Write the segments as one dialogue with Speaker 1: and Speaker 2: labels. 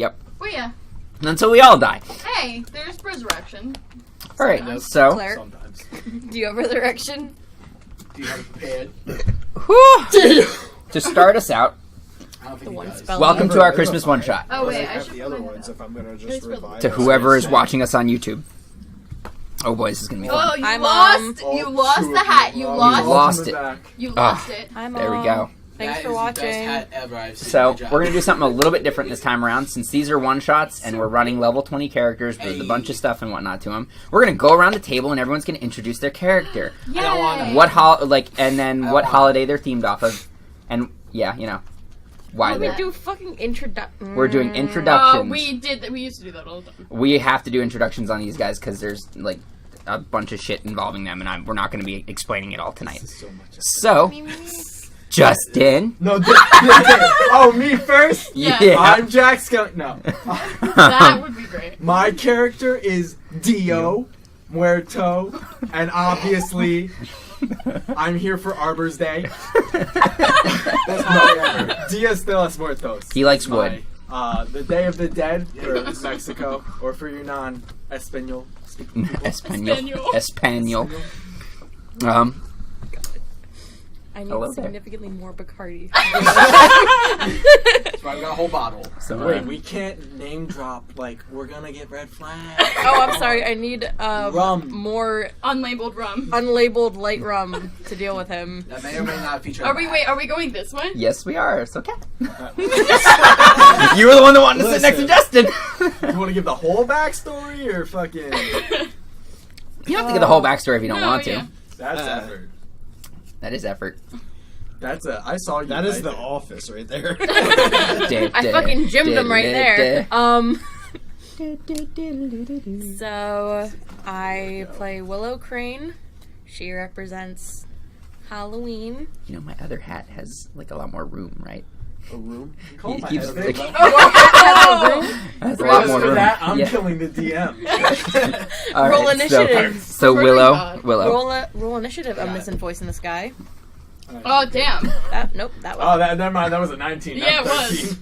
Speaker 1: Yep.
Speaker 2: Well, yeah.
Speaker 1: Until we all die.
Speaker 2: Hey, there's resurrection.
Speaker 1: All right. So.
Speaker 3: Claire,
Speaker 4: Sometimes.
Speaker 3: do you have resurrection?
Speaker 4: Do you have it prepared?
Speaker 1: Whew. To start us out,
Speaker 4: I don't think
Speaker 3: The
Speaker 4: he
Speaker 3: one
Speaker 4: does.
Speaker 3: spell.
Speaker 1: welcome to our Christmas one shot.
Speaker 2: Oh, wait,
Speaker 5: I
Speaker 2: I
Speaker 5: have
Speaker 2: should
Speaker 5: the
Speaker 2: put
Speaker 5: other
Speaker 2: my
Speaker 5: ones
Speaker 2: hat
Speaker 5: if I'm gonna
Speaker 2: It's
Speaker 5: just
Speaker 2: for the-
Speaker 5: revive.
Speaker 1: To
Speaker 5: it.
Speaker 1: whoever is watching us on YouTube. Oh boy, this is gonna be fun.
Speaker 2: Oh, you
Speaker 3: I'm,
Speaker 2: lost.
Speaker 4: all
Speaker 2: You lost
Speaker 4: two
Speaker 2: the
Speaker 4: of
Speaker 2: hat.
Speaker 4: you
Speaker 2: You
Speaker 4: lost.
Speaker 2: lost.
Speaker 1: it.
Speaker 2: You lost it.
Speaker 3: I'm
Speaker 1: There we go.
Speaker 3: Thanks
Speaker 4: That
Speaker 3: for
Speaker 4: is
Speaker 3: watching.
Speaker 4: the best hat ever I've seen.
Speaker 1: So
Speaker 4: Good job.
Speaker 1: we're gonna do something a little bit different this time around. Since these are one shots and we're running level 20 characters with a bunch of stuff and whatnot to them, we're gonna go around the table and everyone's gonna introduce their character.
Speaker 4: I don't want to.
Speaker 1: What and then what holiday they're themed off of, and yeah, you know why
Speaker 3: we
Speaker 1: they're.
Speaker 3: do fucking introduction.
Speaker 1: We're doing introductions.
Speaker 2: We used to do that all the time.
Speaker 1: We have to do introductions on these guys because there's like a bunch of shit involving them, and we're not going to be explaining it all tonight.
Speaker 4: This is so much.
Speaker 1: So, Justin.
Speaker 4: No, oh, me first?
Speaker 1: Yeah.
Speaker 4: I'm Jack Skellington. No.
Speaker 2: That would be great.
Speaker 4: My character is Dio Muerto, and obviously, I'm here for Arbor's Day. Dias de los Muertos.
Speaker 1: He likes wood.
Speaker 4: The Day of the Dead for Mexico, or for your non-Espanol speaking people.
Speaker 1: Espanol.
Speaker 3: I need
Speaker 1: Hello there.
Speaker 3: significantly more Bacardi.
Speaker 4: That's why I've got a whole bottle.
Speaker 1: So,
Speaker 4: Wait, we can't name drop, like, we're gonna get red flags.
Speaker 3: Oh, I'm sorry. I need
Speaker 4: Rum.
Speaker 3: more
Speaker 2: Unlabeled rum.
Speaker 3: unlabeled light rum to deal with him.
Speaker 4: That may or may not feature.
Speaker 2: Are we going this way?
Speaker 1: yes, we are. It's okay. You were the one that wanted to sit next to Justin.
Speaker 4: You want to give the whole backstory, or fucking...
Speaker 1: You don't have to get the whole backstory if you don't
Speaker 2: No,
Speaker 1: want to.
Speaker 2: yeah.
Speaker 4: That's effort.
Speaker 1: That is effort.
Speaker 4: I saw you.
Speaker 5: That is the
Speaker 4: type it.
Speaker 5: office right there.
Speaker 3: I fucking gymmed them right there. So I play Willow Crane. She represents Halloween.
Speaker 1: You know, my other hat has like a lot more room, right?
Speaker 4: A room? You call
Speaker 1: He
Speaker 4: my
Speaker 1: keeps
Speaker 4: head big?
Speaker 1: thinking-
Speaker 3: Oh!
Speaker 1: Has a lot more
Speaker 4: For
Speaker 1: room.
Speaker 4: that, I'm
Speaker 1: Yeah.
Speaker 4: killing the DM.
Speaker 1: All
Speaker 3: Roll
Speaker 1: right,
Speaker 3: initiative.
Speaker 1: So
Speaker 2: Really
Speaker 1: Willow.
Speaker 2: bad.
Speaker 3: Roll initiative. I'm missing voice in the sky.
Speaker 2: Oh, damn.
Speaker 3: Nope, that was.
Speaker 4: Oh, never mind. That was a 19. not
Speaker 2: Yeah, it was.
Speaker 4: 13.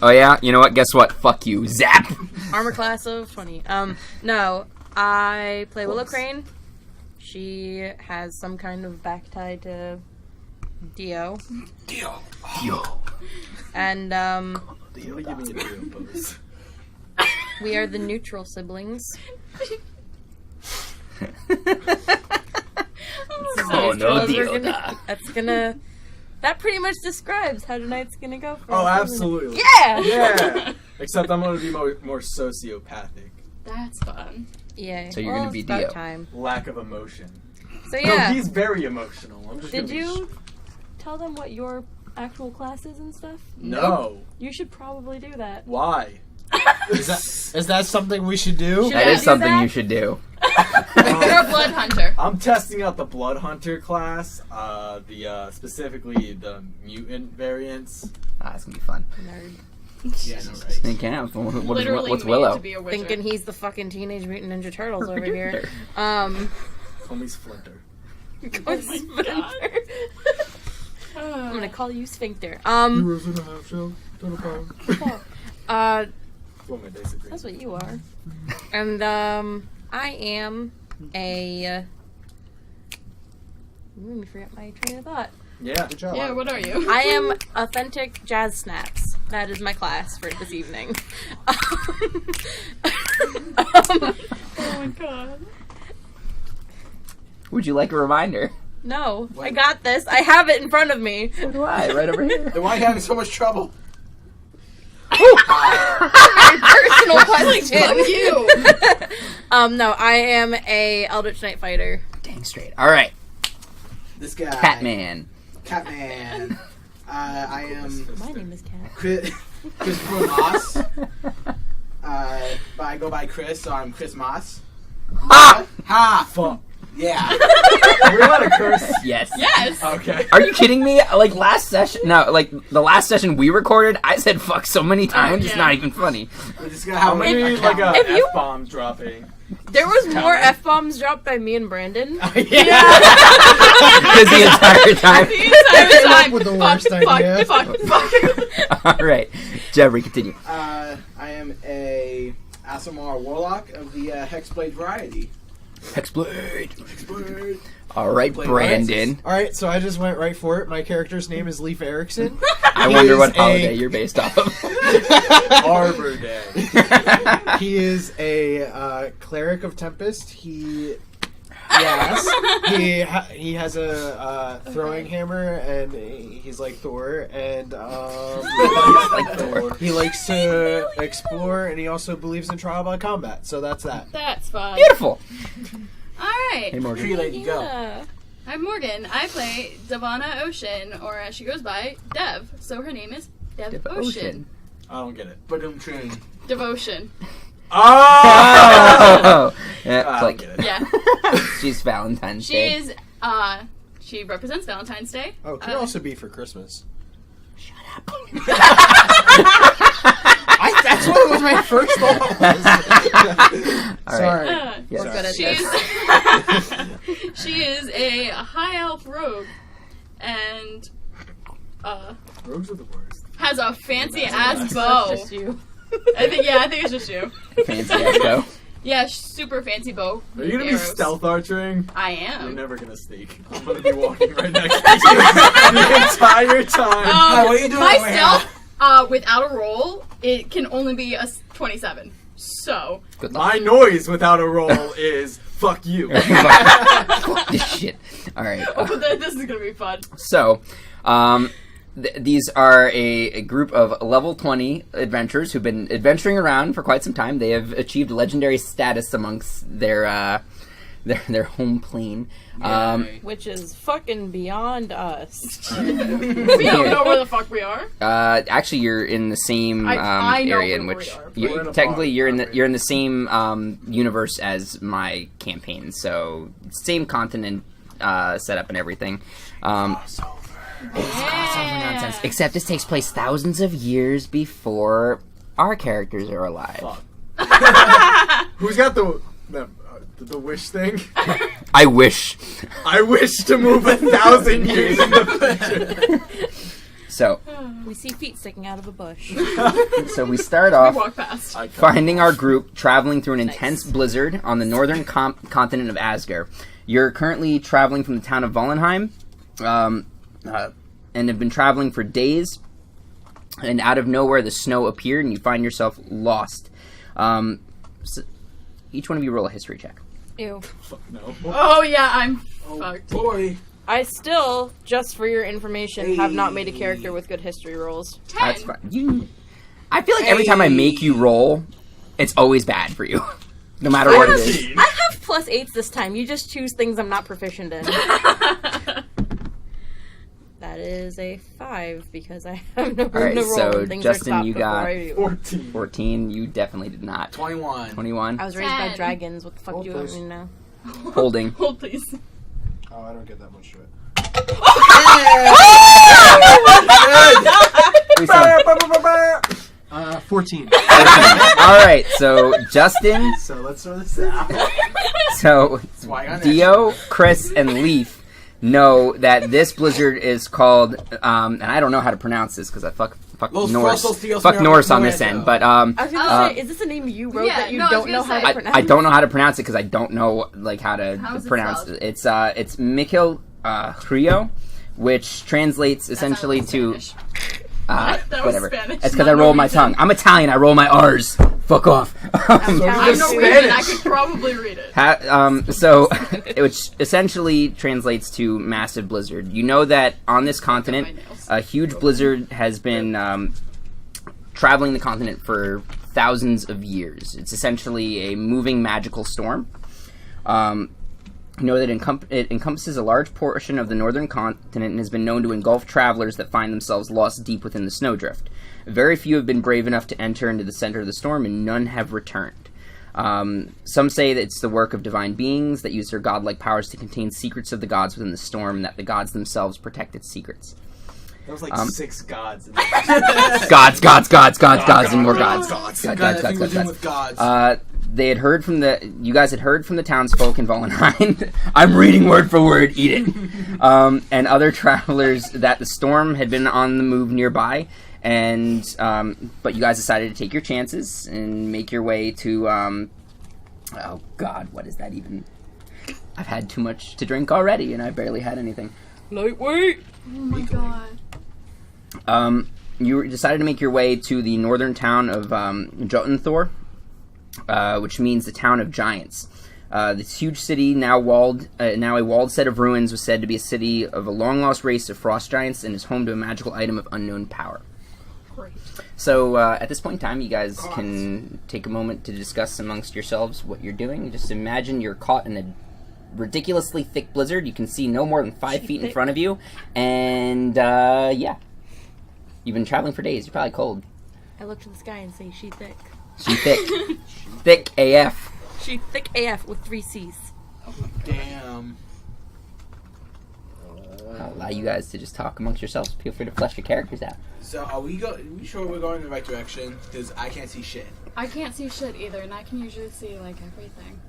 Speaker 1: Oh yeah, you know what? Guess what? Fuck you, Zap.
Speaker 3: Armor class of 20. No, I play Willow Crane. She has some kind of back tie to Dio.
Speaker 1: Yo.
Speaker 3: And,
Speaker 4: Dio, give me a Dio pose.
Speaker 3: we are the neutral siblings.
Speaker 1: Oh no,
Speaker 3: Those are
Speaker 1: Dio.
Speaker 3: That pretty much describes how tonight's gonna go for
Speaker 4: Oh,
Speaker 3: us,
Speaker 4: absolutely.
Speaker 3: Yeah!
Speaker 4: Yeah. Except I'm going to be more sociopathic.
Speaker 2: That's fun.
Speaker 3: Yeah.
Speaker 1: So you're gonna be
Speaker 3: it's about
Speaker 1: Dio.
Speaker 3: time.
Speaker 4: Lack of emotion.
Speaker 3: So
Speaker 4: No,
Speaker 3: yeah.
Speaker 4: he's very emotional. I'm just
Speaker 3: Did
Speaker 4: gonna be
Speaker 3: you tell them what your actual class is and stuff?
Speaker 4: No.
Speaker 3: You should probably do that.
Speaker 4: Why?
Speaker 5: Is that something we should do?
Speaker 3: Should
Speaker 1: That
Speaker 3: I
Speaker 1: is
Speaker 3: do
Speaker 1: something
Speaker 3: that?
Speaker 1: you should do.
Speaker 2: You're a blood hunter.
Speaker 4: I'm testing out the Blood Hunter class, specifically the mutant variants.
Speaker 1: That's gonna be fun.
Speaker 3: Nerd.
Speaker 4: Yeah, I know, right?
Speaker 1: Thinking out.
Speaker 2: Literally
Speaker 1: What's
Speaker 2: made
Speaker 1: Willow?
Speaker 2: to be a wizard.
Speaker 3: Thinking he's the fucking Teenage Mutant Ninja Turtles over here.
Speaker 4: Call me Splinter.
Speaker 2: Oh my god.
Speaker 3: I'm gonna call you Sphincter.
Speaker 4: Heroes in a half shell. Don't problem. Well, my disagree.
Speaker 3: That's what you are. And I am a. Let me forget my train of thought.
Speaker 4: Yeah.
Speaker 5: Good job.
Speaker 2: Yeah, what are you?
Speaker 3: I am Authentic Jazz Snaps. That is my class for this evening.
Speaker 2: Oh my god.
Speaker 1: Would you like a reminder?
Speaker 3: No, I got this. I have it in front of me.
Speaker 1: So do I, right over here.
Speaker 4: Then why are you having so much trouble?
Speaker 3: Personal question.
Speaker 2: Fuck you.
Speaker 3: No, I am a Eldritch Knight fighter.
Speaker 1: Dang straight. All right,
Speaker 6: This guy.
Speaker 1: Catman.
Speaker 6: Catman. I am
Speaker 3: My name is Cat.
Speaker 6: Christopher Moss. But I go by Chris, so I'm Chris Moss.
Speaker 1: Ah!
Speaker 6: Ha!
Speaker 4: Fuck.
Speaker 6: Yeah.
Speaker 4: Are we allowed to curse?
Speaker 1: Yes.
Speaker 2: Yes.
Speaker 4: Okay.
Speaker 1: Are you kidding me? Like last session? No, like the last session we recorded, I said fuck so many times. It's
Speaker 2: yeah.
Speaker 1: not even funny.
Speaker 6: We're just gonna
Speaker 4: How
Speaker 6: have
Speaker 4: many like a
Speaker 3: If you-
Speaker 4: F-bomb dropping?
Speaker 3: There was more F-bombs dropped by me and Brandon.
Speaker 1: Because the entire time.
Speaker 2: The entire
Speaker 5: Came up
Speaker 2: time.
Speaker 5: with the
Speaker 2: Fuck,
Speaker 5: worst
Speaker 2: fuck,
Speaker 5: idea.
Speaker 2: fuck, fuck.
Speaker 1: All right, Jeffrey, continue.
Speaker 6: I am a Aasimar Warlock of the Hexblade variety.
Speaker 1: Hexblade. All right, Brandon.
Speaker 5: All right, so I just went right for it. My character's name is Leaf Erickson.
Speaker 1: I wonder what holiday you're based off of.
Speaker 6: Arbor Day.
Speaker 5: He is a cleric of Tempest. He has a throwing hammer, and he's like Thor. And he likes to explore, and he also believes in trial by combat. So that's that.
Speaker 2: That's fun.
Speaker 1: Beautiful.
Speaker 2: All right.
Speaker 1: Hey, Morgan.
Speaker 6: Tree lady, go.
Speaker 2: I'm Morgan. I play Devana Ocean, or as she goes by, Dev. So her name is Dev Ocean.
Speaker 6: I don't get it. But I'm trained.
Speaker 2: Devotion.
Speaker 1: Oh! Yeah,
Speaker 6: I
Speaker 1: like,
Speaker 6: don't get it.
Speaker 2: Yeah.
Speaker 1: she's Valentine's
Speaker 2: She
Speaker 1: Day.
Speaker 2: is, she represents Valentine's Day.
Speaker 5: Oh, it could also be for Christmas.
Speaker 6: That's what was my first thought.
Speaker 1: All
Speaker 5: Sorry.
Speaker 1: right. Yeah.
Speaker 3: We're good at
Speaker 2: She
Speaker 3: this.
Speaker 2: is, she is a high elf rogue, and
Speaker 6: Rogues are the worst.
Speaker 2: has a fancy ass bow.
Speaker 3: Just you.
Speaker 2: I think it's just you.
Speaker 1: Fancy ass go.
Speaker 2: Yeah, super fancy bow.
Speaker 6: Are you gonna be
Speaker 2: Arrows.
Speaker 6: stealth archering?
Speaker 2: I
Speaker 6: You're
Speaker 2: am.
Speaker 6: never gonna sneak. I'm gonna be walking right next to you the entire time. What are you doing
Speaker 2: My
Speaker 6: over here?
Speaker 2: stealth, without a roll, it can only be a 27. So,
Speaker 1: Good luck.
Speaker 6: My noise without a roll is fuck you.
Speaker 1: Fuck this shit. All right.
Speaker 2: this is gonna be fun.
Speaker 1: So, these are a group of level 20 adventurers who've been adventuring around for quite some time. They have achieved legendary status amongst their home plane.
Speaker 3: Which is fucking beyond us.
Speaker 2: We don't know where the fuck we are.
Speaker 1: Actually, you're in the same
Speaker 2: I know
Speaker 1: area in
Speaker 2: where
Speaker 1: which
Speaker 2: we are.
Speaker 6: We're in a
Speaker 1: technically
Speaker 6: bar,
Speaker 1: you're in
Speaker 6: aren't we?
Speaker 1: you're in the same universe as my campaign. So same continent setup and everything. Nonsense. Except this takes place thousands of years before our characters are alive.
Speaker 6: Fuck. Who's got the wish thing?
Speaker 1: I wish.
Speaker 6: I wish to move 1,000 years in the future.
Speaker 1: So
Speaker 3: We see feet sticking out of a bush.
Speaker 1: we start
Speaker 2: We
Speaker 1: off
Speaker 2: walk past.
Speaker 1: finding our group traveling through an intense blizzard on the northern continent of Asgard. You're currently traveling from the town of Vollenheim, and have been traveling for days. And out of nowhere, the snow appeared, and you find yourself lost. So each one of you roll a history check.
Speaker 3: Ew.
Speaker 6: Fuck no.
Speaker 2: Oh yeah, I'm fucked.
Speaker 6: Boy.
Speaker 3: I still, just for your information, have not made a character with good history rolls.
Speaker 2: 10.
Speaker 1: That's fine. I feel like every time I make you roll, it's always bad for you, no matter what it is.
Speaker 3: I have +8s this time. You just choose things I'm not proficient in. That is a 5 because I have no room
Speaker 1: Alright,
Speaker 3: to roll.
Speaker 1: so
Speaker 3: and things
Speaker 1: Justin,
Speaker 3: are stopped
Speaker 1: you
Speaker 3: before
Speaker 1: got
Speaker 3: I do.
Speaker 6: 14.
Speaker 1: 14, you definitely did not.
Speaker 6: 21.
Speaker 1: 21,
Speaker 3: I was raised by
Speaker 2: 10.
Speaker 3: dragons. What the fuck do you want
Speaker 5: please.
Speaker 3: me to know?
Speaker 1: holding.
Speaker 2: Hold please.
Speaker 5: Oh, I don't get that much to it.
Speaker 1: Please don't.
Speaker 5: 14.
Speaker 1: Alright, so Justin,
Speaker 5: So let's throw this out.
Speaker 1: so
Speaker 6: why I got
Speaker 1: Dio, Chris, and Leaf know that this blizzard is called, and I don't know how to pronounce this because I fuck
Speaker 6: Los
Speaker 1: Norse.
Speaker 6: Frostos Dios
Speaker 1: Fuck
Speaker 6: Mira
Speaker 1: Norse on this
Speaker 6: Muerto.
Speaker 1: end, but
Speaker 3: I was gonna
Speaker 1: Uh,
Speaker 3: say, is this a name you wrote
Speaker 2: yeah,
Speaker 3: that you
Speaker 2: no, I was
Speaker 3: don't know
Speaker 2: gonna
Speaker 3: how
Speaker 2: say.
Speaker 3: to pronounce?
Speaker 1: I don't know how to pronounce it because I don't know like how to
Speaker 2: How's it
Speaker 1: pronounce
Speaker 2: spelled?
Speaker 1: it. It's Mikhail Hrio, which translates essentially
Speaker 2: That
Speaker 1: to
Speaker 2: sounds That was
Speaker 1: whatever.
Speaker 2: Spanish,
Speaker 1: It's because
Speaker 2: not
Speaker 1: I roll my
Speaker 2: Norwegian.
Speaker 1: mme. I'm Italian. I roll my R's. Fuck off.
Speaker 2: I'm
Speaker 6: Just
Speaker 2: Norwegian. I
Speaker 6: Spanish.
Speaker 2: could probably read it.
Speaker 1: So, which essentially translates to massive blizzard. You know that on this continent,
Speaker 2: my nails.
Speaker 1: a huge blizzard has been traveling the continent for thousands of years. It's essentially a moving magical storm. You know that it encompasses a large portion of the northern continent and has been known to engulf travelers that find themselves lost deep within the snowdrift. Very few have been brave enough to enter into the center of the storm, and none have returned. Some say that it's the work of divine beings that use their godlike powers to contain secrets of the gods within the storm, and that the gods themselves protect its secrets.
Speaker 6: That was like 6 gods.
Speaker 1: Gods, and more gods.
Speaker 6: Gods.
Speaker 1: God,
Speaker 6: God,
Speaker 1: gods,
Speaker 6: I think we're
Speaker 1: gods,
Speaker 6: dealing
Speaker 1: gods.
Speaker 6: with gods.
Speaker 1: You guys had heard from the townsfolk in Vollenheim. I'm reading word for word, eat it. And other travelers that the storm had been on the move nearby, And but you guys decided to take your chances and make your way to oh God, what is that even? I've had too much to drink already, and I barely had anything.
Speaker 3: Lightweight.
Speaker 2: Oh my god.
Speaker 1: You decided to make your way to the northern town of Jotunthor, which means the town of giants. This huge city, now a walled set of ruins, was said to be a city of a long-lost race of frost giants and is home to a magical item of unknown power.
Speaker 2: Great.
Speaker 1: So at this point in time, you guys can take a moment to discuss amongst yourselves what you're doing. Just imagine you're caught in a ridiculously thick blizzard. You can see no more than 5 feet in front of you, and yeah. You've been traveling for days. You're probably cold.
Speaker 3: I look to the sky and say, she thick.
Speaker 1: She thick. Thick AF.
Speaker 3: She thick AF with 3 C's.
Speaker 5: Damn.
Speaker 1: I'll allow you guys to just talk amongst yourselves. Feel free to flesh your characters out.
Speaker 6: So are we sure we're going in the right direction? Because I can't see shit.
Speaker 2: I can't see shit either, and I can usually see like everything.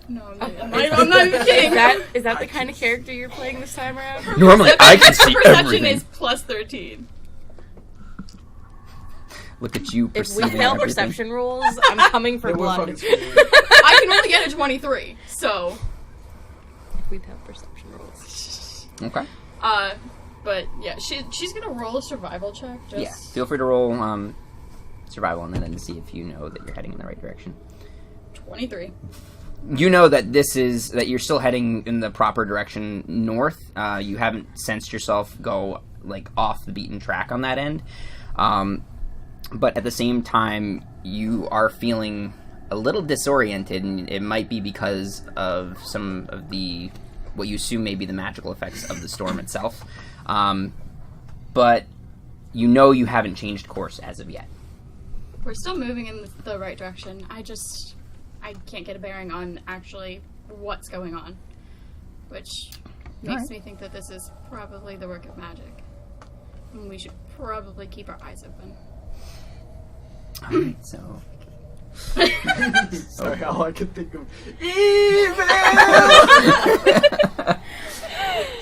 Speaker 2: No, I'm not even kidding.
Speaker 3: Is that the kind of character you're playing this time around?
Speaker 1: Normally, I can see
Speaker 2: Perception
Speaker 1: everything.
Speaker 2: is plus 13.
Speaker 1: Look at you
Speaker 3: If
Speaker 1: perceiving
Speaker 3: we fail
Speaker 1: everything.
Speaker 3: perception rules, I'm coming for
Speaker 5: Then we're
Speaker 3: blood.
Speaker 5: fucking screwed.
Speaker 2: I can only get a 23, so.
Speaker 3: If we fail perception rules.
Speaker 1: Okay.
Speaker 2: But yeah, she's gonna roll a survival check. Just...
Speaker 1: Yeah. Feel free to roll survival and then to see if you know that you're heading in the right direction.
Speaker 2: 23.
Speaker 1: You know that that you're still heading in the proper direction north. You haven't sensed yourself go like off the beaten track on that end. But at the same time, you are feeling a little disoriented, and it might be because of some of the what you assume may be the magical effects of the storm itself. But you know you haven't changed course as of yet.
Speaker 2: We're still moving in the right direction. I can't get a bearing on actually what's going on, which makes me think that this is probably the work of magic. And we should probably keep our eyes open.
Speaker 1: Alright, so...
Speaker 5: Sorry, all I could think of.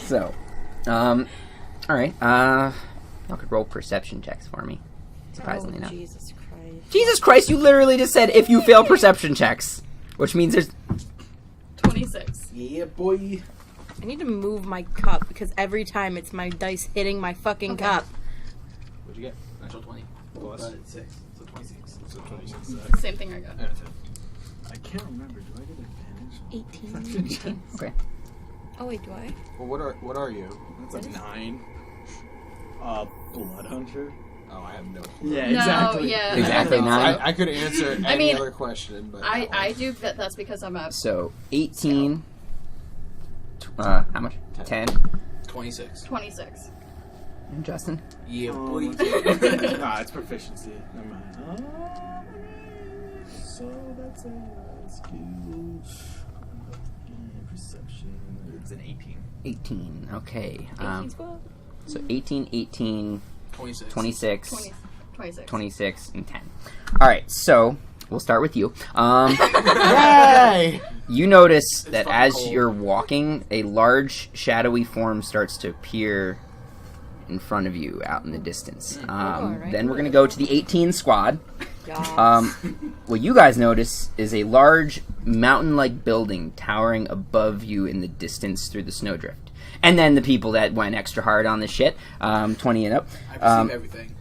Speaker 1: So, alright, y'all could roll perception checks for me. Surprisingly enough.
Speaker 3: Jesus Christ.
Speaker 1: Jesus Christ, you literally just said if you fail perception checks. Which means there's...
Speaker 2: 26.
Speaker 6: Yeah, boy.
Speaker 3: I need to move my cup because every time it's my dice hitting my fucking cup.
Speaker 5: What'd you get?
Speaker 6: Natural 20.
Speaker 5: Plus.
Speaker 6: 6. So 26.
Speaker 5: So 26.
Speaker 2: The same thing I got.
Speaker 5: I can't remember. Do I get advantage?
Speaker 3: 18.
Speaker 1: Okay.
Speaker 3: Oh wait, do I?
Speaker 5: Well, what are you? That's a 9.
Speaker 7: Blood Hunter?
Speaker 5: Oh, I have no clue.
Speaker 7: Yeah,
Speaker 2: No,
Speaker 7: exactly.
Speaker 2: yeah.
Speaker 1: Exactly,
Speaker 2: I don't know.
Speaker 1: 9.
Speaker 5: I could answer any
Speaker 2: mean,
Speaker 5: other question, but
Speaker 2: I do, but that's because I'm a...
Speaker 1: So, 18... how much? 10.
Speaker 6: 26.
Speaker 2: 26.
Speaker 1: And Justin?
Speaker 6: Yeah, boy.
Speaker 7: Nah, it's proficiency. Never mind. So that's a skill. Perception. It's an 18.
Speaker 1: 18. Okay.
Speaker 3: 18 squad?
Speaker 1: So 18, 18,
Speaker 6: 26.
Speaker 1: 26,
Speaker 2: 26.
Speaker 1: 26, and 10. Alright, so we'll start with you.
Speaker 5: Yay!
Speaker 1: You notice that
Speaker 6: fucking
Speaker 1: as
Speaker 6: cold.
Speaker 1: you're walking, a large shadowy form starts to appear in front of you out in the distance.
Speaker 3: right.
Speaker 1: Then we're going to go to the 18 squad.
Speaker 3: God.
Speaker 1: What you guys notice is a large mountain-like building towering above you in the distance through the snowdrift. And then the people that went extra hard on this shit, 20 and up.
Speaker 6: I perceive everything.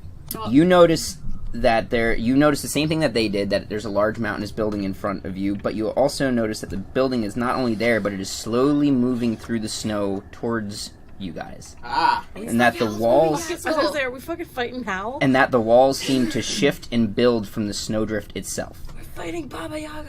Speaker 1: You notice that you notice the same thing that they did, that there's a large mountainous building in front of you, but you also notice that the building is not only there, but it is slowly moving through the snow towards you guys.
Speaker 6: Ah.
Speaker 1: And that the walls
Speaker 3: I was gonna say, are we fucking fighting now?
Speaker 1: and that the walls seem to shift and build from the snowdrift itself.
Speaker 3: We're fighting Baba Yaga.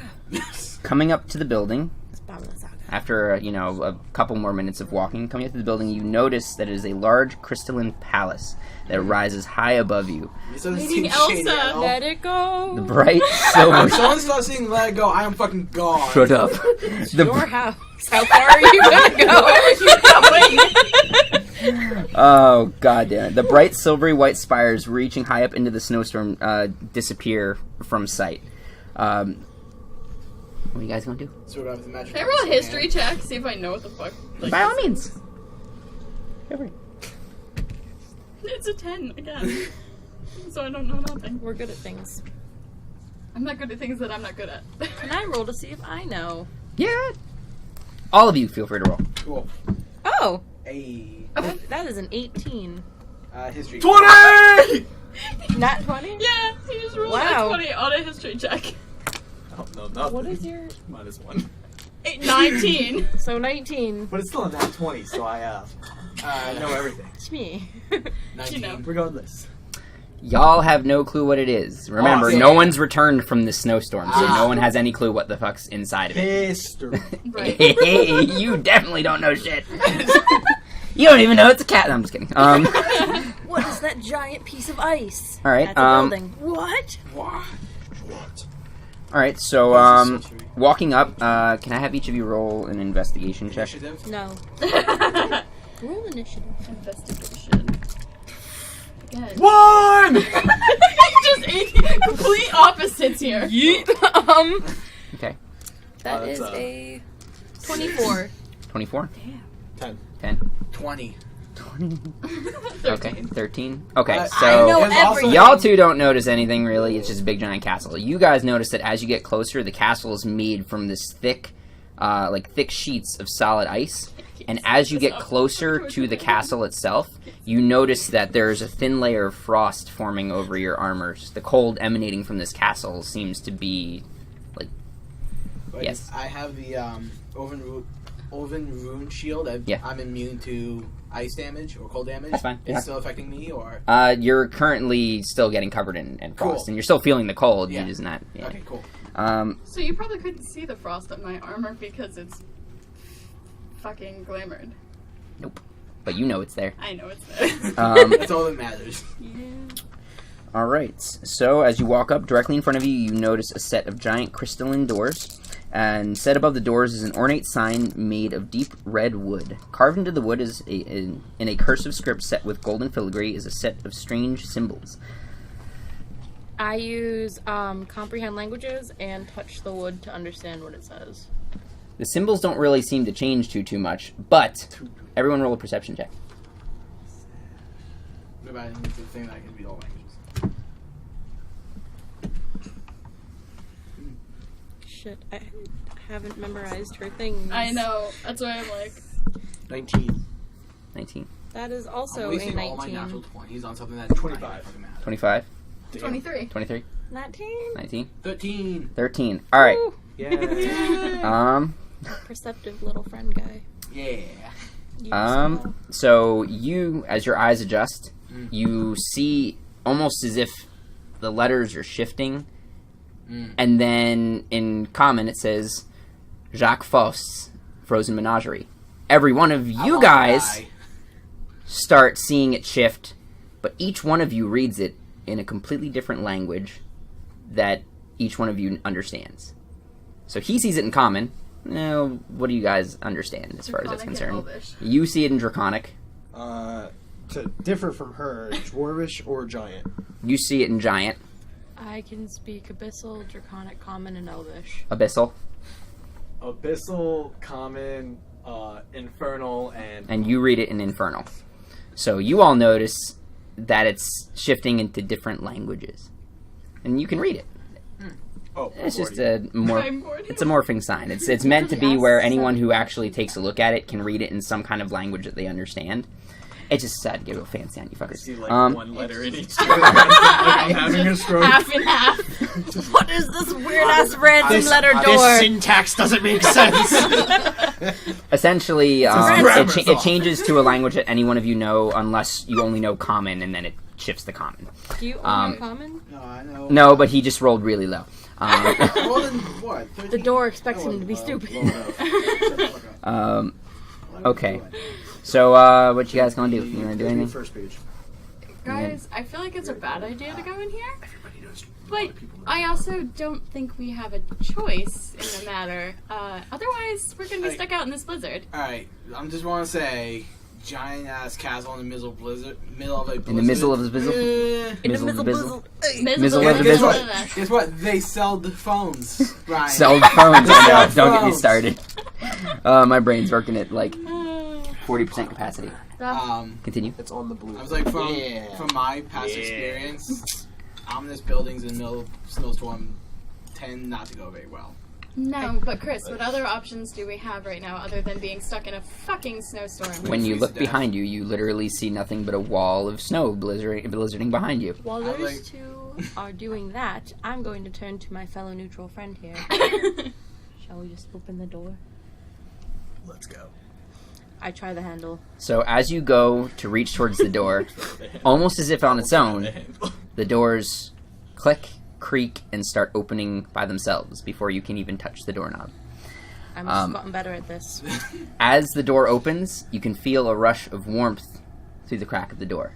Speaker 1: Coming up to the building,
Speaker 3: It's Baba Yaga.
Speaker 1: after a couple more minutes of walking, coming up to the building, you notice that it is a large crystalline palace that rises high above you.
Speaker 6: This doesn't
Speaker 2: Lady
Speaker 6: seem shady
Speaker 2: Elsa.
Speaker 6: at all.
Speaker 3: Let it go.
Speaker 1: The bright silver.
Speaker 6: If someone starts singing Let It Go, I am fucking gone.
Speaker 1: Shut up.
Speaker 3: Your house. How far are you gonna go? Where are you going?
Speaker 1: Oh, god damn it. The bright silvery white spires reaching high up into the snowstorm disappear from sight. What are you guys gonna do?
Speaker 6: So we're going with the magic.
Speaker 2: Can I roll a history check? See if I know what the fuck. Like,
Speaker 1: By all means.
Speaker 2: It's a 10 again. So I don't know nothing.
Speaker 3: We're good at things.
Speaker 2: I'm not good at things that I'm not good at.
Speaker 3: Can I roll to see if I know?
Speaker 1: Yeah. All of you feel free to roll.
Speaker 6: Cool.
Speaker 3: Oh!
Speaker 6: Hey.
Speaker 3: That is an 18.
Speaker 6: History.
Speaker 4: 20!
Speaker 3: Not 20?
Speaker 2: Yeah, he just rolled
Speaker 3: Wow.
Speaker 2: a 20 on a history check.
Speaker 7: I don't know nothing.
Speaker 3: What is your...
Speaker 7: -1.
Speaker 2: 19.
Speaker 3: So 19.
Speaker 5: But it's still a nat 20, so I know everything.
Speaker 3: It's me.
Speaker 6: 19.
Speaker 2: You know.
Speaker 5: Regardless.
Speaker 1: Y'all have no clue what it is. Remember,
Speaker 6: Awesome.
Speaker 1: no one's returned from the snowstorm, so
Speaker 6: Ah.
Speaker 1: no one has any clue what the fuck's inside of it.
Speaker 5: History.
Speaker 2: Right.
Speaker 1: You definitely don't know shit. You don't even know it's a cat. No, I'm just kidding.
Speaker 3: What is that giant piece of ice?
Speaker 1: All right.
Speaker 3: That's a building. What?
Speaker 5: What?
Speaker 1: All right. So, walking up, can I have each of you roll an investigation check?
Speaker 6: Initiative.
Speaker 3: No. Roll initiative.
Speaker 2: Investigation. Again.
Speaker 4: 1!
Speaker 2: Just complete opposites here.
Speaker 1: Okay.
Speaker 3: That is
Speaker 7: that's,
Speaker 3: a 24.
Speaker 1: 24.
Speaker 5: 10.
Speaker 1: 10.
Speaker 6: 20.
Speaker 1: 20. Okay. 13. Okay.
Speaker 6: I
Speaker 1: So
Speaker 3: know
Speaker 6: And also-
Speaker 3: everything.
Speaker 1: y'all two don't notice anything really. It's just a big giant castle. You guys notice that as you get closer, the castle is made from this thick, thick sheets of solid ice. And as you get closer to the castle itself, you notice that there's a thin layer of frost forming over your armors. The cold emanating from this castle seems to be
Speaker 6: But
Speaker 1: Yes.
Speaker 6: I have the Oven Rune Shield.
Speaker 1: Yeah.
Speaker 6: I'm immune to ice damage or cold damage.
Speaker 1: That's fine.
Speaker 6: Is
Speaker 1: Yeah.
Speaker 6: it still affecting me or?
Speaker 1: you're currently still getting covered in frost,
Speaker 6: Cool.
Speaker 1: and you're still feeling the cold.
Speaker 6: Yeah.
Speaker 1: You're just not. Yeah.
Speaker 6: Okay, cool.
Speaker 2: So you probably couldn't see the frost on my armor because it's fucking glamored.
Speaker 1: But you know it's there.
Speaker 2: I know it's there.
Speaker 6: That's all that matters.
Speaker 1: All right. So as you walk up, directly in front of you, you notice a set of giant crystalline doors. And set above the doors is an ornate sign made of deep red wood. Carved into the wood is in a cursive script set with golden filigree is a set of strange symbols.
Speaker 3: I use comprehend languages and touch the wood to understand what it says.
Speaker 1: The symbols don't really seem to change too much, but everyone roll a perception check.
Speaker 6: Providing it's a thing that I can read all languages.
Speaker 3: Shit, I haven't memorized her things.
Speaker 2: I know. That's why I'm like,
Speaker 5: 19.
Speaker 1: 19.
Speaker 3: That is
Speaker 6: I'm
Speaker 3: also a
Speaker 6: wasting all my
Speaker 3: 19.
Speaker 6: natural 20s on something that's
Speaker 5: 25.
Speaker 1: 25.
Speaker 2: 23.
Speaker 1: 23.
Speaker 3: 19?
Speaker 1: 19.
Speaker 6: 13.
Speaker 1: 13. All right.
Speaker 3: Woo.
Speaker 5: Yeah.
Speaker 3: Perceptive little friend guy.
Speaker 6: Yeah.
Speaker 1: So you, as your eyes adjust, you see almost as if the letters are shifting, and then in common it says Jacques Faust's Frozen Menagerie. Every one of
Speaker 6: I
Speaker 1: you
Speaker 6: want to
Speaker 1: guys
Speaker 6: die.
Speaker 1: start seeing it shift, but each one of you reads it in a completely different language that each one of you understands. So he sees it in common. What do you guys understand as far as that's
Speaker 2: Draconic and
Speaker 1: concerned?
Speaker 2: Elvish.
Speaker 1: You see it in Draconic.
Speaker 5: To differ from her, Dwarvish or Giant?
Speaker 1: You see it in Giant.
Speaker 3: I can speak Abyssal, Draconic, Common, and Elvish.
Speaker 1: Abyssal.
Speaker 5: Abyssal, Common, Infernal,
Speaker 1: And you read it in Infernal. So you all notice that it's shifting into different languages. And you can read it.
Speaker 5: Oh,
Speaker 1: It's just a
Speaker 2: Primordial.
Speaker 1: it's a morphing sign. It's meant to be where anyone who actually takes a look at it can read it in some kind of language that they understand. It's just sad to get real fancy on you fuckers.
Speaker 7: See like
Speaker 1: Um,
Speaker 7: one letter in each.
Speaker 5: I'm having a stroke.
Speaker 2: Half and half.
Speaker 3: What is this weird ass random letter door?
Speaker 5: This syntax doesn't make sense.
Speaker 1: Essentially,
Speaker 5: grammar
Speaker 1: it changes to a language that any one of you know, unless you only know Common, and then it shifts to Common.
Speaker 3: Do you
Speaker 1: Um,
Speaker 3: own Common?
Speaker 6: No, I know.
Speaker 1: No, but he just rolled really low.
Speaker 6: More than what? 13?
Speaker 3: The door expects him to be stupid.
Speaker 1: Okay. So, what you guys gonna do? You wanna do anything?
Speaker 5: First page.
Speaker 2: Guys, I feel like it's a bad idea to go in here. But I also don't think we have a choice in the matter. Otherwise, we're going to be stuck out in this blizzard.
Speaker 6: Alright, I just want to say, giant ass castle in the middle of a blizzard.
Speaker 1: In the middle of the bizzle?
Speaker 3: In the
Speaker 1: Mizzle
Speaker 3: middle,
Speaker 1: the
Speaker 3: bizzle.
Speaker 1: Mizzle of the
Speaker 6: Guess
Speaker 1: bizzle?
Speaker 6: what? Guess what? They sell the phones, Ryan.
Speaker 1: Sell the phones. I know. Don't get me
Speaker 6: Phones.
Speaker 1: started. My brain's working at like 40% capacity.
Speaker 2: stuff.
Speaker 1: Continue.
Speaker 5: It's on the blue.
Speaker 6: I was like, from my past experience, ominous buildings in the middle of snowstorm tend not to go very well.
Speaker 2: No, but Chris, what other options do we have right now other than being stuck in a fucking snowstorm?
Speaker 1: When you
Speaker 6: freeze
Speaker 1: look
Speaker 6: to death.
Speaker 1: behind you, you literally see nothing but a wall of snow blizzarding behind you.
Speaker 3: While
Speaker 6: I
Speaker 3: those
Speaker 6: like-
Speaker 3: two are doing that, I'm going to turn to my fellow neutral friend here. Shall we just open the door?
Speaker 5: Let's go.
Speaker 3: I try the handle.
Speaker 1: So as you go to reach towards the door, almost as if on its own, the doors click, creak, and start opening by themselves before you can even touch the doorknob.
Speaker 3: I'm just gotten better at this.
Speaker 1: As the door opens, you can feel a rush of warmth through the crack of the door.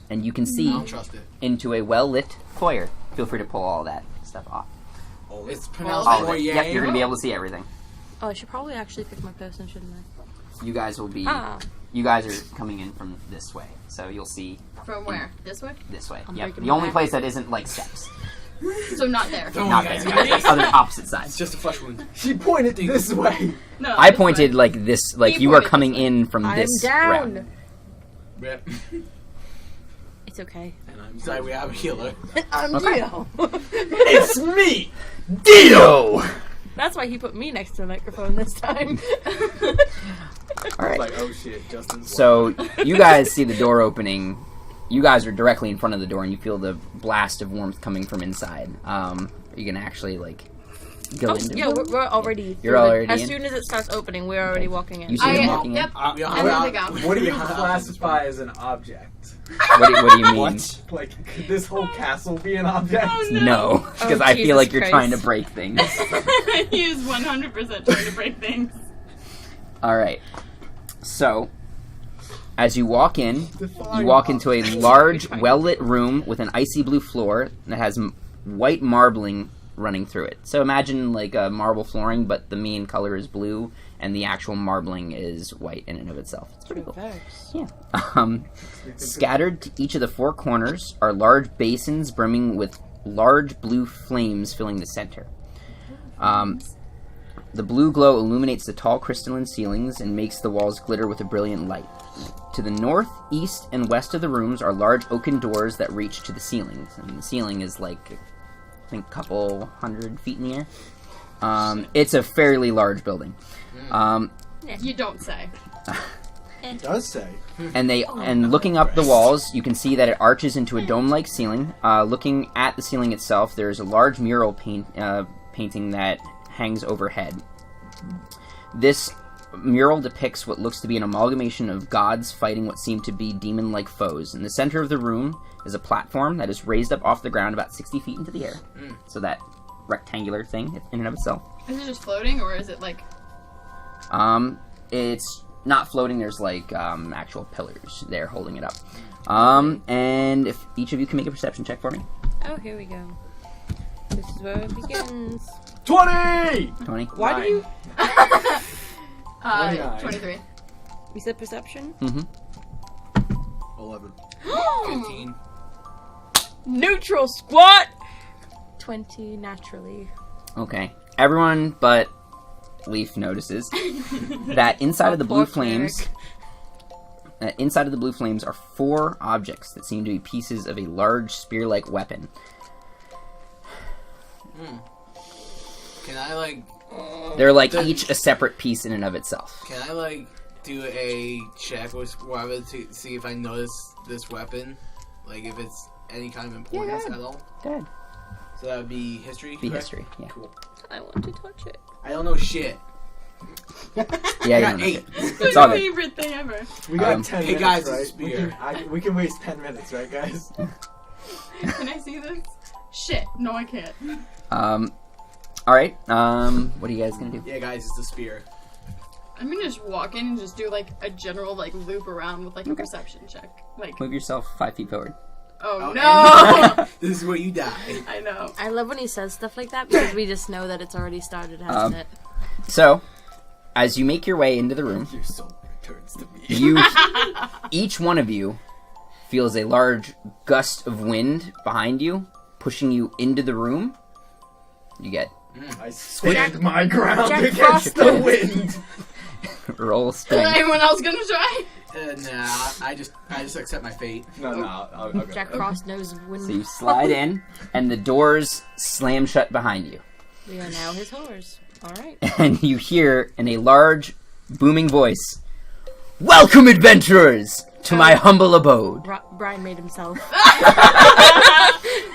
Speaker 1: And you can
Speaker 6: I
Speaker 1: see
Speaker 6: don't trust it.
Speaker 1: into a well-lit foyer. Feel free to pull all that stuff off.
Speaker 6: It's pronounced
Speaker 1: All of
Speaker 6: foyer.
Speaker 1: it. Yep, you're going to be able to see everything.
Speaker 3: Oh, I should probably actually pick my person, shouldn't I?
Speaker 1: You guys will be...
Speaker 3: Ah.
Speaker 1: You guys are coming in from this way, so you'll see
Speaker 2: From where? This way?
Speaker 1: this way.
Speaker 3: I'm
Speaker 1: Yep.
Speaker 3: breaking
Speaker 1: The
Speaker 3: my
Speaker 1: only
Speaker 3: back.
Speaker 1: place that isn't like steps.
Speaker 2: So not there.
Speaker 6: Don't
Speaker 1: Not
Speaker 6: worry,
Speaker 1: there.
Speaker 6: guys.
Speaker 1: Other opposite side.
Speaker 6: It's just a flesh wound.
Speaker 4: She pointed this way.
Speaker 2: No.
Speaker 1: I
Speaker 2: this
Speaker 1: pointed
Speaker 2: way.
Speaker 1: like this, like
Speaker 2: He
Speaker 1: you are
Speaker 2: pointed
Speaker 1: coming
Speaker 2: this way.
Speaker 1: in from
Speaker 3: I'm
Speaker 1: this
Speaker 3: down.
Speaker 1: route.
Speaker 6: Rip.
Speaker 3: It's okay.
Speaker 5: And I'm
Speaker 6: Sorry, we have a healer.
Speaker 3: I'm
Speaker 1: Okay.
Speaker 3: Dio.
Speaker 4: It's me.
Speaker 1: Dio!
Speaker 3: That's why he put me next to the microphone this time.
Speaker 1: All right.
Speaker 5: like, oh shit, Justin's
Speaker 1: So you guys see the door opening. You guys are directly in front of the door, and you feel the blast of warmth coming from inside. You can actually like go
Speaker 3: Oh,
Speaker 1: into.
Speaker 3: yeah, we're already.
Speaker 1: You're
Speaker 3: through the-
Speaker 1: already
Speaker 3: As
Speaker 1: in?
Speaker 3: soon as it starts opening, we're already walking in.
Speaker 1: You see them
Speaker 2: I,
Speaker 1: walking in.
Speaker 2: yep.
Speaker 6: We all
Speaker 2: I'm
Speaker 6: have-
Speaker 2: gonna go.
Speaker 4: What do you classify as an object?
Speaker 1: What do you mean?
Speaker 4: Like, could this whole castle be an object?
Speaker 2: Oh,
Speaker 1: No, because
Speaker 3: Oh,
Speaker 1: I feel
Speaker 3: Jesus
Speaker 1: like you're
Speaker 3: Christ.
Speaker 1: trying to break things.
Speaker 2: He is 100% trying to break things.
Speaker 1: All right. So, as you walk in, you walk into a large, well-lit room with an icy blue floor that has white marbling running through it. So imagine like a marble flooring, but the main color is blue, and the actual marbling is white in and of itself. It's pretty cool.
Speaker 3: Reverse.
Speaker 1: Yeah. Scattered to each of the four corners are large basins brimming with large blue flames filling the center. The blue glow illuminates the tall crystalline ceilings and makes the walls glitter with a brilliant light. To the north, east, and west of the rooms are large oaken doors that reach to the ceilings. And the ceiling is like, I think, a couple 100 feet in the air. It's a fairly large building.
Speaker 2: You don't say.
Speaker 5: It does say.
Speaker 1: And looking up the walls, you can see that it arches into a dome-like ceiling. Looking at the ceiling itself, there's a large mural painting that hangs overhead. This mural depicts what looks to be an amalgamation of gods fighting what seem to be demon-like foes. In the center of the room is a platform that is raised up off the ground about 60 feet into the air. So that rectangular thing in and of itself.
Speaker 2: Is it just floating, or is it like...
Speaker 1: It's not floating. There's like actual pillars there holding it up. And if each of you can make a perception check for me.
Speaker 3: Oh, here we go. This is where it begins.
Speaker 4: 20!
Speaker 1: 20.
Speaker 3: Why do you...
Speaker 2: 23.
Speaker 3: You said perception?
Speaker 1: Mm-hmm.
Speaker 5: 11.
Speaker 6: 15.
Speaker 3: Neutral squat! 20 naturally.
Speaker 1: Okay. Everyone but Leaf notices that inside of the blue
Speaker 3: Poor
Speaker 1: flames... inside of the blue flames are four objects that seem to be pieces of a large spear-like weapon.
Speaker 6: Can I like?
Speaker 1: They're like each a separate piece in and of itself.
Speaker 6: Can I like do a check with whatever to see if I notice this weapon? Like if it's any kind of importance at all?
Speaker 1: Go ahead.
Speaker 6: So that would be history.
Speaker 1: Be
Speaker 6: correct?
Speaker 1: history, yeah.
Speaker 6: Cool.
Speaker 3: I want to touch it.
Speaker 6: I don't know shit.
Speaker 1: Yeah,
Speaker 6: I
Speaker 1: you
Speaker 6: got
Speaker 1: don't know.
Speaker 6: 8.
Speaker 1: It's all
Speaker 2: My
Speaker 1: good.
Speaker 2: favorite thing ever.
Speaker 4: We got
Speaker 1: Um,
Speaker 4: 10
Speaker 6: hey,
Speaker 4: minutes,
Speaker 6: guys,
Speaker 4: right?
Speaker 6: it's spear.
Speaker 4: We can waste 10 minutes, right, guys?
Speaker 2: Can I see this? Shit. No, I can't.
Speaker 1: Alright, what are you guys gonna do?
Speaker 6: Yeah, guys, it's the spear.
Speaker 2: I'm gonna just walk in and just do like a general like loop around with like a perception check. Like,
Speaker 1: Move yourself 5 feet forward.
Speaker 2: oh
Speaker 6: Oh,
Speaker 2: no!
Speaker 6: This is where you die.
Speaker 2: I know.
Speaker 3: I love when he says stuff like that because we just know that it's already started, hasn't it?
Speaker 1: So, as you make your way into the room,
Speaker 5: Your soul returns to me.
Speaker 1: you, each one of you, feels a large gust of wind behind you, pushing you into the room. You get
Speaker 4: I stand my ground
Speaker 3: Jack
Speaker 4: against
Speaker 3: Frost.
Speaker 4: the wind.
Speaker 1: Roll
Speaker 2: Is
Speaker 1: strength.
Speaker 2: anyone else gonna try?
Speaker 6: Nah, I just accept my fate.
Speaker 7: No, I'll go.
Speaker 3: Jack Frost knows when
Speaker 1: So you slide in, and the doors slam shut behind you.
Speaker 3: we are now his whores. Alright.
Speaker 1: And you hear in a large, booming voice, "Welcome, adventurers, to my humble abode."
Speaker 3: Brian made himself.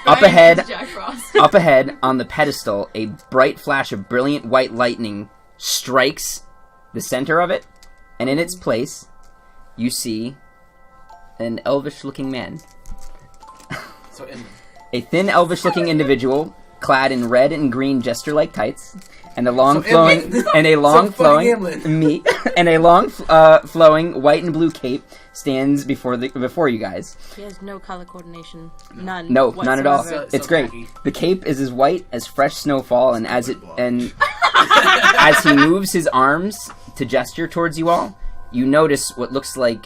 Speaker 1: Up ahead,
Speaker 2: Jack Frost.
Speaker 1: up ahead on the pedestal, a bright flash of brilliant white lightning strikes the center of it, and in its place, you see an elvish-looking man.
Speaker 6: So in
Speaker 1: A thin, elvish-looking individual, clad in red and green jester-like tights, and a long flowing flowing white and blue cape stands before you guys.
Speaker 3: He has no color coordination. None.
Speaker 1: No, none at all.
Speaker 3: whatsoever.
Speaker 6: So
Speaker 1: It's great.
Speaker 6: tacky.
Speaker 1: The cape is as white as fresh snowfall, and as he moves his arms to gesture towards you all, you notice what looks like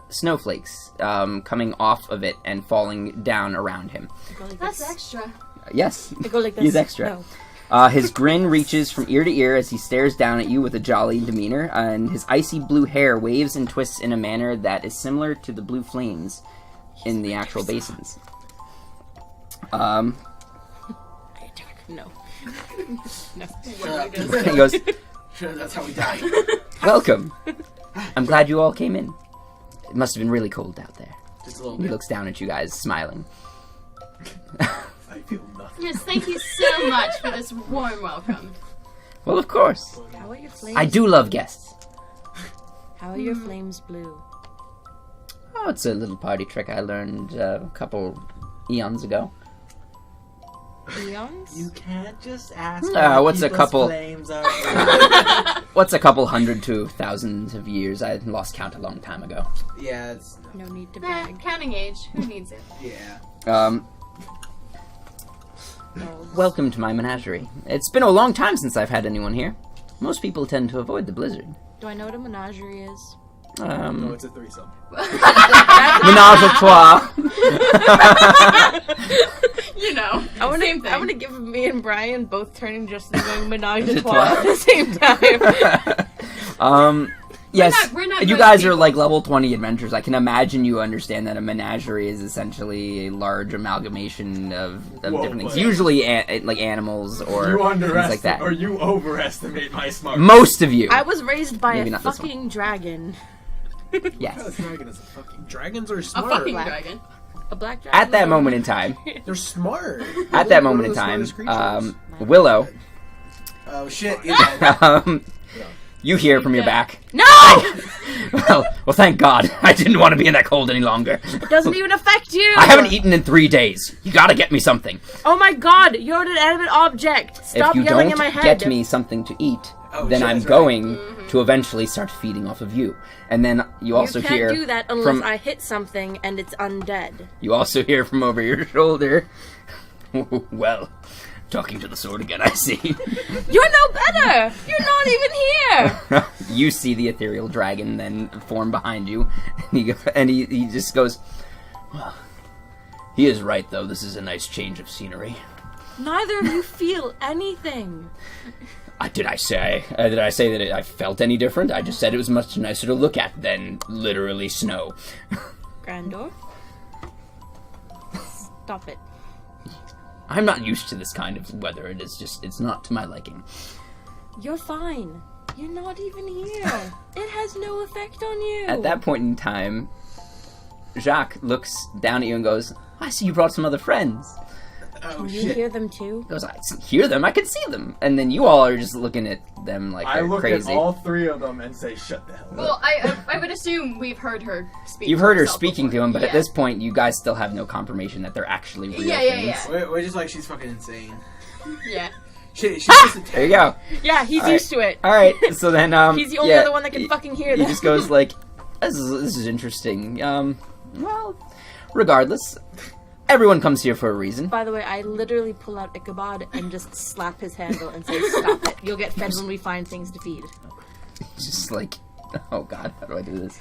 Speaker 1: snowflakes coming off of it and falling down around him.
Speaker 3: Go like
Speaker 2: That's
Speaker 3: this.
Speaker 2: extra.
Speaker 1: Yes,
Speaker 3: I go like this.
Speaker 1: he's extra.
Speaker 3: No.
Speaker 1: His grin reaches from ear to ear as he stares down at you with a jolly demeanor, and his icy blue hair waves and twists in a manner that is similar to the blue flames in the actual basins.
Speaker 3: No. No.
Speaker 1: He goes,
Speaker 6: Sure, that's how we die.
Speaker 1: "Welcome. I'm glad you all came in. It must have been really cold out there."
Speaker 6: Just a little
Speaker 1: He
Speaker 6: bit.
Speaker 1: looks down at you guys, smiling.
Speaker 7: I feel nothing.
Speaker 2: Yes, thank you so much for this warm welcome.
Speaker 1: Well, of course.
Speaker 3: How are your flames?
Speaker 1: I do love guests.
Speaker 3: How are your flames blue?
Speaker 1: Oh, it's a little party trick I learned a couple eons ago.
Speaker 3: Eons?
Speaker 4: You can't just ask.
Speaker 1: What's a
Speaker 4: people's
Speaker 1: couple-
Speaker 4: Flames are.
Speaker 1: What's a couple hundred to thousands of years? I lost count a long time ago.
Speaker 6: Yeah, it's
Speaker 3: No need to
Speaker 2: Nah,
Speaker 3: brag.
Speaker 2: counting age. Who needs it?
Speaker 6: yeah.
Speaker 1: Welcome to my menagerie. It's been a long time since I've had anyone here. Most people tend to avoid the blizzard.
Speaker 3: Do I know what a menagerie is?
Speaker 7: No, it's a threesome.
Speaker 1: Menage a trois.
Speaker 2: You know,
Speaker 3: I want
Speaker 2: same
Speaker 3: to.
Speaker 2: thing.
Speaker 3: I want to give me and Brian both turning just and going menage a
Speaker 1: A
Speaker 3: trois
Speaker 1: trois.
Speaker 3: at the same time.
Speaker 1: Yes,
Speaker 2: we're not
Speaker 1: you
Speaker 2: those
Speaker 1: guys are
Speaker 2: people.
Speaker 1: like level 20 adventurers. I can imagine you understand that a menagerie is essentially a large amalgamation of
Speaker 7: Whoa,
Speaker 1: different things.
Speaker 7: but-
Speaker 1: Usually like animals or
Speaker 7: You
Speaker 1: things
Speaker 7: underestimate
Speaker 1: like that.
Speaker 7: or you overestimate my smart.
Speaker 1: Most of you.
Speaker 3: I was raised by
Speaker 1: Maybe
Speaker 3: a
Speaker 1: not this one.
Speaker 3: fucking dragon.
Speaker 1: Yes.
Speaker 7: Dragon is a fucking.
Speaker 5: Dragons are
Speaker 2: a
Speaker 5: smart.
Speaker 2: fucking
Speaker 3: Black.
Speaker 2: dragon.
Speaker 3: A black dragon.
Speaker 1: At that moment in time,
Speaker 5: They're smart.
Speaker 1: at that moment in
Speaker 5: One of the
Speaker 1: time,
Speaker 5: smartest creatures.
Speaker 1: Willow,
Speaker 6: Oh shit! Yeah.
Speaker 1: you hear from your back.
Speaker 3: No!
Speaker 1: Well, thank God. I didn't want to be in that cold any longer.
Speaker 3: It doesn't even affect you!
Speaker 1: I haven't eaten in 3 days. You gotta get me something.
Speaker 3: Oh my god, you're an inanimate object! Stop
Speaker 1: If you
Speaker 3: yelling
Speaker 1: don't
Speaker 3: in my head!
Speaker 1: get me something to eat,
Speaker 6: Oh,
Speaker 1: then
Speaker 6: shit,
Speaker 1: I'm
Speaker 6: that's right.
Speaker 1: going to eventually start feeding off of you. And then you also
Speaker 3: you can't
Speaker 1: hear
Speaker 3: do that unless
Speaker 1: from
Speaker 3: I hit something and it's undead.
Speaker 1: you also hear from over your shoulder. Well, talking to the sword again, I see.
Speaker 3: You're no better! You're not even here!
Speaker 1: You see the ethereal dragon then form behind you, and he just goes, "Well, he is right though. This is a nice change of scenery."
Speaker 3: Neither of you feel anything.
Speaker 1: Did I say that I felt any different? I just said it was much nicer to look at than literally snow.
Speaker 3: Grandor? Stop it.
Speaker 1: I'm not used to this kind of weather. It's not to my liking.
Speaker 3: You're fine. You're not even here. It has no effect on you.
Speaker 1: At that point in time, Jacques looks down at you and goes, "I see you brought some other friends."
Speaker 6: Oh
Speaker 3: Can you
Speaker 6: shit!
Speaker 3: hear them too?
Speaker 1: He goes, "I hear them. I can see them." And then you all are just looking at them like
Speaker 7: I
Speaker 1: they're
Speaker 7: look
Speaker 1: crazy.
Speaker 7: at all three of them and say, "Shut the hell up."
Speaker 2: Well, I would assume we've heard her speak.
Speaker 1: You've
Speaker 2: to
Speaker 1: heard her
Speaker 2: herself
Speaker 1: speaking
Speaker 2: before.
Speaker 1: to him, but at
Speaker 2: Yeah.
Speaker 1: this point, you guys still have no confirmation that they're actually real
Speaker 2: Yeah,
Speaker 1: things.
Speaker 2: yeah.
Speaker 6: We're just like she's fucking insane.
Speaker 2: Yeah.
Speaker 6: She's just a
Speaker 1: There you go.
Speaker 3: Yeah, he's
Speaker 1: All right.
Speaker 3: used to it.
Speaker 1: All right. So then,
Speaker 3: He's the only
Speaker 1: yeah,
Speaker 3: other one that can fucking hear
Speaker 1: He
Speaker 3: them.
Speaker 1: just goes like, "This is interesting." Well, regardless, everyone comes here for a reason.
Speaker 3: By the way, I literally pull out Ichabod and just slap his handle and say, "Stop it. You'll get fed when we find things to feed."
Speaker 1: Just like, oh god, how do I do this?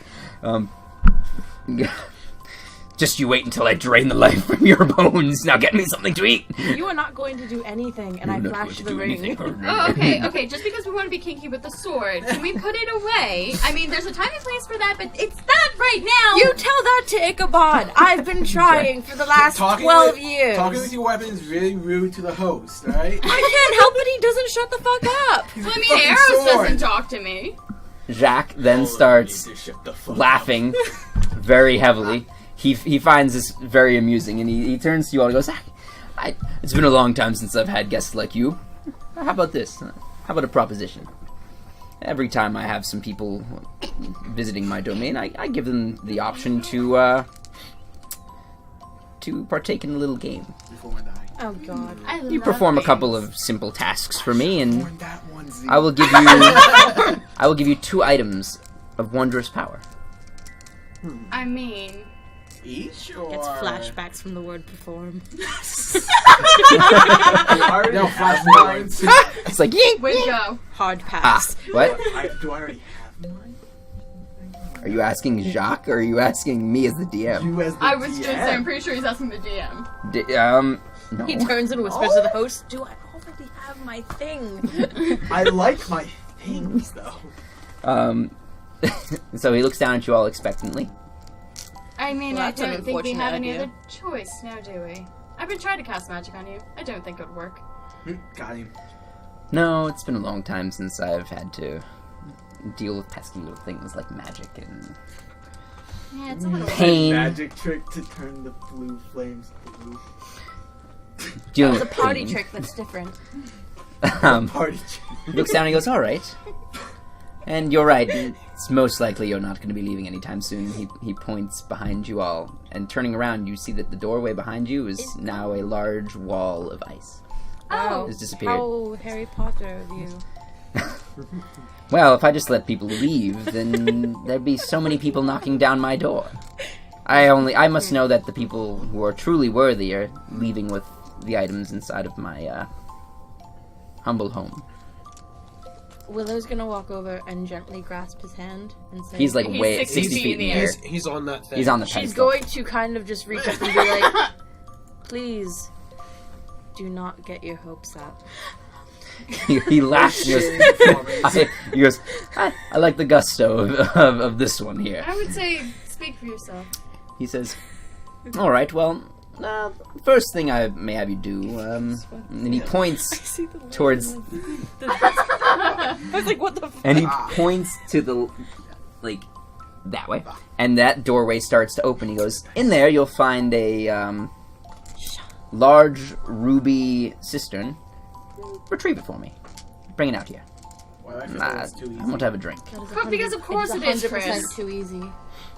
Speaker 1: Just you wait until I drain the life from your bones. Now get me something to eat.
Speaker 3: You are not going to do anything, and I flash the ring.
Speaker 2: Oh, okay. Just because we want to be kinky with the sword, can we put it away? I mean, there's a time and place for that, but it's not right now.
Speaker 3: You tell that to Ichabod. I've been trying for the last 12 years.
Speaker 5: Talking with your weapon is really rude to the host, alright?
Speaker 3: I can't help it. He doesn't shut the fuck up.
Speaker 2: Well, I mean, Eros doesn't talk to me.
Speaker 1: Jacques then starts laughing very heavily. He finds this very amusing, and he turns to you all and goes, it's been a long time since I've had guests like you. How about this? How about a proposition? Every time I have some people visiting my domain, I give them the option to partake in a little game.
Speaker 5: Before I die.
Speaker 3: Oh, God.
Speaker 1: You perform a couple of simple tasks for me, and
Speaker 5: That one, Z.
Speaker 1: I will give you 2 items of wondrous power.
Speaker 2: I mean,
Speaker 5: Each or...
Speaker 3: Gets flashbacks from the word perform.
Speaker 5: No, flashbacks.
Speaker 1: It's like, yeet,
Speaker 2: way to
Speaker 1: yeet.
Speaker 2: go.
Speaker 3: Hard pass.
Speaker 1: What?
Speaker 5: Do I already have mine?
Speaker 1: Are you asking Jacques, or are you asking me as the DM?
Speaker 5: You as the
Speaker 2: I was just
Speaker 5: DM.
Speaker 2: saying, I'm pretty sure he's asking the DM.
Speaker 1: No.
Speaker 3: He turns and whispers to the host, do I already have my thing?
Speaker 5: I like my things, though.
Speaker 1: So he looks down at you all expectantly.
Speaker 2: I mean,
Speaker 3: Well,
Speaker 2: I
Speaker 3: that's an
Speaker 2: don't think we have any
Speaker 3: unfortunate
Speaker 2: other choice now, do we? I've been trying to cast magic on you. I don't think it would work.
Speaker 5: Got him.
Speaker 1: No, it's been a long time since I've had to deal with pesky little things like magic and
Speaker 2: Yeah, it's a little
Speaker 1: pain.
Speaker 7: Magic trick to turn the blue flames blue.
Speaker 1: Dealing
Speaker 3: It's a
Speaker 1: with
Speaker 3: party
Speaker 1: pain.
Speaker 3: trick that's different.
Speaker 7: Party trick.
Speaker 1: He looks down and he goes, alright. And you're right, it's most likely you're not going to be leaving anytime soon. He points behind you all, and turning around, you see that the doorway behind you is now a large wall of ice.
Speaker 3: Oh,
Speaker 1: It's disappeared.
Speaker 3: how Harry Potter of you.
Speaker 1: Well, if I just let people leave, then there'd be so many people knocking down my door. I must know that the people who are truly worthy are leaving with the items inside of my humble home.
Speaker 3: Willow's gonna walk over and gently grasp his hand and say,
Speaker 1: He's like
Speaker 2: He's
Speaker 1: way
Speaker 2: 60
Speaker 1: 60 feet in the air.
Speaker 6: He's on that thing.
Speaker 1: He's on the
Speaker 3: She's
Speaker 1: pedestal.
Speaker 3: going to kind of just reach up and be like, please, do not get your hopes up.
Speaker 1: He laughs and goes, I like the gusto of this one here.
Speaker 2: I would say, speak for yourself.
Speaker 1: He says, alright, well, first thing I may have you do, and he points towards,
Speaker 3: I was like, what the f-?
Speaker 1: and he points to the, like, that way, and that doorway starts to open. He goes, in there you'll find a large ruby cistern. Retrieve it for me. Bring it out here.
Speaker 5: Well, I feel
Speaker 1: I
Speaker 5: that's too easy.
Speaker 1: want to have a drink.
Speaker 2: But because of course it is, Chris.
Speaker 3: 100% too easy.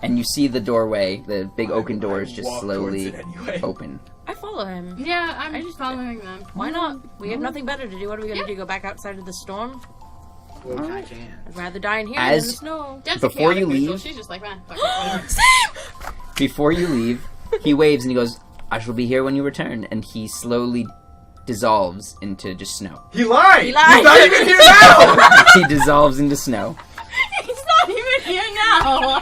Speaker 1: And you see the doorway, the big oaken doors just
Speaker 7: walk
Speaker 1: slowly
Speaker 7: towards it anyway.
Speaker 1: open.
Speaker 3: I follow him.
Speaker 2: Yeah, I'm just following them.
Speaker 3: Why not? We have nothing better to do. What are we gonna do? Go back outside of the storm?
Speaker 6: Well, I can.
Speaker 3: I'd rather die in here
Speaker 1: As-
Speaker 3: than in the snow.
Speaker 2: Deb's
Speaker 1: Before
Speaker 2: a chaotic
Speaker 1: you
Speaker 2: neutral.
Speaker 1: leave-
Speaker 2: She's just like, man, fuck it.
Speaker 1: Before you leave, he waves and he goes, I shall be here when you return. And he slowly dissolves into just snow.
Speaker 7: He lied!
Speaker 3: He lied.
Speaker 7: He's not even here now!
Speaker 1: He dissolves into snow.
Speaker 2: He's not even here now.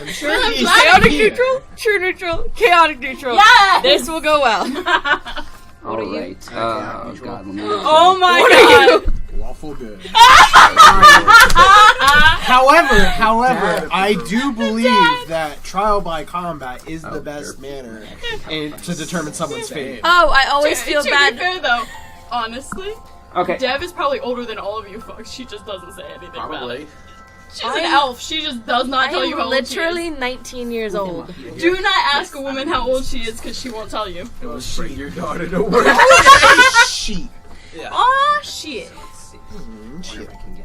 Speaker 5: I'm sure
Speaker 2: I'm
Speaker 5: he's
Speaker 2: glad
Speaker 3: Chaotic
Speaker 5: here.
Speaker 3: neutral, true neutral, chaotic neutral.
Speaker 2: Yes!
Speaker 3: This will go well.
Speaker 1: Alright. Oh, God.
Speaker 3: Oh my god.
Speaker 5: Waffle good. However, I do believe that trial by combat is the best manner to determine someone's fate.
Speaker 3: Oh, I always feel
Speaker 2: to
Speaker 3: bad.
Speaker 2: be fair, though, honestly,
Speaker 1: Okay.
Speaker 2: Dev is probably older than all of you folks. She just doesn't say anything about
Speaker 6: Probably.
Speaker 2: it. She's an elf. She just does not tell you
Speaker 3: I'm
Speaker 2: how old she
Speaker 3: literally 19 years old.
Speaker 2: is. Do not ask a woman how old she is because she won't tell you.
Speaker 7: Bring your daughter to work.
Speaker 5: Sheep.
Speaker 2: Aw, shit.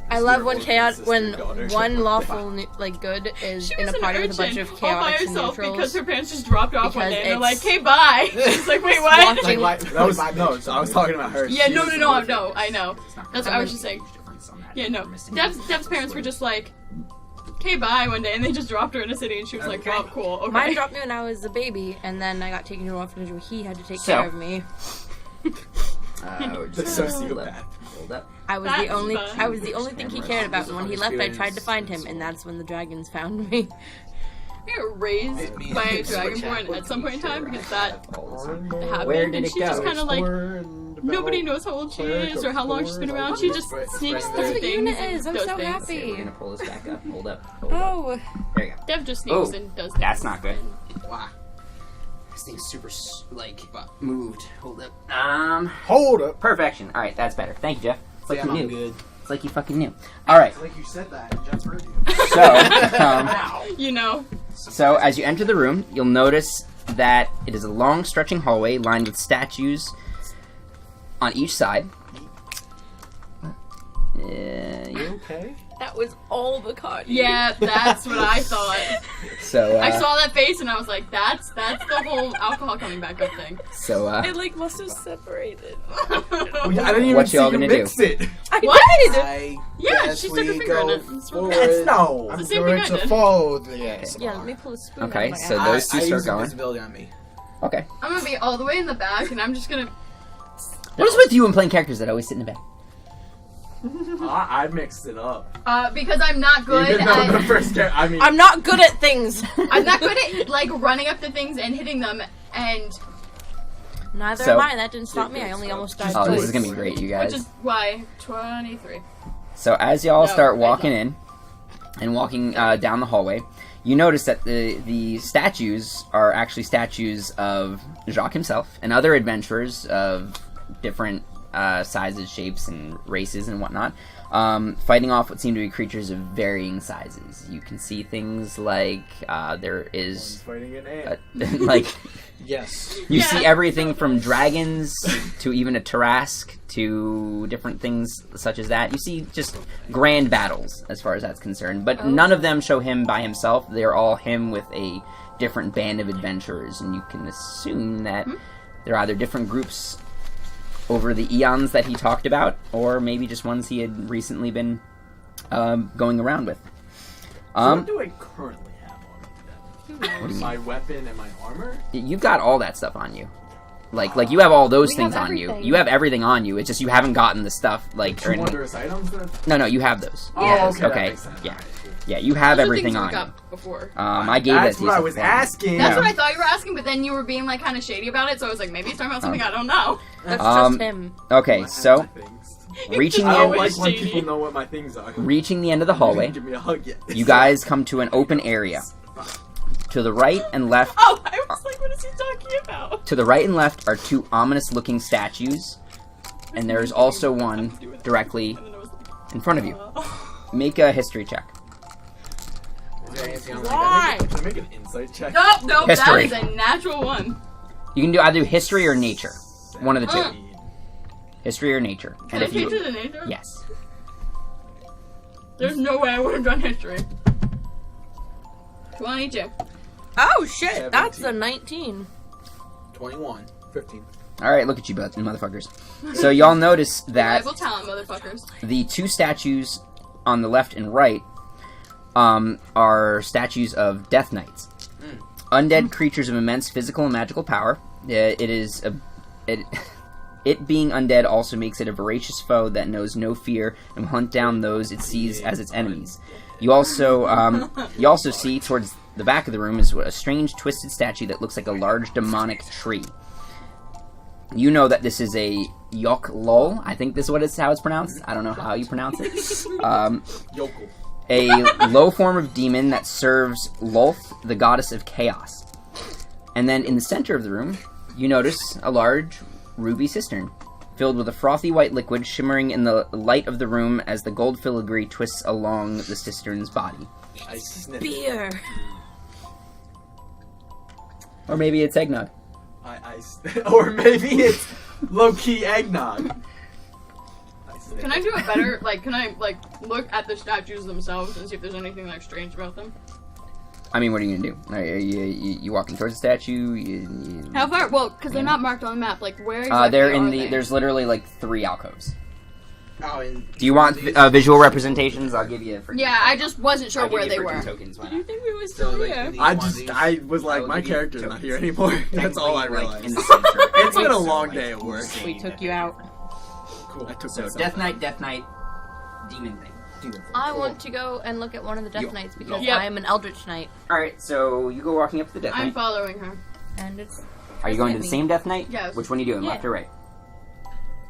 Speaker 3: I love when when
Speaker 7: daughter.
Speaker 3: one lawful like good is
Speaker 2: She
Speaker 3: in
Speaker 2: was
Speaker 3: a
Speaker 2: an
Speaker 3: party with a bunch
Speaker 2: urchin
Speaker 3: of
Speaker 2: all by
Speaker 3: chaotics and
Speaker 2: herself because
Speaker 3: neutrals.
Speaker 2: her parents just dropped her off one
Speaker 3: Because
Speaker 2: day and they're like,
Speaker 3: it's-
Speaker 2: "Hey, bye." It's like, wait, what?
Speaker 3: Walking-
Speaker 7: That was, no, so I was talking about her.
Speaker 2: Yeah,
Speaker 7: She
Speaker 2: no,
Speaker 7: was
Speaker 2: no,
Speaker 7: the
Speaker 2: no,
Speaker 7: one.
Speaker 2: I know. That's what I was just saying. Yeah, no. Dev's parents were just like, "Okay, bye," one day, and they just dropped her in a city, and she was like, "Wow, cool." Okay.
Speaker 3: Mine dropped me when I was a baby, and then I got taken to an orphanage where he had to take
Speaker 1: So-
Speaker 3: care of me.
Speaker 7: The sociopath.
Speaker 1: Hold up.
Speaker 3: I was
Speaker 2: That's
Speaker 3: the only
Speaker 2: fun.
Speaker 3: I was the only thing he cared about, and when he left, I tried to find him, and that's when the dragons found me.
Speaker 2: get raised by a dragonborn at some point in time because that happened.
Speaker 1: Where did
Speaker 2: and
Speaker 1: it
Speaker 2: she
Speaker 1: go?
Speaker 2: just kind of like, nobody knows how old she is or how long she's been around. She just sneaks through
Speaker 3: what
Speaker 2: things.
Speaker 3: Una is. I'm
Speaker 2: does
Speaker 3: so
Speaker 2: things.
Speaker 3: happy.
Speaker 1: We're gonna pull this back up. Hold up. Hold up.
Speaker 3: Oh.
Speaker 1: There you go.
Speaker 2: Dev just sneaks and does things.
Speaker 1: That's not good.
Speaker 6: Wow.
Speaker 1: This thing's super, like, moved. Hold up.
Speaker 5: Hold up.
Speaker 1: Perfection. Alright, that's better. Thank you, Jeff. It's like
Speaker 6: Yeah,
Speaker 1: you
Speaker 6: I'm
Speaker 1: knew.
Speaker 6: good.
Speaker 1: It's like you fucking knew. Alright,
Speaker 5: Like you said that, Jeff heard you.
Speaker 2: You know.
Speaker 1: so as you enter the room, you'll notice that it is a long, stretching hallway lined with statues on each side. You
Speaker 5: Okay.
Speaker 3: That was all the card.
Speaker 2: Yeah, that's what I thought.
Speaker 1: So,
Speaker 2: I saw that face and I was like, that's the whole alcohol coming back up thing.
Speaker 1: So,
Speaker 3: It like must have separated.
Speaker 4: I didn't even
Speaker 1: What
Speaker 4: see
Speaker 1: y'all
Speaker 4: you
Speaker 1: gonna
Speaker 4: mix it.
Speaker 2: What?
Speaker 6: I
Speaker 2: Yeah,
Speaker 6: guess
Speaker 2: she stuck her
Speaker 6: we
Speaker 2: finger in
Speaker 6: go
Speaker 2: it. That's what-
Speaker 6: forward.
Speaker 5: No.
Speaker 2: It's
Speaker 5: I'm
Speaker 2: the same
Speaker 5: going
Speaker 2: thing I
Speaker 5: to
Speaker 2: did.
Speaker 5: follow the ASMR.
Speaker 3: Yeah, let me pull a spoon.
Speaker 1: Okay,
Speaker 3: out of my
Speaker 1: so
Speaker 3: ass.
Speaker 1: those two
Speaker 6: I
Speaker 1: start
Speaker 6: use
Speaker 1: going.
Speaker 6: invisibility on me.
Speaker 1: Okay.
Speaker 2: I'm gonna be all the way in the back and I'm just gonna.
Speaker 1: What is with you and playing characters that always sit in the back?
Speaker 4: I mixed it up.
Speaker 2: Because I'm not good
Speaker 4: Even though the
Speaker 2: at.
Speaker 4: first character, I mean,
Speaker 3: I'm not good at things.
Speaker 2: I'm not good at like running up to things and hitting them and.
Speaker 3: Neither
Speaker 1: So-
Speaker 3: am I. That didn't stop me. I only almost died
Speaker 1: Oh,
Speaker 3: twice.
Speaker 1: this is gonna be great, you guys.
Speaker 2: Which is why 23.
Speaker 1: So as y'all
Speaker 2: No,
Speaker 1: start
Speaker 2: I
Speaker 1: walking
Speaker 2: don't.
Speaker 1: in and walking down the hallway, you notice that the statues are actually statues of Jacques himself and other adventurers of different sizes, shapes, and races and whatnot, fighting off what seem to be creatures of varying sizes. You can see things like there is
Speaker 4: fighting an ant.
Speaker 1: like
Speaker 5: Yes.
Speaker 1: you
Speaker 2: Yeah.
Speaker 1: see everything from dragons to even a Tarrasque to different things such as that. You see just grand battles as far as that's concerned, but none of them show him by himself. They're all him with a different band of adventurers, and you can assume that they're either different groups over the eons that he talked about, or maybe just ones he had recently been going around with.
Speaker 4: What do I currently have on me?
Speaker 1: What do you
Speaker 4: My weapon and my armor?
Speaker 1: You've got all that stuff on you. Like you have all those
Speaker 3: We
Speaker 1: things
Speaker 3: have
Speaker 1: on you.
Speaker 3: everything.
Speaker 1: You have everything on you. It's just you haven't gotten the stuff like
Speaker 4: Two
Speaker 1: or anything.
Speaker 4: wondrous items?
Speaker 1: No, you have those.
Speaker 4: Oh, okay. that
Speaker 1: Okay.
Speaker 4: makes sense.
Speaker 1: Yeah. Yeah, you have
Speaker 2: Those are
Speaker 1: everything
Speaker 2: things
Speaker 1: on
Speaker 2: we
Speaker 1: you.
Speaker 2: got before.
Speaker 1: I gave
Speaker 4: That's
Speaker 1: that to
Speaker 4: what
Speaker 1: you
Speaker 4: I was
Speaker 1: before.
Speaker 4: asking.
Speaker 2: That's
Speaker 1: Yeah.
Speaker 2: what I thought you were asking, but then you were being like kind of shady about it, so I was like, maybe he's talking about something I don't know.
Speaker 3: That's
Speaker 1: Um,
Speaker 3: just him.
Speaker 1: Okay,
Speaker 4: My
Speaker 1: so
Speaker 4: things.
Speaker 1: reaching
Speaker 4: I
Speaker 1: the
Speaker 4: don't
Speaker 1: end,
Speaker 4: like when
Speaker 2: shady.
Speaker 4: people know what my things are.
Speaker 1: reaching the end of the hallway,
Speaker 4: Give me a hug yet.
Speaker 1: you guys come to an open area. To the right and left,
Speaker 2: Oh, I was like, what is he talking about?
Speaker 1: to the right and left are two ominous-looking statues, and there is also one directly
Speaker 2: And then I was like,
Speaker 1: in front of you. Make a history check.
Speaker 6: Is there anything on my
Speaker 3: Why?
Speaker 4: Can I make an insight check?
Speaker 2: nope,
Speaker 1: History.
Speaker 2: that is a natural one.
Speaker 1: You can do either history or nature. One of the two.
Speaker 2: Uh.
Speaker 1: History or nature.
Speaker 2: Can
Speaker 1: And
Speaker 2: I
Speaker 1: if
Speaker 2: change
Speaker 1: you
Speaker 2: it to nature?
Speaker 1: yes.
Speaker 2: There's no way I would have done history. 22.
Speaker 3: Oh shit! That's a
Speaker 4: 17.
Speaker 3: 19.
Speaker 6: 21.
Speaker 4: 15.
Speaker 1: All right, look at you, motherfuckers. So y'all notice that
Speaker 2: Reliable talent, motherfuckers.
Speaker 1: the two statues on the left and right are statues of Death Knights, undead creatures of immense physical and magical power. It being undead also makes it a voracious foe that knows no fear and will hunt down those it sees as its enemies. You also see towards the back of the room is a strange twisted statue that looks like a large demonic tree. You know that this is a Yok Lol. I think this is how it's pronounced. I don't know how you pronounce it.
Speaker 4: Yokel.
Speaker 1: A low form of demon that serves Lolth, the goddess of chaos. And then in the center of the room, you notice a large ruby cistern filled with a frothy white liquid shimmering in the light of the room as the gold filigree twists along the cistern's body.
Speaker 4: I sniffed.
Speaker 3: Beer.
Speaker 1: Or maybe it's eggnog.
Speaker 4: Or maybe it's low-key eggnog.
Speaker 2: Can I do it better? Like, can I, like, look at the statues themselves and see if there's anything, like, strange about them?
Speaker 1: I mean, what are you gonna do? Are you walking towards the statue? You...
Speaker 2: How far? Well, because they're not marked on the map. Like, where exactly
Speaker 1: they're in
Speaker 2: are
Speaker 1: the.
Speaker 2: they?
Speaker 1: There's literally like 3 alcoves.
Speaker 6: Oh, and
Speaker 1: Do you want visual representations? I'll give you.
Speaker 2: Yeah, I just wasn't sure
Speaker 1: I'll give
Speaker 2: where
Speaker 1: you
Speaker 2: they
Speaker 1: freaking
Speaker 2: were.
Speaker 1: Tokens. Why
Speaker 2: Do you
Speaker 1: not?
Speaker 2: think we were
Speaker 6: So,
Speaker 2: still
Speaker 6: like,
Speaker 2: here?
Speaker 6: in
Speaker 4: I was like,
Speaker 6: I
Speaker 4: my
Speaker 6: would give
Speaker 4: character's
Speaker 6: you
Speaker 4: not here
Speaker 6: tokens.
Speaker 4: anymore. That's all I
Speaker 1: Technically,
Speaker 4: realized.
Speaker 1: in the center.
Speaker 4: It's been a
Speaker 1: So,
Speaker 4: long
Speaker 1: like,
Speaker 4: day at work.
Speaker 3: We took you out.
Speaker 4: Cool. I took
Speaker 1: So
Speaker 4: myself
Speaker 1: Death
Speaker 4: out.
Speaker 1: Knight, demon thing.
Speaker 5: 15 and 14.
Speaker 3: I want to go and look at one of the Death Knights because
Speaker 2: Yep.
Speaker 3: I am an Eldritch Knight.
Speaker 1: Alright, so you go walking up to the Death
Speaker 2: I'm
Speaker 1: Knight.
Speaker 2: following her.
Speaker 3: And it's.
Speaker 1: Are you going to the
Speaker 3: me.
Speaker 1: same Death Knight?
Speaker 2: Yes.
Speaker 1: Which one are you doing,
Speaker 3: Yeah.
Speaker 1: left or right?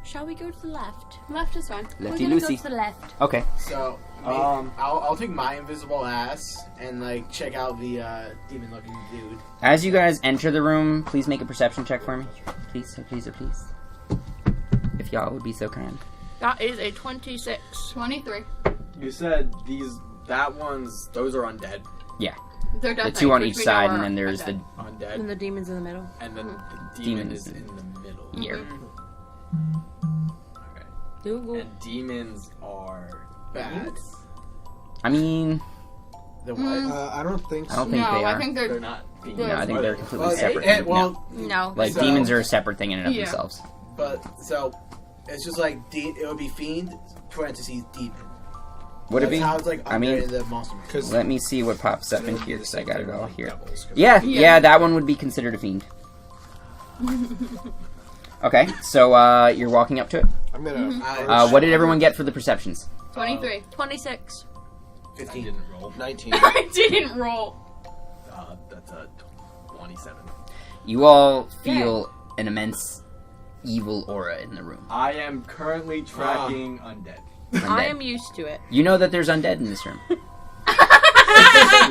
Speaker 3: Shall we go to the left?
Speaker 2: Left is fine.
Speaker 1: Lefty
Speaker 3: We're gonna
Speaker 1: Lucy.
Speaker 3: go to the left.
Speaker 1: Okay.
Speaker 6: So, I'll take my invisible ass and like check out the demon-looking dude.
Speaker 1: As you guys enter the room, please make a perception check for me. Please, please, please. If y'all would be so kind.
Speaker 3: That is a 26.
Speaker 2: 23.
Speaker 4: You said those are undead.
Speaker 2: They're
Speaker 1: The
Speaker 2: Death
Speaker 1: two
Speaker 2: Knights,
Speaker 1: on
Speaker 2: which
Speaker 1: each
Speaker 2: we
Speaker 1: side,
Speaker 2: know
Speaker 1: and
Speaker 2: are
Speaker 1: then there's
Speaker 2: undead.
Speaker 4: Undead.
Speaker 3: And the demon's in the middle.
Speaker 4: And then the
Speaker 1: Demon
Speaker 4: demon
Speaker 1: is
Speaker 4: is in the middle.
Speaker 1: the year.
Speaker 4: Okay.
Speaker 3: Google.
Speaker 4: And demons are
Speaker 6: Bad.
Speaker 1: I mean,
Speaker 6: The what?
Speaker 5: I don't think
Speaker 1: I
Speaker 5: so.
Speaker 1: don't think
Speaker 2: No,
Speaker 1: they
Speaker 2: I
Speaker 1: are.
Speaker 2: think
Speaker 4: They're
Speaker 2: they're.
Speaker 4: not demons.
Speaker 1: No, I think they're completely separate.
Speaker 3: No.
Speaker 1: Like,
Speaker 6: So-
Speaker 1: demons are a separate thing in and of
Speaker 2: Yeah.
Speaker 1: themselves.
Speaker 6: But so it's just like it would be fiend parentheses demon.
Speaker 1: Would it
Speaker 6: That's
Speaker 1: be?
Speaker 6: how it's like
Speaker 1: I mean,
Speaker 6: under the monster.
Speaker 5: Because
Speaker 1: let me see what pops up in here, because I got it all here.
Speaker 5: Devils,
Speaker 1: Yeah,
Speaker 2: Yeah.
Speaker 1: yeah, that one would be considered a fiend. Okay, so you're walking up to it.
Speaker 5: I'm gonna.
Speaker 1: What did everyone get for the perceptions?
Speaker 2: 23.
Speaker 3: 26.
Speaker 5: I
Speaker 6: 15.
Speaker 5: didn't roll. 19.
Speaker 2: I didn't roll.
Speaker 5: That's a 27.
Speaker 1: You all feel an immense evil aura in the room.
Speaker 4: I am currently tracking undead.
Speaker 3: I
Speaker 1: Undead.
Speaker 3: am used to it.
Speaker 1: You know that there's undead in this room.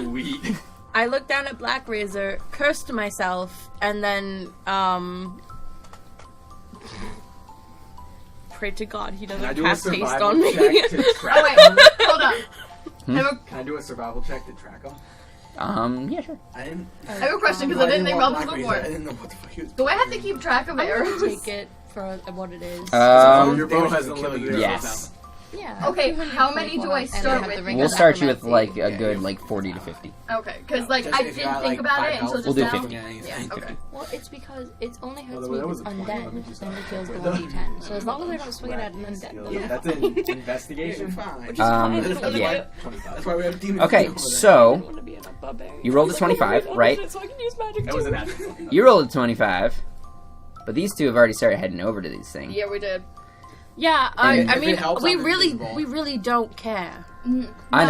Speaker 4: Sweet.
Speaker 3: I looked down at Black Razor, cursed myself, and then, pray to God he
Speaker 4: Can I
Speaker 3: doesn't
Speaker 4: do a
Speaker 3: cast haste
Speaker 4: survival
Speaker 3: on me.
Speaker 4: check to track
Speaker 2: Oh, wait.
Speaker 4: them?
Speaker 2: Hold on.
Speaker 4: Can I do a survival check to track them?
Speaker 1: Yeah, sure.
Speaker 6: I didn't.
Speaker 2: I have a question because I didn't think about this
Speaker 6: Black Razor.
Speaker 2: before.
Speaker 6: I didn't know what the fuck he was.
Speaker 2: Do I have to keep track of
Speaker 3: I'm gonna
Speaker 2: arrows?
Speaker 3: take it for what it is.
Speaker 4: Your bow
Speaker 6: damage
Speaker 4: has
Speaker 6: would
Speaker 4: a
Speaker 6: kill
Speaker 4: limited
Speaker 6: you.
Speaker 1: Yes.
Speaker 3: Yeah.
Speaker 2: Okay, how many do I
Speaker 3: And
Speaker 2: start
Speaker 3: have
Speaker 2: with?
Speaker 3: the ring
Speaker 1: We'll
Speaker 3: of
Speaker 1: start you with
Speaker 3: necromancy.
Speaker 1: like a good 40 to 50.
Speaker 2: Okay, because like
Speaker 6: Just
Speaker 2: I
Speaker 6: if you
Speaker 2: didn't
Speaker 6: got,
Speaker 2: think
Speaker 6: like,
Speaker 2: about
Speaker 6: 5
Speaker 2: it until
Speaker 6: health.
Speaker 2: just
Speaker 1: We'll do
Speaker 2: now.
Speaker 1: 50.
Speaker 2: Yeah, okay.
Speaker 3: Well, it's because it only hurts
Speaker 4: Well,
Speaker 3: me
Speaker 4: that
Speaker 3: if
Speaker 4: was
Speaker 3: it's
Speaker 4: a 20. Let me
Speaker 3: undead,
Speaker 4: just
Speaker 3: and it kills the
Speaker 4: avoid that.
Speaker 3: 1d10. So as long as I don't swing it at an undead, then
Speaker 4: That's an investigation.
Speaker 6: Fine.
Speaker 3: which is fine.
Speaker 6: That's why-
Speaker 1: yeah.
Speaker 4: 25.
Speaker 6: That's why we have demons.
Speaker 1: Okay,
Speaker 6: over there.
Speaker 3: I
Speaker 1: so
Speaker 3: want to be a barbarian.
Speaker 1: you rolled a 25, right?
Speaker 3: So I can use magic
Speaker 4: That was
Speaker 3: too.
Speaker 4: an natural.
Speaker 1: You rolled a 25, but these two have already started heading over to these things.
Speaker 2: Yeah, we did.
Speaker 3: Yeah,
Speaker 6: And
Speaker 3: I
Speaker 6: if
Speaker 3: mean,
Speaker 6: it helps,
Speaker 3: we
Speaker 6: I'm invisible.
Speaker 3: really don't care.
Speaker 1: I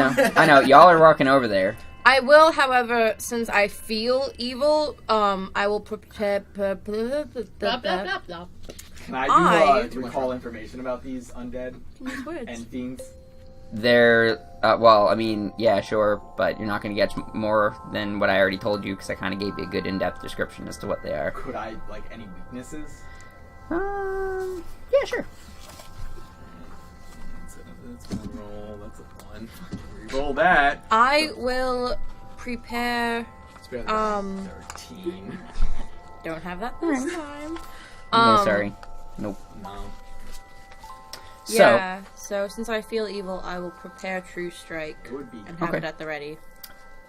Speaker 1: know. Y'all are walking over there.
Speaker 3: I will, however, since I feel evil, I will prepare.
Speaker 2: Blah, blah, blah, blah.
Speaker 4: Can I
Speaker 3: I-
Speaker 4: do recall information about these undead and fiends?
Speaker 1: They're, well, I mean, yeah, sure, but you're not going to get more than what I already told you, because I kind of gave you a good in-depth description as to what they are.
Speaker 4: Could I, like, any weaknesses?
Speaker 1: Yeah, sure.
Speaker 4: That's a roll. That's a 1. Roll that.
Speaker 3: I will prepare.
Speaker 6: It's better than-
Speaker 4: 13.
Speaker 3: Don't have that this time.
Speaker 1: No, sorry. Nope.
Speaker 4: No.
Speaker 3: Yeah. So since I feel evil, I will prepare True Strike
Speaker 4: It would be.
Speaker 3: and have
Speaker 1: Okay.
Speaker 3: it at the ready.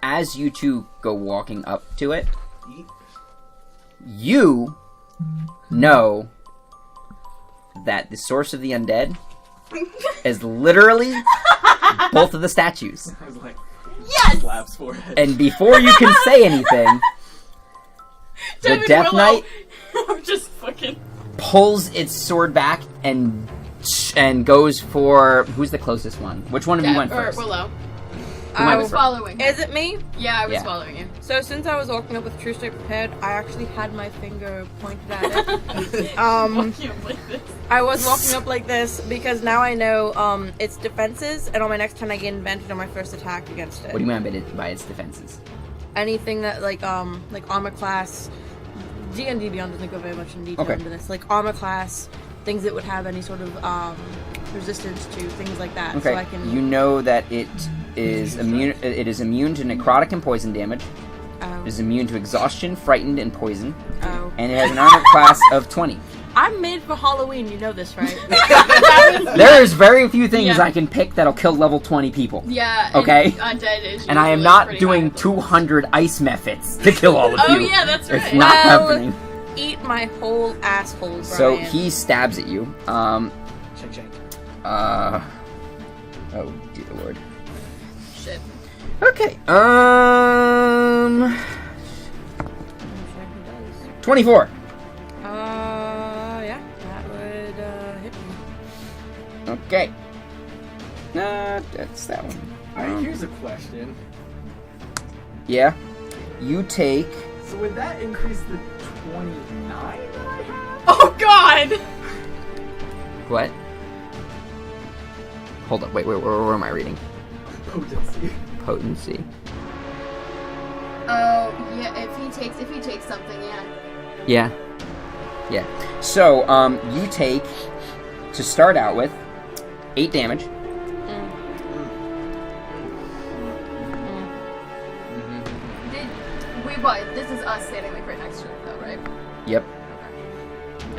Speaker 1: As you two go walking up to it,
Speaker 6: Eat.
Speaker 1: you know that the source of the undead is literally both of the statues.
Speaker 4: I was like,
Speaker 2: Yes!
Speaker 4: slaps forehead.
Speaker 1: And before you can say anything, the
Speaker 2: Devin
Speaker 1: Death
Speaker 2: Willow.
Speaker 1: Knight
Speaker 2: I'm just fucking.
Speaker 1: pulls its sword back and goes for who's the closest one? Which one of you went first?
Speaker 2: Willow.
Speaker 1: Who
Speaker 2: I
Speaker 1: went
Speaker 2: was
Speaker 1: first?
Speaker 2: following.
Speaker 3: Is it me?
Speaker 2: Yeah, I was
Speaker 1: Yeah.
Speaker 2: following you.
Speaker 3: So since I was walking up with True Strike prepared, I actually had my finger pointed at it.
Speaker 2: Walking up like this.
Speaker 3: I was walking up like this because now I know its defenses, and on my next turn I gain advantage on my first attack against it.
Speaker 1: What do you mean by its defenses?
Speaker 3: Anything that like armor class, D&D Beyond doesn't go very much in detail
Speaker 1: Okay.
Speaker 3: into this. Like armor class, things that would have any sort of resistance to things like that.
Speaker 1: Okay,
Speaker 3: So I can.
Speaker 1: you know that it is immune. It is immune to necrotic and poison damage.
Speaker 3: Oh,
Speaker 1: It is immune to exhaustion, frightened, and poison.
Speaker 3: oh.
Speaker 1: And it has an armor class of 20.
Speaker 3: I'm made for Halloween. You know this, right?
Speaker 1: There's very few things
Speaker 2: Yeah.
Speaker 1: I can pick that'll kill level 20 people.
Speaker 2: Yeah.
Speaker 1: Okay.
Speaker 2: And undead is.
Speaker 1: And I am
Speaker 2: usually
Speaker 1: not
Speaker 2: pretty
Speaker 1: doing
Speaker 2: high.
Speaker 1: 200 ice methods to kill all of
Speaker 2: Oh
Speaker 1: you.
Speaker 2: yeah, that's right.
Speaker 1: It's not
Speaker 3: Well,
Speaker 1: happening.
Speaker 3: Eat my whole asshole, Brian.
Speaker 1: So he stabs at you.
Speaker 6: Check, check.
Speaker 1: Oh dear lord.
Speaker 2: Shit.
Speaker 1: Okay.
Speaker 3: I'm sure he does.
Speaker 1: 24.
Speaker 3: Yeah, that would hit me.
Speaker 1: Okay. That's that one.
Speaker 7: Alright, here's a question.
Speaker 1: Yeah. You take.
Speaker 7: So would that increase the 29 that I have?
Speaker 2: Oh God!
Speaker 1: What? Hold up. Wait. Where am I reading?
Speaker 7: Potency.
Speaker 1: Potency.
Speaker 2: Oh yeah, if he takes something, yeah.
Speaker 1: Yeah. So, you take, to start out with, 8 damage.
Speaker 2: But this is us standing like right next to it, though, right?
Speaker 1: Yep.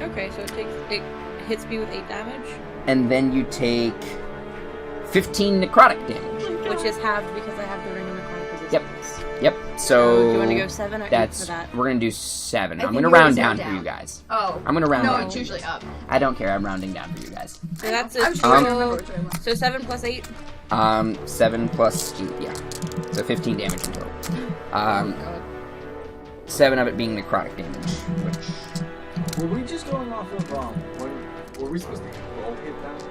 Speaker 3: Okay, so it hits me with 8 damage,
Speaker 1: And then you take 15 necrotic damage.
Speaker 3: which is halved because I have the ring of necrotic resistance.
Speaker 1: Yep.
Speaker 3: So,
Speaker 1: So
Speaker 3: do you want to go 7 or 8
Speaker 1: that's
Speaker 3: for that?
Speaker 1: we're gonna do 7.
Speaker 2: I
Speaker 1: I'm
Speaker 2: think
Speaker 1: gonna
Speaker 2: yours
Speaker 1: round
Speaker 2: go
Speaker 1: down for
Speaker 2: down.
Speaker 1: you guys.
Speaker 2: Oh.
Speaker 1: I'm gonna round
Speaker 2: No,
Speaker 1: down.
Speaker 2: it's usually up.
Speaker 1: I don't care. I'm rounding down for you guys.
Speaker 3: So that's
Speaker 2: I
Speaker 3: a
Speaker 2: was trying to
Speaker 3: total.
Speaker 2: remember which way it was.
Speaker 3: So 7 plus 8.
Speaker 1: 7 plus 8. Yeah. So 15 damage in total. 7 of it being necrotic damage, which.
Speaker 7: Were we just going off of were we supposed to roll hit that?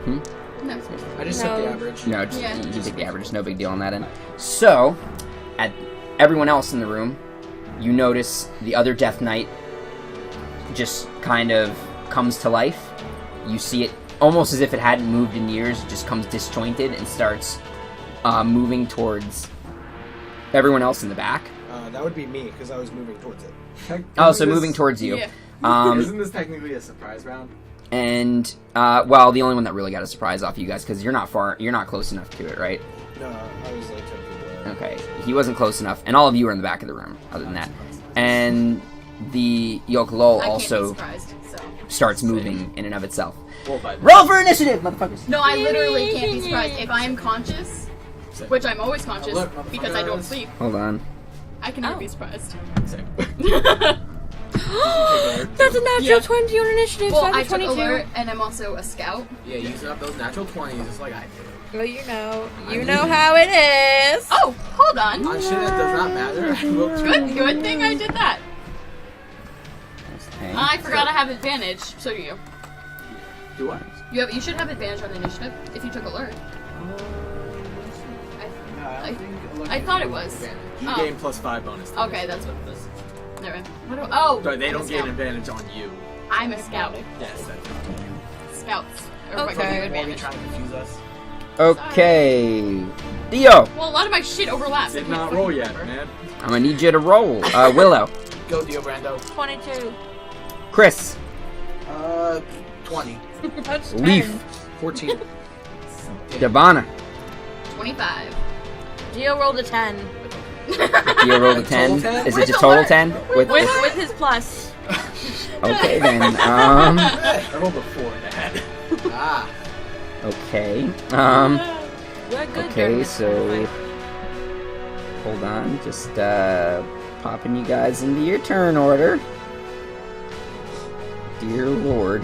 Speaker 2: No.
Speaker 5: I just took the average.
Speaker 1: No, just,
Speaker 2: Yeah.
Speaker 1: you take the average. No big deal on that end. So, at everyone else in the room, you notice the other Death Knight just kind of comes to life. You see it almost as if it hadn't moved in years. It just comes disjointed and starts moving towards everyone else in the back.
Speaker 5: That would be me because I was moving towards it.
Speaker 1: Oh, so moving towards you.
Speaker 2: Yeah.
Speaker 7: Isn't this technically a surprise round?
Speaker 1: And well, the only one that really got a surprise off you guys because you're not close enough to it, right?
Speaker 5: No, I was like 10 feet away.
Speaker 1: Okay, he wasn't close enough, and all of you are in the back of the room. Other than that, and the Yoke Lol
Speaker 2: I can't
Speaker 1: also
Speaker 2: be surprised, so.
Speaker 1: starts moving in and of itself.
Speaker 7: Roll by
Speaker 1: Roll for initiative, motherfuckers!
Speaker 2: No, I literally can't be surprised. If I am conscious, which I'm always conscious
Speaker 7: Look, motherfuckers.
Speaker 2: because I don't sleep,
Speaker 1: Hold on.
Speaker 2: I can never be surprised.
Speaker 3: That's a natural
Speaker 2: Yeah.
Speaker 3: 20 on initiative.
Speaker 2: Well,
Speaker 3: so I'm
Speaker 2: I
Speaker 3: a
Speaker 2: took
Speaker 3: 22.
Speaker 2: alert, and I'm also a scout.
Speaker 6: Yeah, using up those natural 20s just like I did.
Speaker 3: Well, you know how it is.
Speaker 2: Oh, hold on.
Speaker 6: On shit that does not matter, I will
Speaker 2: Good thing I did that.
Speaker 1: Okay.
Speaker 2: I forgot I have advantage. So do you.
Speaker 7: Do I?
Speaker 2: You should have advantage on the initiative if you took alert. I thought it was.
Speaker 7: You
Speaker 2: Oh.
Speaker 7: gain +5 bonus. to
Speaker 2: Okay,
Speaker 7: it.
Speaker 2: that's what it was. Never mind. Oh,
Speaker 7: But they
Speaker 2: I'm a
Speaker 7: don't gain
Speaker 2: scout.
Speaker 7: advantage on you.
Speaker 2: I'm a scout.
Speaker 7: Yes, that's
Speaker 2: Scouts.
Speaker 3: Okay.
Speaker 2: Give you
Speaker 6: Why are you
Speaker 2: advantage.
Speaker 6: trying to confuse us?
Speaker 1: Okay. Dio,
Speaker 2: Well, a lot of my shit overlaps.
Speaker 7: Did not roll yet, man.
Speaker 1: I'm gonna need you to roll. Willow,
Speaker 6: Go, Dio Brando.
Speaker 3: 22.
Speaker 1: Chris,
Speaker 6: 20.
Speaker 3: That's
Speaker 1: Leaf,
Speaker 5: 14.
Speaker 1: Devana.
Speaker 2: 25.
Speaker 3: Gio rolled a 10
Speaker 1: Dio rolled a 10.
Speaker 5: Total 10?
Speaker 1: Is it just total 10?
Speaker 3: with his plus.
Speaker 1: Okay then.
Speaker 7: I rolled a 4 in the head.
Speaker 6: Ah.
Speaker 1: Okay.
Speaker 3: We're good
Speaker 1: Okay,
Speaker 3: during this
Speaker 1: so
Speaker 3: fight.
Speaker 1: hold on, just popping you guys into your turn order. Dear Lord.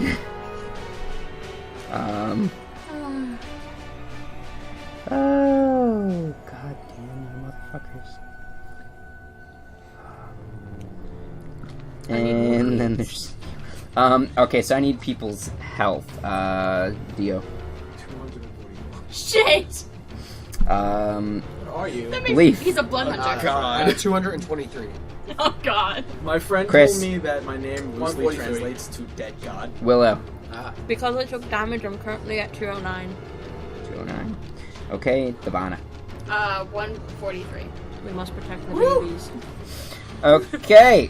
Speaker 1: Oh, god damn you motherfuckers. And then there's okay, so I need people's health. Dio.
Speaker 7: 241.
Speaker 2: Shit!
Speaker 5: What are you?
Speaker 2: That makes
Speaker 1: Leaf.
Speaker 2: He's a blood hunter.
Speaker 7: God.
Speaker 5: 223.
Speaker 2: Oh god.
Speaker 7: My friend
Speaker 1: Chris.
Speaker 7: told me that my name loosely
Speaker 6: 143.
Speaker 7: translates to dead god.
Speaker 1: Willow.
Speaker 3: Because I took damage, I'm currently at 209.
Speaker 1: 209. Okay, Devana.
Speaker 2: 143.
Speaker 3: We must protect the babies.
Speaker 1: Okay.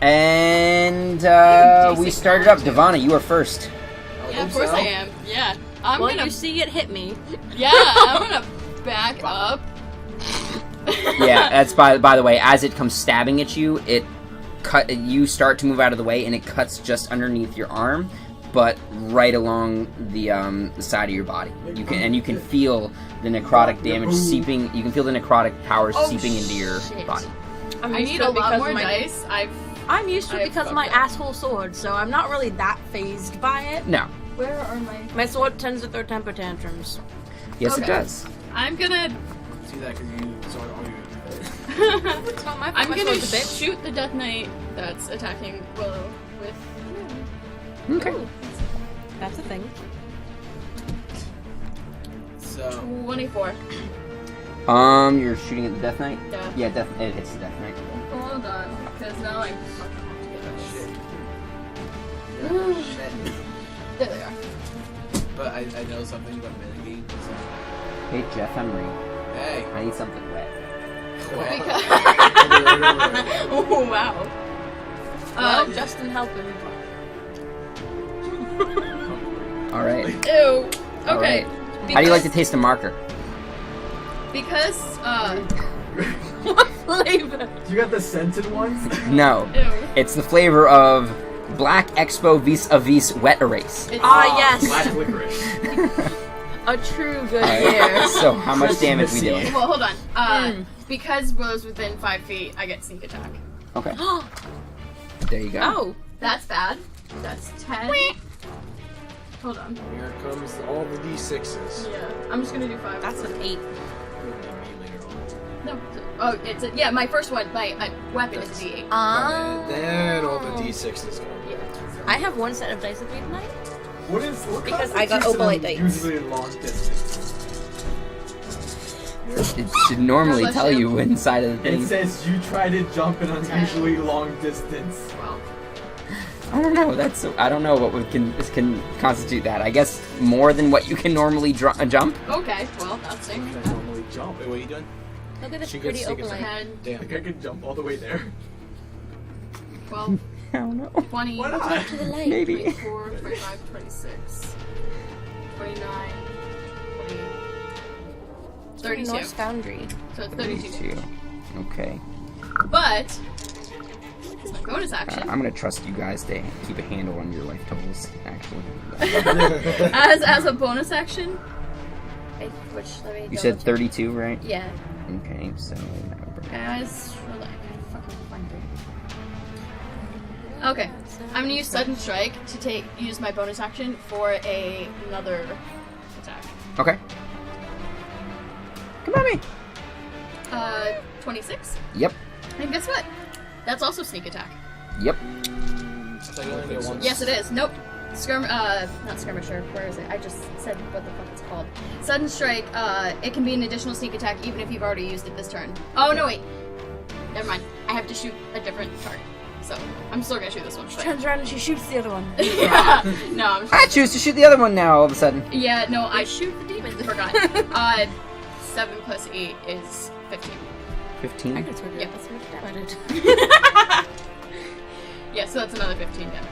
Speaker 1: And we started up. Devana, you are first.
Speaker 2: Yeah, of course I am. Yeah. I'm
Speaker 3: Well,
Speaker 2: gonna.
Speaker 3: you see it hit me.
Speaker 2: Yeah, I'm gonna back up.
Speaker 1: Yeah, that's by the way, as it comes stabbing at you, you start to move out of the way and it cuts just underneath your arm, but right along the side of your body. You can feel the necrotic damage seeping. You can feel the necrotic powers
Speaker 2: Oh,
Speaker 1: seeping into your
Speaker 2: shit.
Speaker 1: body.
Speaker 3: I'm
Speaker 2: I
Speaker 3: used
Speaker 2: need
Speaker 3: to
Speaker 2: a
Speaker 3: it
Speaker 2: lot
Speaker 3: because
Speaker 2: more
Speaker 3: of my
Speaker 2: dice.
Speaker 3: I'm used to it
Speaker 2: I
Speaker 3: because of my
Speaker 2: fucked up.
Speaker 3: asshole sword, so I'm not really that phased by it.
Speaker 1: No.
Speaker 2: Where are my?
Speaker 3: My sword tends to throw temper tantrums.
Speaker 1: Yes, it
Speaker 2: Okay.
Speaker 1: does.
Speaker 2: I'm gonna.
Speaker 6: See that because you saw all your.
Speaker 3: It's not my fault.
Speaker 2: I'm
Speaker 3: my
Speaker 2: gonna
Speaker 3: sword's a bitch.
Speaker 2: shoot the Death Knight that's attacking Willow with.
Speaker 1: Okay.
Speaker 3: That's a thing.
Speaker 6: So So
Speaker 2: 24.
Speaker 1: You're shooting at the Death Knight?
Speaker 2: Yeah.
Speaker 1: Yeah, it's the Death Knight.
Speaker 2: Hold on, because now I fucking have to get this.
Speaker 6: shit.
Speaker 2: There they are.
Speaker 6: But I know something about metagame. So.
Speaker 1: Hey, Jeff Emery.
Speaker 6: Hey.
Speaker 1: I need something wet.
Speaker 2: Because... oh, wow.
Speaker 3: Well, Justin helped him.
Speaker 1: Alright.
Speaker 2: Ew. Okay.
Speaker 1: Alright. How do you like to taste a marker?
Speaker 2: Because,
Speaker 3: What flavor?
Speaker 4: You got the scented ones?
Speaker 1: No.
Speaker 2: ew.
Speaker 1: It's the flavor of Black Expo vis-a-vis Wet Erase.
Speaker 2: It's,
Speaker 3: Yes.
Speaker 4: Black licorice.
Speaker 3: A true good
Speaker 1: Alright,
Speaker 3: year.
Speaker 1: so how much damage we doing?
Speaker 2: well, hold on. Because Willow's within 5 feet, I get sneak attack.
Speaker 1: Okay. There you go.
Speaker 3: Oh.
Speaker 2: That's bad. That's 10. Hold on.
Speaker 5: Here comes all the d6s.
Speaker 2: Yeah. I'm just gonna do 5.
Speaker 3: That's an 8.
Speaker 2: No. Oh, it's a, yeah, my first one, my weapon is a D8.
Speaker 5: And then all the d6s come.
Speaker 2: Yeah.
Speaker 3: I have one set of dice with me tonight.
Speaker 4: What
Speaker 3: Because I got
Speaker 4: constitutes
Speaker 3: Obolite
Speaker 4: an
Speaker 3: dice.
Speaker 4: usually long distance?
Speaker 1: It should normally
Speaker 2: Bless
Speaker 1: tell
Speaker 2: you.
Speaker 1: you inside of the
Speaker 4: It
Speaker 1: thing.
Speaker 4: says you try to jump an unusually long distance.
Speaker 2: Well,
Speaker 1: I don't know. I don't know what can constitute that. I guess more than what you can normally jump.
Speaker 2: okay. Well, that's it.
Speaker 4: I normally jump.
Speaker 6: Wait, what are you doing?
Speaker 3: Look at this
Speaker 5: She
Speaker 3: pretty
Speaker 5: gets sneak
Speaker 3: opalite.
Speaker 5: attack.
Speaker 2: 10,
Speaker 4: I think I could jump all the way there.
Speaker 2: 12,
Speaker 1: I don't know.
Speaker 2: 20,
Speaker 4: Why not?
Speaker 3: To the light.
Speaker 1: Maybe.
Speaker 2: 24, 25, 26, 29, 30, 32.
Speaker 3: Norse Foundry.
Speaker 2: So it's 32.
Speaker 1: Okay.
Speaker 2: But, as my bonus action,
Speaker 1: I'm gonna trust you guys to keep a handle on your life totals. Actually.
Speaker 2: as a bonus action,
Speaker 1: You said 32, right?
Speaker 2: yeah.
Speaker 1: Okay, so that would bring-
Speaker 2: Guys, relax. Fucking hungry. Okay, I'm gonna use sudden strike to use my bonus action for another attack.
Speaker 1: Okay. Come on, me.
Speaker 2: 26.
Speaker 1: Yep.
Speaker 2: And guess what? That's also sneak attack.
Speaker 1: Yep.
Speaker 5: So you only get one.
Speaker 2: Yes, it is. Nope. Not skirmisher. Where is it? I just said what the fuck it's called. Sudden strike. It can be an additional sneak attack even if you've already used it this turn. Oh no, wait. Never mind. I have to shoot a different target. So I'm still gonna shoot this one.
Speaker 3: She turns around and she shoots the other one.
Speaker 2: Yeah. No, I'm.
Speaker 1: I choose to shoot the other one now. All of a sudden.
Speaker 2: Yeah. No, I
Speaker 3: shoot the demon.
Speaker 2: forgot. 7 plus 8 is 15.
Speaker 1: 15.
Speaker 3: I could swear
Speaker 2: Yeah.
Speaker 3: that's much damage.
Speaker 2: Yeah, so that's another 15 damage.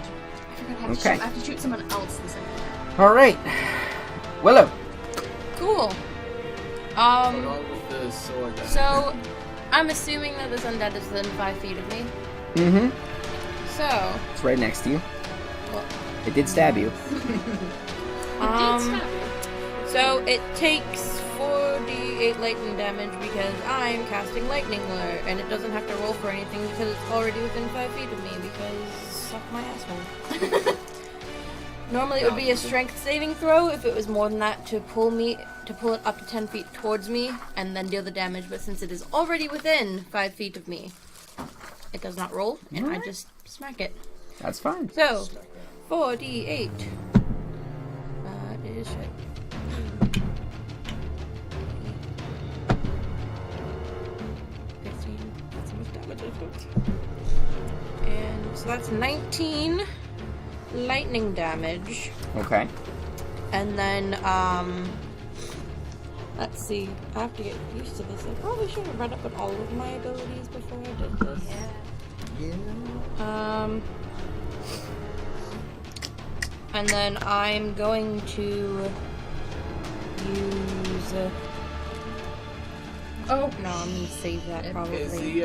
Speaker 2: I forgot I have to shoot someone else this time.
Speaker 1: All right. Willow.
Speaker 3: Cool.
Speaker 6: What with the sword? Then?
Speaker 3: So, I'm assuming that this undead is within 5 feet of me.
Speaker 1: Mm-hmm.
Speaker 3: So,
Speaker 1: It's right next to you.
Speaker 3: Well-
Speaker 1: It did stab you.
Speaker 3: So it takes 4d8 lightning damage because I'm casting lightning lure, and it doesn't have to roll for anything because it's already within 5 feet of me because suck my asshole. Normally it would be a strength saving throw if it was more than that to pull it up to 10 feet towards me and then deal the damage, but since it is already within 5 feet of me, it does not roll, and I just smack it.
Speaker 1: That's fine.
Speaker 3: So, 4d8. That is shit. 15. That's how much damage I took. And so that's 19 lightning damage.
Speaker 1: Okay.
Speaker 3: And then, let's see. I have to get used to this. I probably should have read up on all of my abilities before I did this. And then I'm going to use. Oh no, I'm gonna save that probably.
Speaker 6: Is the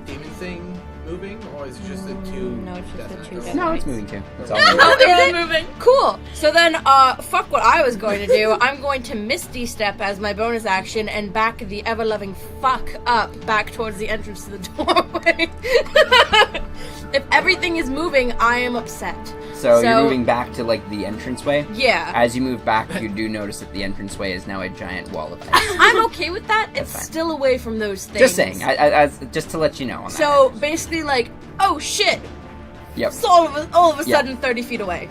Speaker 6: demon thing moving, or is it just the two?
Speaker 3: No, it's just
Speaker 6: death
Speaker 3: the
Speaker 6: knights?
Speaker 3: two death
Speaker 1: No,
Speaker 3: knights.
Speaker 1: it's moving too. It's all
Speaker 3: Oh,
Speaker 2: They're
Speaker 3: they're
Speaker 2: moving.
Speaker 3: Cool. So then, fuck what I was going to do. I'm going to Misty Step as my bonus action and back the ever-loving fuck up back towards the entrance to the doorway. If everything is moving, I am upset.
Speaker 1: So you're moving back to like the entranceway.
Speaker 3: Yeah.
Speaker 1: As you move back, you do notice that the entranceway is now a giant wall of ice.
Speaker 3: I'm okay with that. It's
Speaker 1: fine.
Speaker 3: still away from those things.
Speaker 1: Just saying, just to let you know. On that.
Speaker 3: So basically, like, oh shit!
Speaker 1: Yep.
Speaker 3: So all of a
Speaker 1: Yep.
Speaker 3: sudden, 30 feet away.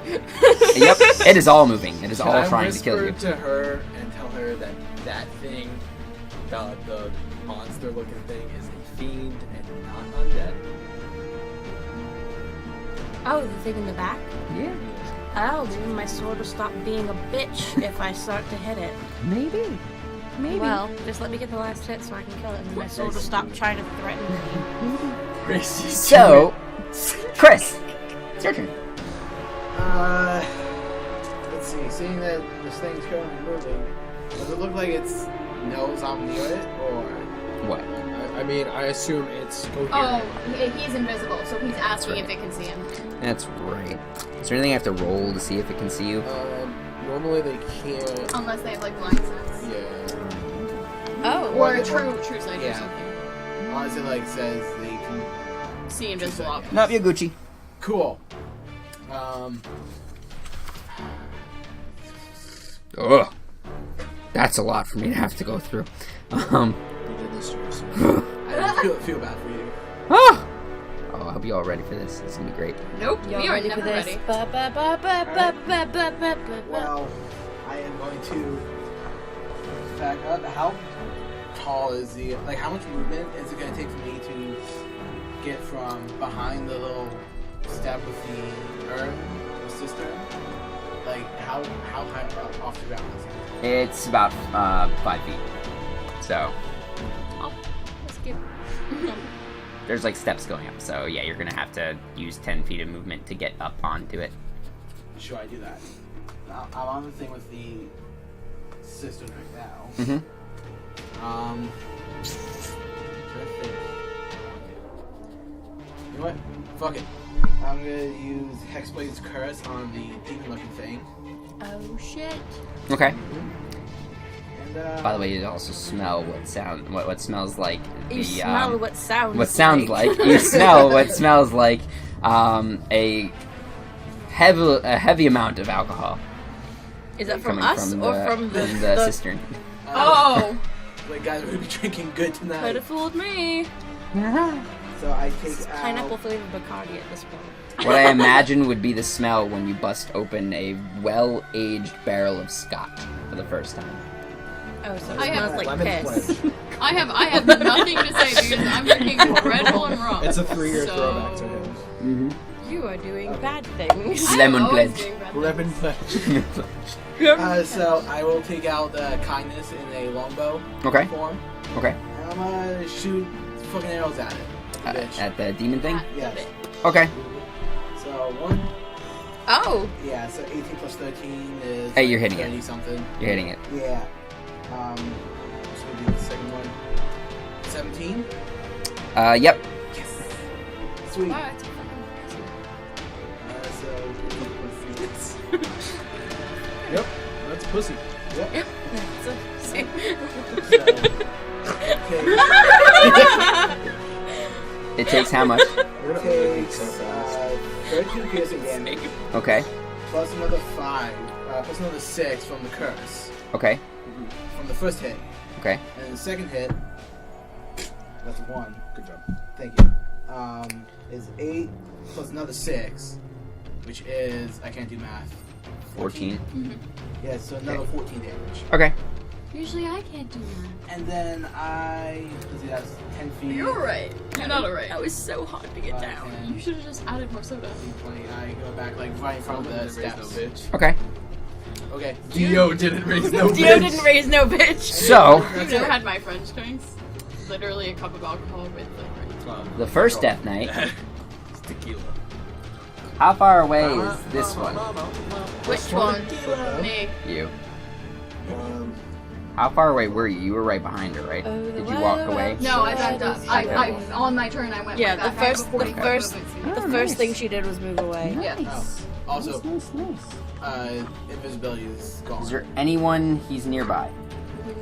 Speaker 1: Yep. It is all moving. It is all
Speaker 4: Can I
Speaker 1: trying to kill you.
Speaker 4: whisper to her and tell her
Speaker 7: that that thing, the monster-looking thing, is a fiend and not undead?
Speaker 3: Oh, the thing in the back?
Speaker 1: Yeah.
Speaker 3: Oh, maybe my sword will stop being a bitch if I start to hit it.
Speaker 1: Maybe. Maybe.
Speaker 3: Well, just let me get the last hit so I can kill it, and my sword will stop trying to threaten me.
Speaker 1: So, Chris, it's your turn.
Speaker 6: Let's see. Seeing that this thing's currently moving, does it look like it knows I'm near it, or
Speaker 1: What?
Speaker 7: I mean, I assume it's coherent.
Speaker 2: Oh, he's invisible, so he's asking if it can see him.
Speaker 1: That's right. Is there anything I have to roll to see if it can see you?
Speaker 7: Normally they can't.
Speaker 2: Unless they have like blind sense.
Speaker 7: Yeah.
Speaker 3: Oh.
Speaker 2: Or a true sight or
Speaker 6: Yeah.
Speaker 2: something.
Speaker 6: unless it like says they can.
Speaker 2: See invisible objects.
Speaker 1: Nope, you're Gucci.
Speaker 6: Cool.
Speaker 1: Ugh. That's a lot for me to have to go through.
Speaker 5: You did this to yourself.
Speaker 6: I don't feel bad for you.
Speaker 1: Oh, I hope you all ready for this. It's gonna be great.
Speaker 2: Nope,
Speaker 3: Y'all
Speaker 2: we are
Speaker 3: ready
Speaker 2: never
Speaker 3: for this?
Speaker 2: ready.
Speaker 6: Well, I am going to back up. How tall is the how much movement is it going to take for me to get from behind the little step with the urn or cistern? How high up off the ground is it?
Speaker 1: It's about 5 feet. So
Speaker 2: Oh, let's give.
Speaker 1: there's steps going up. So yeah, you're gonna have to use 10 feet of movement to get up onto it.
Speaker 6: Sure, I do that. I'm on the thing with the cistern right now.
Speaker 1: Mm-hmm.
Speaker 6: Perfect. You know what? Fuck it. I'm gonna use Hexblade's Curse on the demon-looking thing.
Speaker 3: Oh shit.
Speaker 1: Okay.
Speaker 6: And,
Speaker 1: By the way, you also smell what smells like the
Speaker 3: You smell what sounds
Speaker 1: what sounds like. You smell what smells like a heavy amount of alcohol
Speaker 3: Is that from
Speaker 1: coming
Speaker 3: us
Speaker 1: from
Speaker 3: or
Speaker 1: the,
Speaker 3: from the
Speaker 1: cistern.
Speaker 2: Oh!
Speaker 6: Like, guys, we're gonna be drinking good
Speaker 3: Could
Speaker 6: tonight.
Speaker 3: have fooled me.
Speaker 6: So I take
Speaker 3: It's
Speaker 6: out...
Speaker 3: pineapple flavored Bacardi at this point.
Speaker 1: What I imagine would be the smell when you bust open a well-aged barrel of scotch for the first time.
Speaker 3: Oh, so it
Speaker 2: I have
Speaker 3: smells like
Speaker 7: Lemon
Speaker 3: piss.
Speaker 7: pledge.
Speaker 2: I have nothing to say because I'm drinking Red Bull and rum.
Speaker 7: It's a 3-year
Speaker 2: So-
Speaker 7: throwback to him.
Speaker 1: Mm-hmm.
Speaker 3: You are doing bad things.
Speaker 2: I'm
Speaker 1: Lemon
Speaker 2: always
Speaker 1: pledge.
Speaker 2: doing Red
Speaker 7: Lemon pledge.
Speaker 6: So I will take out Kindness in a longbow
Speaker 1: Okay.
Speaker 6: form.
Speaker 1: Okay.
Speaker 6: And I'm gonna shoot fucking arrows at it. Bitch.
Speaker 1: At the demon thing.
Speaker 6: Yes.
Speaker 1: Okay.
Speaker 6: So 1...
Speaker 3: Oh,
Speaker 6: Yeah, so 18 plus 13 is...
Speaker 1: Hey, you're hitting it.
Speaker 6: 30 something.
Speaker 1: You're hitting it.
Speaker 6: Yeah. Just gonna do the second one. 17?
Speaker 1: Yep.
Speaker 6: Yes. Sweet.
Speaker 2: Wow, it's fucking
Speaker 7: Yep, that's pussy.
Speaker 6: Yep.
Speaker 2: same.
Speaker 1: It takes how much?
Speaker 6: It takes 13 piercing damage,
Speaker 1: Okay.
Speaker 6: plus another 5, plus another 6 from the curse.
Speaker 1: Okay.
Speaker 6: From the first hit.
Speaker 1: Okay.
Speaker 6: And the second hit, that's 1.
Speaker 7: Good job.
Speaker 6: Thank you. Is 8 plus another 6, which is, I can't do math.
Speaker 1: 14.
Speaker 6: Yeah, so another 14 damage.
Speaker 1: Okay.
Speaker 2: Usually I can't do that.
Speaker 6: And then let's see, that's 10 feet.
Speaker 2: You're right. You're not alright.
Speaker 3: that was so hard to get down.
Speaker 2: You should have just added more soda.
Speaker 6: 20, I go back right in front of the steps.
Speaker 7: bitch.
Speaker 1: Okay.
Speaker 6: Okay.
Speaker 7: Dio didn't raise no
Speaker 3: Dio
Speaker 7: bitch.
Speaker 3: didn't raise no bitch.
Speaker 1: So
Speaker 2: You've never had my French drinks? Literally a cup of alcohol with like
Speaker 1: the first death knight.
Speaker 7: It's tequila.
Speaker 1: How far away is this one?
Speaker 3: Which one?
Speaker 2: me.
Speaker 1: You. How far away were you? You were right behind her, right?
Speaker 3: Oh,
Speaker 1: Did you walk away?
Speaker 2: No, I backed up. I on my turn I went
Speaker 3: Yeah,
Speaker 2: like
Speaker 3: the
Speaker 2: that.
Speaker 3: first- the first- The first thing she did was move away.
Speaker 2: Yes.
Speaker 6: Also,
Speaker 1: Nice.
Speaker 6: invisibility is gone.
Speaker 1: Is there anyone he's nearby?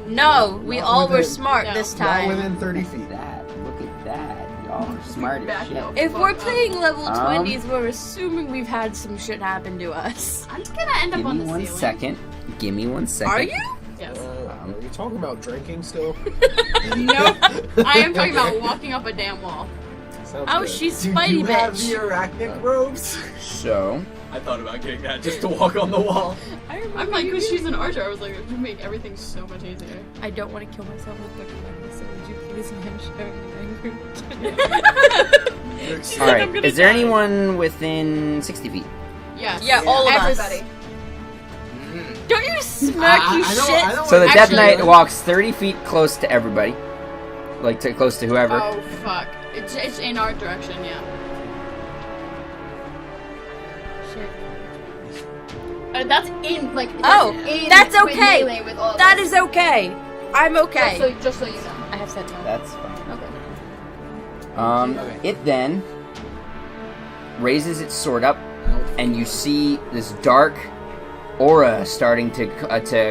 Speaker 3: No, we
Speaker 7: Not
Speaker 3: all were
Speaker 7: within-
Speaker 3: smart
Speaker 2: No.
Speaker 3: this
Speaker 7: Not
Speaker 3: time.
Speaker 7: within 30
Speaker 1: Look
Speaker 7: feet.
Speaker 1: at that. Look at that. Y'all are smart as
Speaker 2: Back
Speaker 1: shit.
Speaker 2: up.
Speaker 3: If we're playing level
Speaker 1: Um,
Speaker 3: 20s, we're assuming we've had some shit happen to us.
Speaker 2: I'm just gonna end up
Speaker 1: Give
Speaker 2: on
Speaker 1: me
Speaker 2: the
Speaker 1: one
Speaker 2: ceiling.
Speaker 1: second. Give me 1 second.
Speaker 3: Are you?
Speaker 2: Yes.
Speaker 7: Are you talking about drinking still?
Speaker 2: Nope. I am talking about walking up a damn wall.
Speaker 7: Sounds
Speaker 3: Oh,
Speaker 7: good.
Speaker 3: she's
Speaker 4: Do
Speaker 3: Spidey
Speaker 4: you have
Speaker 3: bitch.
Speaker 4: the arachnic robes?
Speaker 1: So,
Speaker 7: I thought about getting that just to walk on the wall.
Speaker 2: I'm like, because she's an archer, I was like, it would make everything so much easier.
Speaker 3: I don't want to kill myself with Pokemon, so would you please hand sharing
Speaker 1: All right. Is there anyone within 60 feet?
Speaker 2: Yes.
Speaker 3: Yeah, all of us.
Speaker 2: Everybody.
Speaker 3: Don't you smirk, you shit!
Speaker 4: I don't
Speaker 1: So the
Speaker 4: like-
Speaker 1: Death
Speaker 2: Actually-
Speaker 1: Knight walks 30 feet close to everybody, like close to whoever.
Speaker 2: Oh, fuck. It's in our direction, yeah.
Speaker 3: Shit.
Speaker 2: That's in, like,
Speaker 3: Oh,
Speaker 2: in
Speaker 3: that's
Speaker 2: with
Speaker 3: okay.
Speaker 2: melee with all of
Speaker 3: That
Speaker 2: us.
Speaker 3: is okay. I'm okay.
Speaker 2: Just so you know.
Speaker 3: I have said no.
Speaker 1: That's fine.
Speaker 2: Okay.
Speaker 1: It then raises its sword up, and you see this dark aura starting to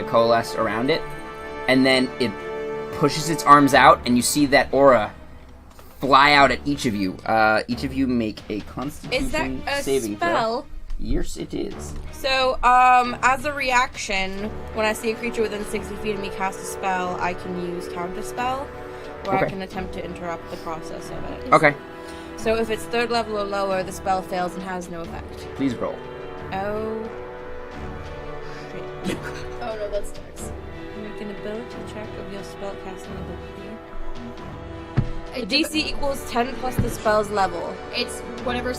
Speaker 1: coalesce around it, and then it pushes its arms out, and you see that aura fly out at each of you. Each of you make a Constitution
Speaker 3: Is that a
Speaker 1: saving
Speaker 3: spell?
Speaker 1: throw. Yes, it is.
Speaker 3: So, as a reaction, when I see a creature within 60 feet of me cast a spell, I can use counterspell, where
Speaker 1: Okay.
Speaker 3: I can attempt to interrupt the process of it.
Speaker 1: Okay,
Speaker 3: So if it's 3rd level or lower, the spell fails and has no effect.
Speaker 1: please roll.
Speaker 3: Oh. Shit.
Speaker 2: Oh, no, that's Dex.
Speaker 3: Make an ability check of your spellcasting ability. The
Speaker 2: It
Speaker 3: DC equals 10 plus the spell's level.
Speaker 2: It's whatever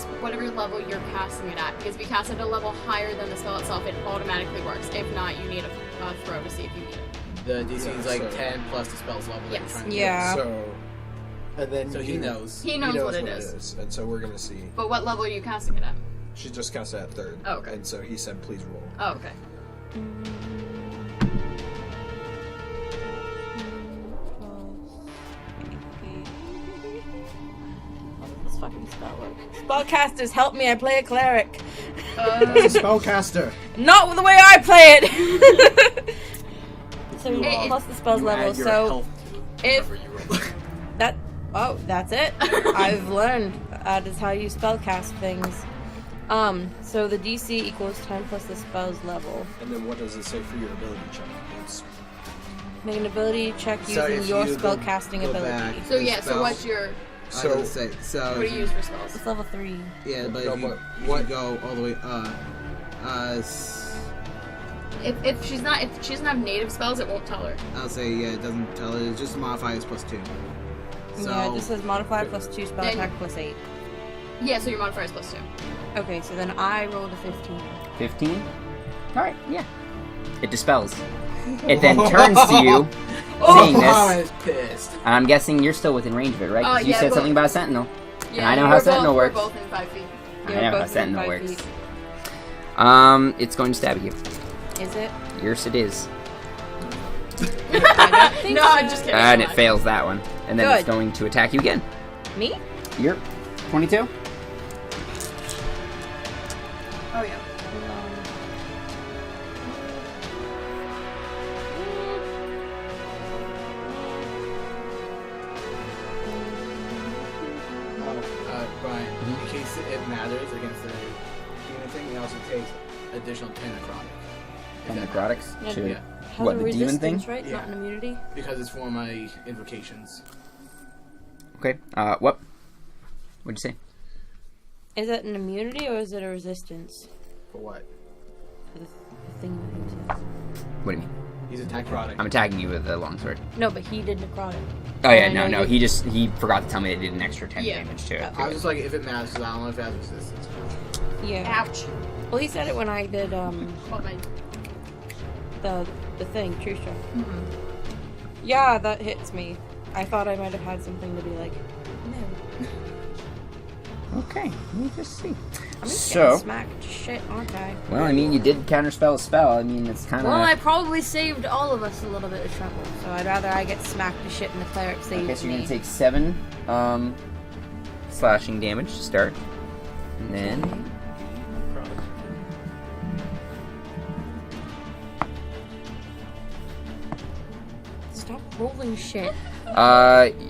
Speaker 2: level you're casting it at. Because if you cast it at a level higher than the spell itself, it automatically works. If not, you need a throw to see if you need it.
Speaker 6: The DC is like
Speaker 5: So-
Speaker 6: 10 plus the spell's level that
Speaker 2: Yes.
Speaker 6: you're trying to
Speaker 3: Yeah.
Speaker 5: So, and then
Speaker 6: So he knows.
Speaker 2: He knows what it is.
Speaker 5: and so we're gonna see.
Speaker 2: But what level are you casting it at?
Speaker 5: She just cast it at 3rd.
Speaker 2: Oh, okay.
Speaker 5: And so he said, "Please roll."
Speaker 2: Oh, okay.
Speaker 3: This fucking spell work. Spellcasters, help me! I play a cleric.
Speaker 5: That's a spellcaster.
Speaker 3: Not the way I play it. So plus the spell's level.
Speaker 7: Add your
Speaker 3: So
Speaker 7: health
Speaker 3: if
Speaker 7: whenever you roll.
Speaker 3: that, oh, that's it. I've learned that is how you spellcast things. So the DC equals 10 plus the spell's level.
Speaker 5: And then what does it say for your ability check? It's
Speaker 3: Make an ability check
Speaker 6: So
Speaker 3: using
Speaker 6: if
Speaker 3: your
Speaker 6: you go
Speaker 3: spellcasting
Speaker 6: back-
Speaker 3: ability.
Speaker 2: So
Speaker 6: The
Speaker 2: yeah, so
Speaker 6: spell-
Speaker 2: what's your...
Speaker 6: So,
Speaker 5: so.
Speaker 6: so
Speaker 2: What do you use for spells?
Speaker 3: It's level 3.
Speaker 6: yeah, but
Speaker 5: No,
Speaker 6: if you,
Speaker 5: but
Speaker 6: if
Speaker 5: what-
Speaker 6: you go all the way,
Speaker 2: If she doesn't have native spells, it won't tell her.
Speaker 6: I'll say yeah, it doesn't tell it. It just modifies +2. So
Speaker 3: Yeah, it just says modifier plus 2, spell
Speaker 2: Then-
Speaker 3: attack plus 8.
Speaker 2: Yeah, so your modifier is +2.
Speaker 3: Okay, so then I rolled a 15.
Speaker 1: 15? Alright, yeah. It dispels. It then turns to you, seeing
Speaker 6: I'm
Speaker 1: this,
Speaker 6: pissed.
Speaker 1: and I'm guessing you're still within range of it, right? 'Cause you
Speaker 2: yeah,
Speaker 1: said
Speaker 2: but-
Speaker 1: something about a sentinel.
Speaker 2: Yeah,
Speaker 1: I know how
Speaker 2: we're
Speaker 1: Sentinel
Speaker 2: both,
Speaker 1: works.
Speaker 2: We're both in 5 feet.
Speaker 1: I
Speaker 3: You're
Speaker 1: know how
Speaker 3: both
Speaker 1: Sentinel
Speaker 3: within 5
Speaker 1: works.
Speaker 3: feet.
Speaker 1: It's going to stab you.
Speaker 3: Is it?
Speaker 1: Yes, it is.
Speaker 3: I don't think
Speaker 2: No,
Speaker 3: so.
Speaker 2: I'm just kidding.
Speaker 1: And it
Speaker 2: Come on.
Speaker 1: fails that one. And then it's
Speaker 3: Good.
Speaker 1: going to attack you again.
Speaker 3: Me?
Speaker 1: You're 22?
Speaker 2: Oh yeah.
Speaker 6: Brian, in case it matters against the demon thing, it also takes additional 10 necrotic.
Speaker 1: And necrotics?
Speaker 3: Yeah.
Speaker 1: To
Speaker 6: Yeah.
Speaker 3: Has
Speaker 1: what,
Speaker 3: a
Speaker 1: the demon thing?
Speaker 3: resistance, right?
Speaker 6: Yeah.
Speaker 3: Not an immunity?
Speaker 6: Because it's for my invocations.
Speaker 1: Okay. What? What'd you say?
Speaker 3: Is it an immunity or is it a resistance?
Speaker 5: for what?
Speaker 3: For the thing that he says.
Speaker 1: What do you mean?
Speaker 6: He's attacking.
Speaker 1: I'm attacking you with a longsword.
Speaker 3: No, but he did necrotic.
Speaker 1: Oh yeah,
Speaker 3: I know
Speaker 1: no.
Speaker 3: you-
Speaker 1: He forgot to tell me it did an extra 10
Speaker 2: Yeah.
Speaker 1: damage to it.
Speaker 6: I was just like, if it matters, 'cause I don't know if it has resistance.
Speaker 3: Yeah.
Speaker 2: Ouch.
Speaker 3: Well, he said it when I did
Speaker 2: What my...
Speaker 3: the thing, true strike. Yeah, that hits me. I thought I might have had something to be like, no.
Speaker 1: Okay, let me just see.
Speaker 3: I'm just
Speaker 1: So-
Speaker 3: getting smacked to shit, aren't I?
Speaker 1: Well, I mean, you did counterspell a spell. I mean, it's kind of.
Speaker 3: Well, I probably saved all of us a little bit of trouble, so I'd rather I get smacked to shit and the cleric saves
Speaker 1: Okay, so you're
Speaker 3: me.
Speaker 1: gonna take 7 slashing damage to start, and then
Speaker 3: Stop rolling shit.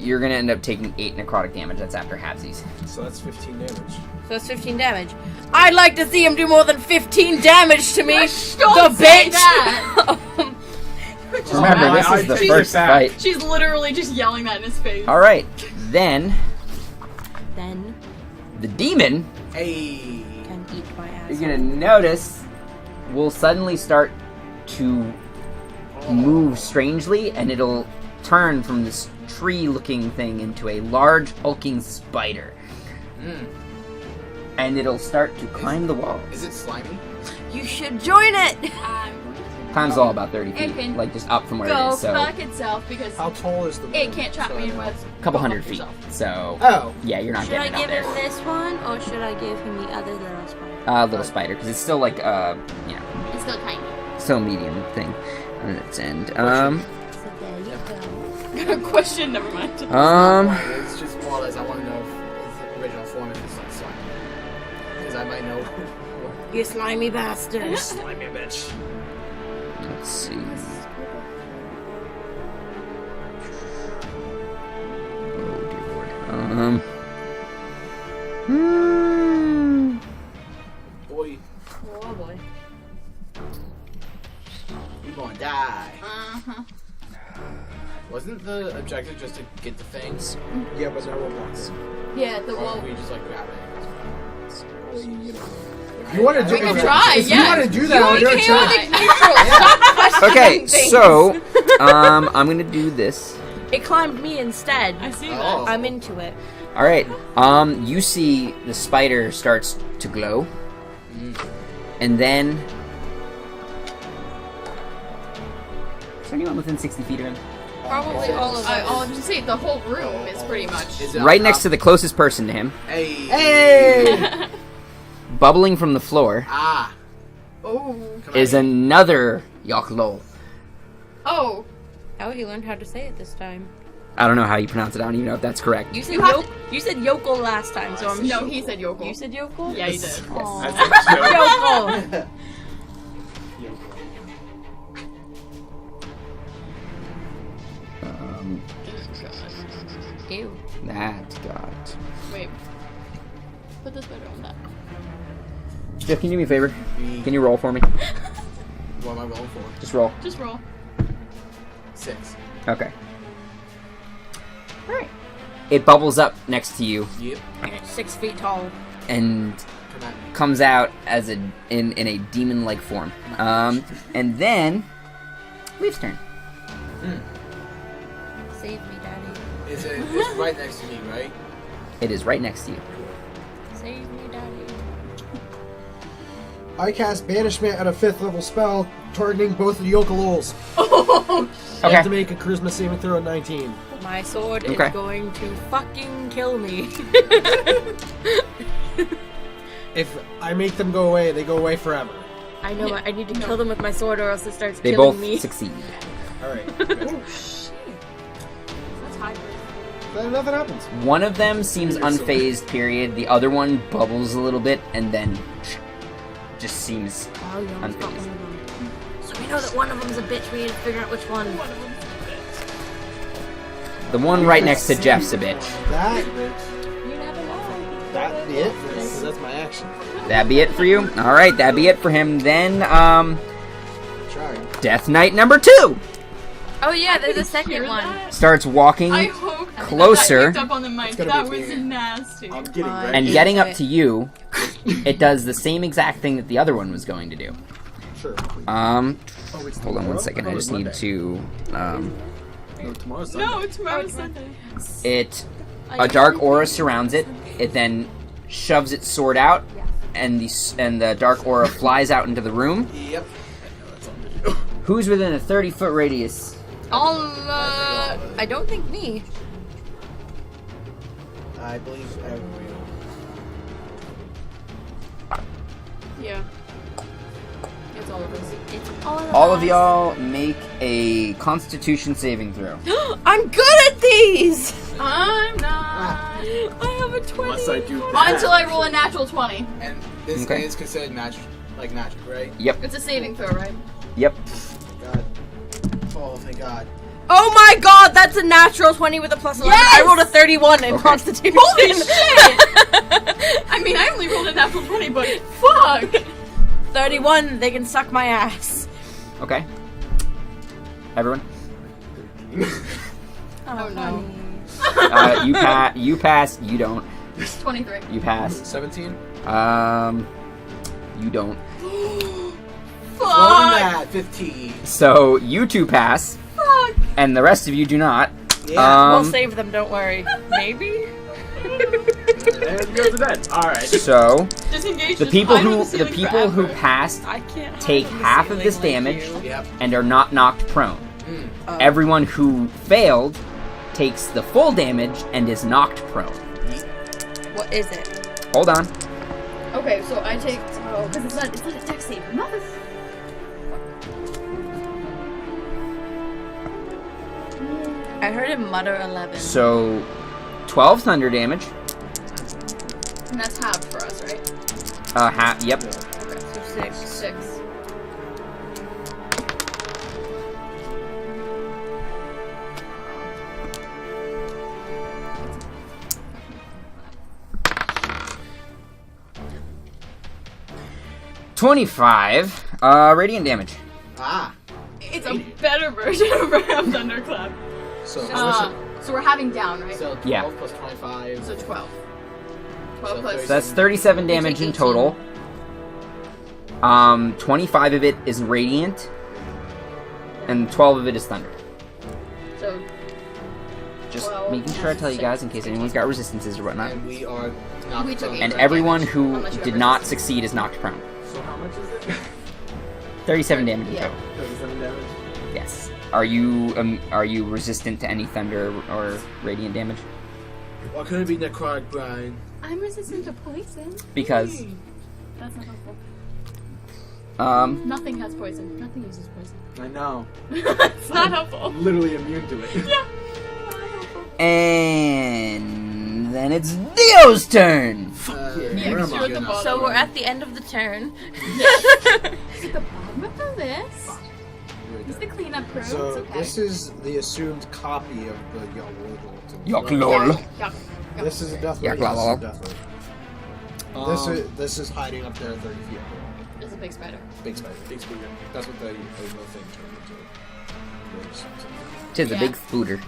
Speaker 1: you're gonna end up taking 8 necrotic damage. That's after halvesies.
Speaker 5: So that's 15 damage.
Speaker 3: So it's 15 damage. I'd like to see him do more than 15 damage to me.
Speaker 2: Don't
Speaker 3: The
Speaker 2: say
Speaker 3: bitch.
Speaker 2: that.
Speaker 1: Remember, this
Speaker 5: I
Speaker 1: is the
Speaker 5: take it
Speaker 1: first
Speaker 5: back.
Speaker 1: fight.
Speaker 2: She's literally just yelling that in his face.
Speaker 1: All right, then
Speaker 3: Then
Speaker 1: the demon
Speaker 6: Hey.
Speaker 3: can eat my ass.
Speaker 1: you're gonna notice will suddenly start to move strangely, and it'll turn from this tree-looking thing into a large, hulking spider. And it'll start to climb the wall.
Speaker 6: Is it slimy?
Speaker 3: You should join it!
Speaker 1: Climbs all about 30
Speaker 2: It
Speaker 1: feet,
Speaker 2: can
Speaker 1: like just up from where it
Speaker 2: Go
Speaker 1: is. So
Speaker 2: fuck itself because
Speaker 5: How tall is the
Speaker 2: it
Speaker 5: room?
Speaker 2: can't trap me in webs.
Speaker 1: a couple hundred feet. So
Speaker 5: Oh.
Speaker 1: yeah, you're not
Speaker 3: Should I
Speaker 1: getting
Speaker 3: give
Speaker 1: out
Speaker 3: him
Speaker 1: there.
Speaker 3: this one, or should I give him the other little spider?
Speaker 1: Little spider, because it's still like
Speaker 2: It's still tiny.
Speaker 1: still medium thing on its end.
Speaker 3: So there you go.
Speaker 2: Question, never mind.
Speaker 6: It's just more or less I want to know if its original form if it's like slimy. Because I might know.
Speaker 3: You slimy bastard.
Speaker 5: Slimy bitch.
Speaker 1: Let's see. Oh dear lord.
Speaker 6: Boy,
Speaker 3: Oh boy.
Speaker 6: you gonna die.
Speaker 2: Uh-huh.
Speaker 6: Wasn't the objective just to get the things?
Speaker 5: Yeah, but no robots.
Speaker 2: Yeah, the
Speaker 6: Or
Speaker 2: wall.
Speaker 6: we just like grab it?
Speaker 5: If you want to do
Speaker 2: We can
Speaker 5: if-
Speaker 2: try,
Speaker 5: If
Speaker 2: yeah.
Speaker 5: you want to do that, I'll do it.
Speaker 2: Chaotic
Speaker 5: Try.
Speaker 2: neutral. Stop
Speaker 1: Okay,
Speaker 2: questioning things.
Speaker 1: so I'm gonna do this.
Speaker 3: It climbed me instead.
Speaker 2: I see
Speaker 6: Oh.
Speaker 2: that.
Speaker 3: I'm into it.
Speaker 1: All right. You see the spider starts to glow, and then. Is there anyone within 60 feet of him?
Speaker 3: Probably all of
Speaker 2: I'll
Speaker 3: us.
Speaker 2: just say the whole room is pretty much.
Speaker 6: Is it
Speaker 1: Right
Speaker 6: on
Speaker 1: next
Speaker 6: top?
Speaker 1: to the closest person to him,
Speaker 6: Hey.
Speaker 5: Hey!
Speaker 1: bubbling from the floor,
Speaker 6: Ah.
Speaker 2: Oh.
Speaker 6: Come
Speaker 1: is
Speaker 6: at me.
Speaker 1: another Yaklol.
Speaker 2: Oh.
Speaker 3: Oh, he learned how to say it this time.
Speaker 1: I don't know how you pronounce it. I don't even know if that's correct.
Speaker 3: You said
Speaker 2: You have
Speaker 3: you said yokel last time, so I'm
Speaker 2: No, he said yokel.
Speaker 3: You said yokel?
Speaker 2: Yeah, you did.
Speaker 3: Yokel. Ew.
Speaker 1: That got.
Speaker 2: Wait. Put this better on that.
Speaker 1: Jeff, can you do me a favor? Can you roll for me?
Speaker 6: What am I rolling for?
Speaker 1: Just roll.
Speaker 2: Just roll.
Speaker 6: 6.
Speaker 1: Okay. Alright. It bubbles up next to you
Speaker 6: Yep.
Speaker 3: 6 feet tall.
Speaker 1: and
Speaker 6: Come at me.
Speaker 1: comes out as in a demon-like form. And then Leaf's turn.
Speaker 3: Save me, daddy.
Speaker 6: It's right next to me, right?
Speaker 1: It is right next to you.
Speaker 3: Save me, daddy.
Speaker 5: I cast Banishment at a 5th level spell, targeting both of the Yokelols.
Speaker 2: Oh,
Speaker 5: You have to
Speaker 1: Okay.
Speaker 5: make a charisma saving throw at 19.
Speaker 3: My sword
Speaker 1: Okay.
Speaker 3: is going to fucking kill me.
Speaker 5: If I make them go away, they go away forever.
Speaker 3: I know, I need to kill them with my sword or else it starts
Speaker 1: They
Speaker 3: killing
Speaker 1: both
Speaker 3: me.
Speaker 1: succeed.
Speaker 5: Alright.
Speaker 2: that's high.
Speaker 5: Then nothing happens.
Speaker 1: One of them seems unfazed, period. The other one bubbles a little bit and then just seems
Speaker 3: Oh, you almost got
Speaker 1: unfazed.
Speaker 3: one of them. So we know that one of them's a bitch. We need to figure out which one.
Speaker 1: The one right next to Jeff's a bitch.
Speaker 5: That,
Speaker 3: You never know.
Speaker 5: that be it for me, 'cause that's my action.
Speaker 1: That'd be it for you? Alright, that'd be it for him. Then,
Speaker 5: Try.
Speaker 1: Death Knight number 2
Speaker 3: Oh yeah, there's a
Speaker 2: Hear
Speaker 3: second one.
Speaker 2: that?
Speaker 1: starts walking
Speaker 2: I hope
Speaker 1: Closer.
Speaker 2: That picked up on the mic.
Speaker 5: gonna
Speaker 2: That
Speaker 5: be
Speaker 2: was
Speaker 5: me.
Speaker 2: nasty.
Speaker 5: I'm getting
Speaker 3: Fine.
Speaker 5: ready.
Speaker 1: and getting up to you. It does the same exact thing that the other one was going to do.
Speaker 5: Sure.
Speaker 1: Hold
Speaker 5: it's
Speaker 1: on one
Speaker 5: tomorrow?
Speaker 1: second.
Speaker 5: I
Speaker 1: I
Speaker 5: thought
Speaker 1: just
Speaker 5: it was
Speaker 1: need to.
Speaker 5: No, tomorrow's Sunday.
Speaker 2: No, tomorrow's Sunday.
Speaker 1: It. A dark aura surrounds it. It then shoves its sword out, and the dark aura flies out into the room.
Speaker 6: Yep.
Speaker 1: Who's within a 30-foot radius?
Speaker 3: I don't think me.
Speaker 6: I believe everyone.
Speaker 2: Yeah. It's all of us.
Speaker 3: It's
Speaker 1: All of y'all make a Constitution saving throw.
Speaker 3: I'm good at these!
Speaker 2: I'm not.
Speaker 3: I have a 20.
Speaker 5: Unless I do
Speaker 2: Until I roll a natural 20.
Speaker 6: And this
Speaker 1: Okay.
Speaker 6: is considered magic, like magic, right?
Speaker 1: Yep.
Speaker 2: It's a saving throw, right?
Speaker 1: Yep.
Speaker 6: God. Oh, thank God.
Speaker 3: Oh my god, that's a natural 20 with a plus 11.
Speaker 2: Yes!
Speaker 3: I rolled a 31 in Constitution.
Speaker 2: Holy shit! I mean, I only rolled a natural 20, but fuck!
Speaker 3: 31, they can suck my ass.
Speaker 1: Okay. Everyone.
Speaker 2: Oh no.
Speaker 1: You pass. You don't.
Speaker 2: 23.
Speaker 1: You pass.
Speaker 5: 17?
Speaker 1: You don't.
Speaker 6: Fuck! That 15.
Speaker 1: So you two pass,
Speaker 2: Fuck!
Speaker 1: and the rest of you do not.
Speaker 6: Yeah.
Speaker 3: We'll save them, don't worry. Maybe?
Speaker 7: And goes to bed. Alright.
Speaker 1: So
Speaker 2: Disengage.
Speaker 1: the
Speaker 2: just
Speaker 1: people
Speaker 2: hide on
Speaker 1: who
Speaker 2: the ceiling forever.
Speaker 1: passed
Speaker 3: I can't hide
Speaker 1: take
Speaker 3: on the
Speaker 1: half of
Speaker 3: ceiling
Speaker 1: this
Speaker 3: like
Speaker 1: damage
Speaker 3: you.
Speaker 6: Yep.
Speaker 1: and are not knocked prone.
Speaker 6: Mm.
Speaker 1: Everyone who failed takes the full damage and is knocked prone.
Speaker 3: What is it?
Speaker 1: Hold on.
Speaker 2: Okay, so I take. Oh, because it's not a dex save. Mother.
Speaker 3: I heard him mutter 11.
Speaker 1: So 12 thunder damage.
Speaker 2: And that's half for us, right?
Speaker 1: Yep.
Speaker 3: So 6.
Speaker 2: 6.
Speaker 1: $25 radiant damage.
Speaker 6: Ah.
Speaker 2: It's a better version of Ram Thunderclap.
Speaker 6: So,
Speaker 2: So we're having down, right?
Speaker 6: so 12
Speaker 1: Yeah.
Speaker 6: plus 25.
Speaker 2: So 12. 12
Speaker 6: So
Speaker 2: plus.
Speaker 1: So that's 37 damage in
Speaker 3: 18.
Speaker 1: total. 25 of it is radiant, and 12 of it is thunder.
Speaker 2: So
Speaker 1: Just
Speaker 2: 12
Speaker 1: making sure I tell you guys in case anyone's got resistances or whatnot.
Speaker 6: And we are not
Speaker 2: We took
Speaker 6: prone.
Speaker 1: And
Speaker 2: Like
Speaker 1: everyone
Speaker 2: damage,
Speaker 1: who
Speaker 2: unless you
Speaker 1: did
Speaker 2: have
Speaker 1: not
Speaker 2: resistance.
Speaker 1: succeed is knocked prone.
Speaker 7: So how much is it?
Speaker 1: 37 damage in
Speaker 2: Yeah.
Speaker 1: total.
Speaker 7: 37 damage?
Speaker 1: Yes. Are you resistant to any thunder or radiant damage?
Speaker 6: Why could it be necrotic, Brian?
Speaker 2: I'm resistant to poison.
Speaker 1: Because
Speaker 2: That's not helpful.
Speaker 1: um
Speaker 2: Nothing has poison. Nothing uses poison.
Speaker 7: I know.
Speaker 2: It's not helpful.
Speaker 7: Literally immune to it.
Speaker 2: Yeah. Not helpful.
Speaker 1: and then it's Dio's turn.
Speaker 2: Yeah,
Speaker 6: where
Speaker 2: 'cause
Speaker 6: am
Speaker 2: you're
Speaker 6: I?
Speaker 2: at the bottom.
Speaker 3: So we're at the end of the turn.
Speaker 2: At the bottom of the list. He's the cleanup crew.
Speaker 5: So
Speaker 2: it's okay.
Speaker 5: this is the assumed copy of the
Speaker 1: Yoklol.
Speaker 2: Yeah.
Speaker 5: This is a death
Speaker 1: Yeah,
Speaker 5: ray.
Speaker 1: blah, blah,
Speaker 5: This is a
Speaker 1: blah.
Speaker 5: death ray. This is hiding up there 30 feet.
Speaker 2: It's a big spider.
Speaker 5: Big spider. Big spider. That's what the original thing turned into.
Speaker 1: Tis a
Speaker 2: Yeah.
Speaker 1: big spooter.